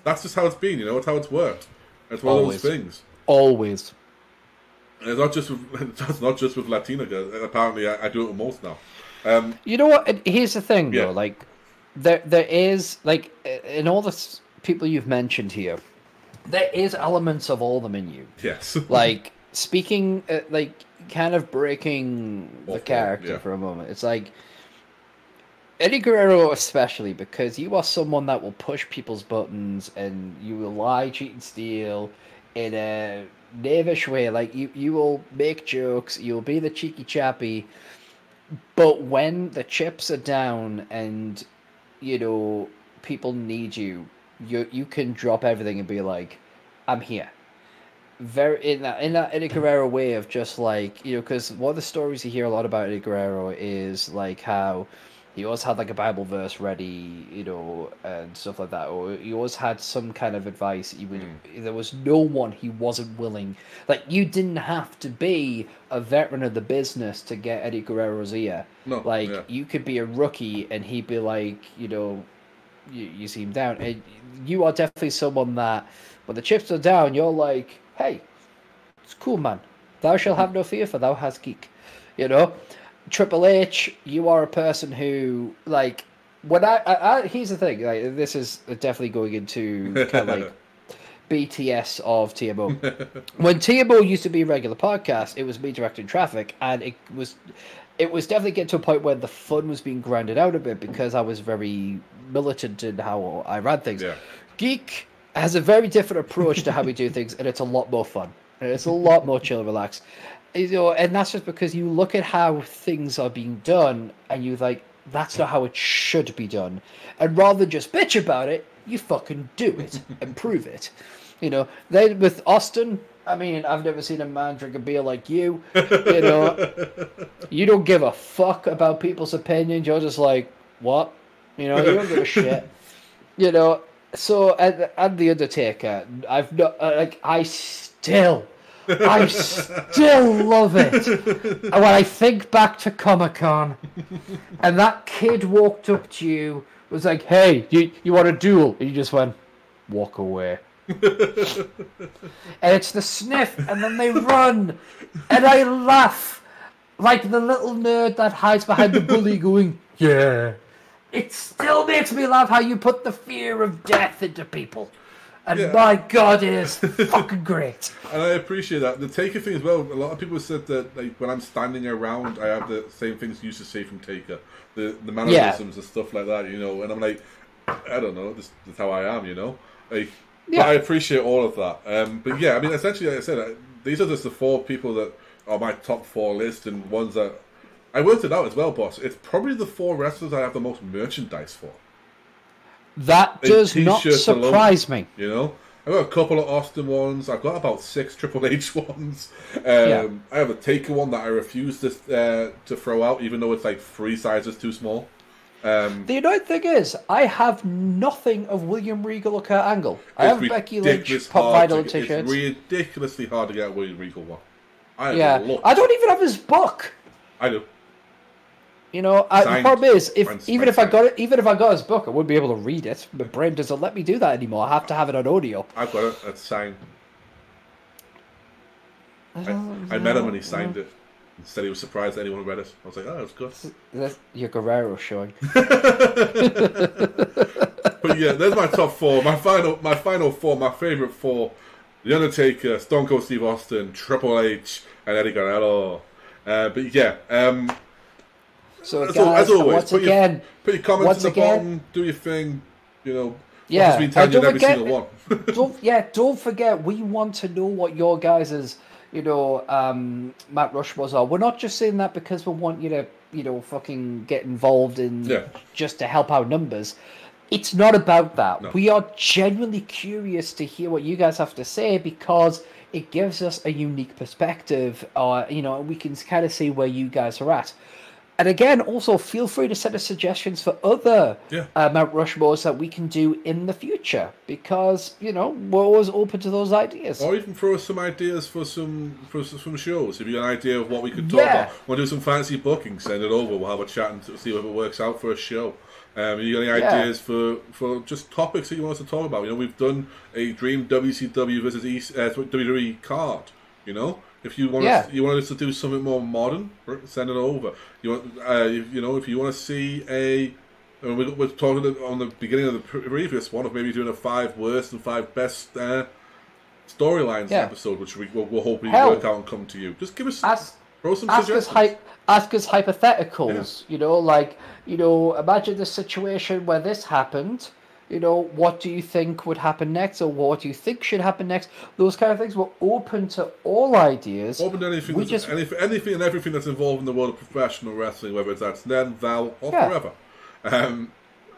That's just how it's been, it's how it's worked. It's one of those things. Always. And it's not just with Latina girls. Apparently, I do it with most now. You know what? Here's the thing, though. Like, there is, like, in all the people you've mentioned here, there is elements of all of them in you. Yes. Like, speaking, kind of breaking the character for a moment. It's like, Eddie Guerrero especially, because you are someone that will push people's buttons and you will lie, cheat, and steal in a knavish way. Like, you will make jokes, you'll be the cheeky chappy, But when the chips are down and, people need you, you can drop everything and be like, I'm here. Very in that Eddie Guerrero way of just like, because one of the stories you hear a lot about Eddie Guerrero is like how he always had like a Bible verse ready, and stuff like that, or he always had some kind of advice. There was no one he wasn't willing. Like, you didn't have to be a veteran of the business to get Eddie Guerrero's ear. No, you could be a rookie and he'd be like, you see him down, and you are definitely someone that when the chips are down, you're like, hey, it's cool, man. Thou shalt have no fear, for thou hast geek. Triple H, you are a person who, like, when I here's the thing, like, this is definitely going into kind of like BTS of TMO. When TMO used to be a regular podcast, it was me directing traffic, and it was definitely getting to a point where the fun was being grounded out a bit because I was very militant in how I ran things. Yeah. Geek has a very different approach to how we do things, and it's a lot more fun. And it's a lot more chill and relaxed. And that's just because you look at how things are being done, and you like, that's not how it should be done. And rather than just bitch about it, you fucking do it and prove it. Then with Austin, I mean, I've never seen a man drink a beer like you. You don't give a fuck about people's opinions. You're just like, what? You don't give a shit. So at The Undertaker, I've not I still love it. And when I think back to Comic-Con, and that kid walked up to you, was like, hey, you want a duel? And you just went, walk away. And it's the sniff, and then they run, and I laugh like the little nerd that hides behind the bully going, yeah. It still makes me laugh how you put the fear of death into people. And my God, it is fucking great. And I appreciate that. The Taker thing as well, a lot of people said that, like, when I'm standing around, I have the same things you used to say from Taker. The mannerisms and stuff like that, And I'm like, I don't know, this is how I am, Like, but I appreciate all of that. But yeah, I mean, essentially, like I said, these are just the 4 people that are my top 4 list, and ones that I worked it out as well, boss. It's probably the 4 wrestlers I have the most merchandise for. That does not surprise me. I've got a couple of Austin ones. I've got about 6 Triple H ones. I have a Taker one that I refuse to throw out, even though it's like 3 sizes too small. The annoying thing is, I have nothing of William Regal or Kurt Angle. I have Becky Lynch, Pop Vinyl t-shirts. It's ridiculously hard to get a William Regal one. I don't even have his book. I do. The problem is, even if I got his book, I wouldn't be able to read it. My brain doesn't let me do that anymore. I have to have it on audio. I've got it. It's signed. I met him and he signed it. He said he was surprised that anyone read it. I was like, oh, that's good. That's your Guerrero showing. But yeah, there's my top 4. My final 4. My favorite 4: The Undertaker, Stone Cold Steve Austin, Triple H, and Eddie Guerrero. But yeah. So guys, as always, put your comments in the bottom, do your thing, Yeah, been telling you every single one. don't forget, we want to know what your guys' Mount Rushmores are. We're not just saying that because we want you to, fucking get involved in just to help our numbers. It's not about that. No. We are genuinely curious to hear what you guys have to say because it gives us a unique perspective. We can kind of see where you guys are at. And again, also feel free to send us suggestions for other Mount Rushmores that we can do in the future because we're always open to those ideas. Or even throw us some ideas for some shows. If you have an idea of what we could talk about, we'll do some fancy booking. Send it over. We'll have a chat and see if it works out for a show. You got any ideas for just topics that you want us to talk about? We've done a Dream WCW versus WWE card. If you want us to do something more modern, send it over. If you want to see we're talking on the beginning of the previous one of maybe doing a 5 worst and 5 best storylines episode, which we'll hopefully work out and come to you. Just give us throw some suggestions. Ask us hypotheticals. Imagine the situation where this happened. you know, what do you think would happen next, or what do you think should happen next? Those kind of things. We're open to all ideas. Open to anything, anything and everything that's involved in the world of professional wrestling, whether it's that's then, thou, or forever.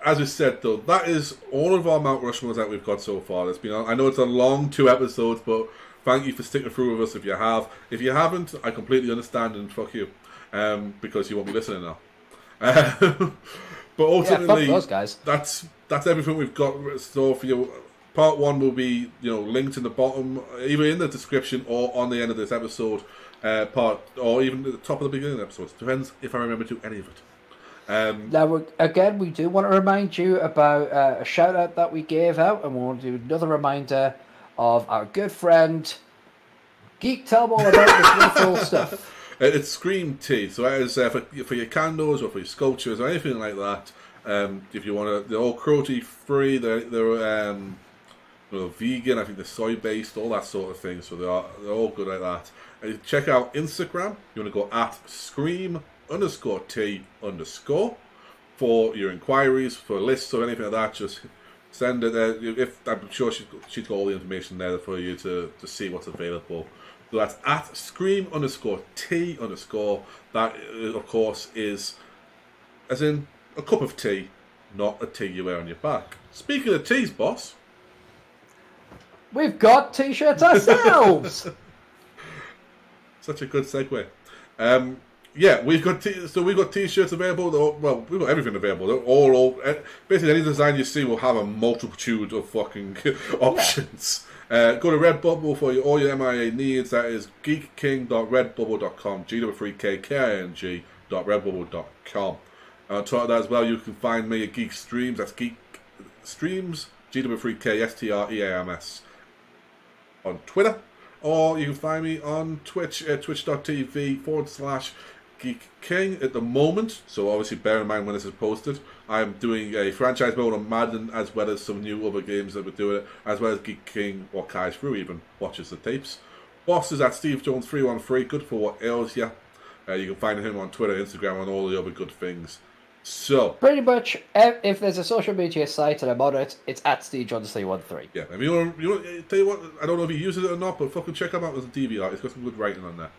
As I said, though, that is all of our Mount Rushmores that we've got so far. It's been, I know it's a long 2 episodes, but thank you for sticking through with us if you have. If you haven't, I completely understand, and fuck you, because you won't be listening now. But ultimately, fuck those guys. That's everything we've got in store for you. Part 1 will be, you know, linked in the bottom, either in the description or on the end of this episode, or even at the top of the beginning of the episode. Depends if I remember to do any of it. Now, again, we do want to remind you about a shout out that we gave out, and we want to do another reminder of our good friend Geek. Tell them all about this wonderful stuff. It's Scream Tea, so that is for your candles or for your sculptures or anything like that. If you want to, they're all cruelty free. They're vegan. I think they're soy based, all that sort of thing. So they're all good like that. Check out Instagram. You want to go at Scream_T_ for your inquiries, for lists or anything like that. Just send it there. I'm sure she's got all the information there for you to see what's available. So that's at Scream_T_. That, of course, is as in a cup of tea, not a tea you wear on your back. Speaking of teas, boss, we've got t-shirts ourselves. Such a good segue. Yeah, we've got t-shirts available. Well, we've got everything available. They're all basically any design you see will have a multitude of fucking options. Go to Redbubble for all your MIA needs. That is geekking.redbubble.com. G33KKing.redbubble.com. On top of that as well, you can find me at Geek Streams. That's Geek Streams, G33KSTREAMS on Twitter. Or you can find me on Twitch at twitch.tv/Geek King at the moment. So obviously bear in mind when this is posted, I'm doing a franchise mode on Madden, as well as some new other games that we're doing, as well as Geek King or Kai's Through even watches the tapes. Boss is at SteveJones313, good for what ails you. You can find him on Twitter, Instagram, and all the other good things. So pretty much, if there's a social media site and I'm on it, it's at SteveJones313. Yeah, I mean, you want tell you what, I don't know if he uses it or not, but fucking check him out as a DVR. He's got some good writing on there.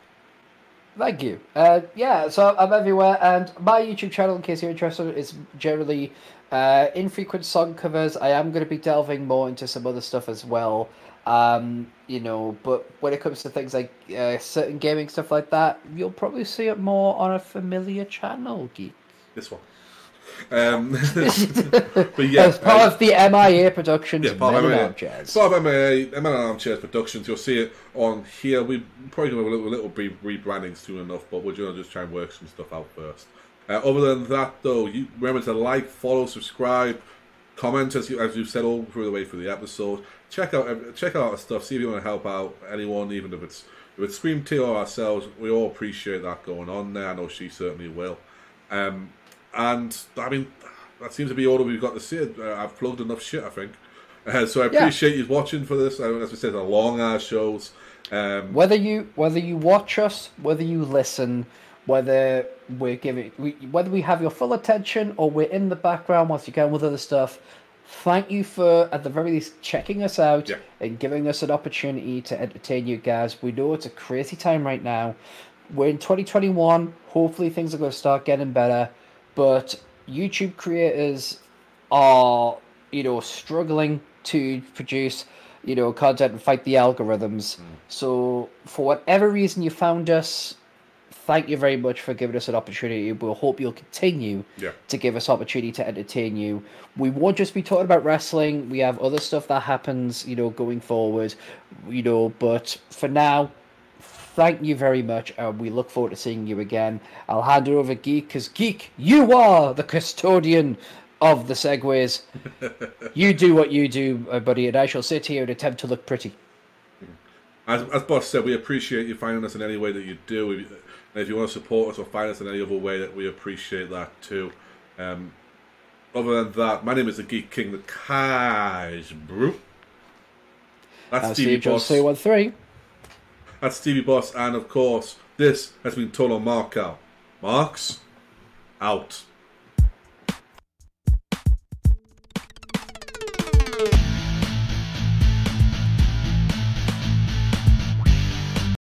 Thank you. Yeah, so I'm everywhere, and my YouTube channel, in case you're interested, is generally infrequent song covers. I am going to be delving more into some other stuff as well. You know, but when it comes to things like certain gaming stuff like that, you'll probably see it more on a familiar channel, Geek. This one. But yeah, as part of the MIA Productions, part Men of In MIA. Armchairs. Part of MIA, Men In Armchairs Productions. You'll see it on here. We're probably going to do a little rebranding soon enough, but we're going to just try and work some stuff out first. Other than that, though, you remember to like, follow, subscribe, comment as you've said all through the way through the episode. Check out our stuff. See if you want to help out anyone, even if it's Scream T or ourselves. We all appreciate that going on there. I know she certainly will. And I mean, that seems to be all that we've got to say. I've plugged enough shit, I think. So I appreciate you watching for this. As we said, they're long ass shows. Whether you watch us, whether you listen, whether we have your full attention or we're in the background whilst you go on with other stuff, thank you for at the very least checking us out and giving us an opportunity to entertain you guys. We know it's a crazy time right now. We're in 2021. Hopefully things are going to start getting better. But YouTube creators are, struggling to produce, content and fight the algorithms. So for whatever reason you found us, thank you very much for giving us an opportunity. We'll hope you'll continue to give us opportunity to entertain you. We won't just be talking about wrestling. We have other stuff that happens, going forward, but for now, thank you very much, and we look forward to seeing you again. I'll hand it over to Geek, because Geek, you are the custodian of the segues. You do what you do, buddy, and I shall sit here and attempt to look pretty. As Boss said, we appreciate you finding us in any way that you do. And if you want to support us or find us in any other way, that we appreciate that too. Other than that, my name is the Geek King, the Kai's Brew. That's Stevie Boss. 13. That's Stevie Boss, and of course, this has been TotalMarkOut. Marks out.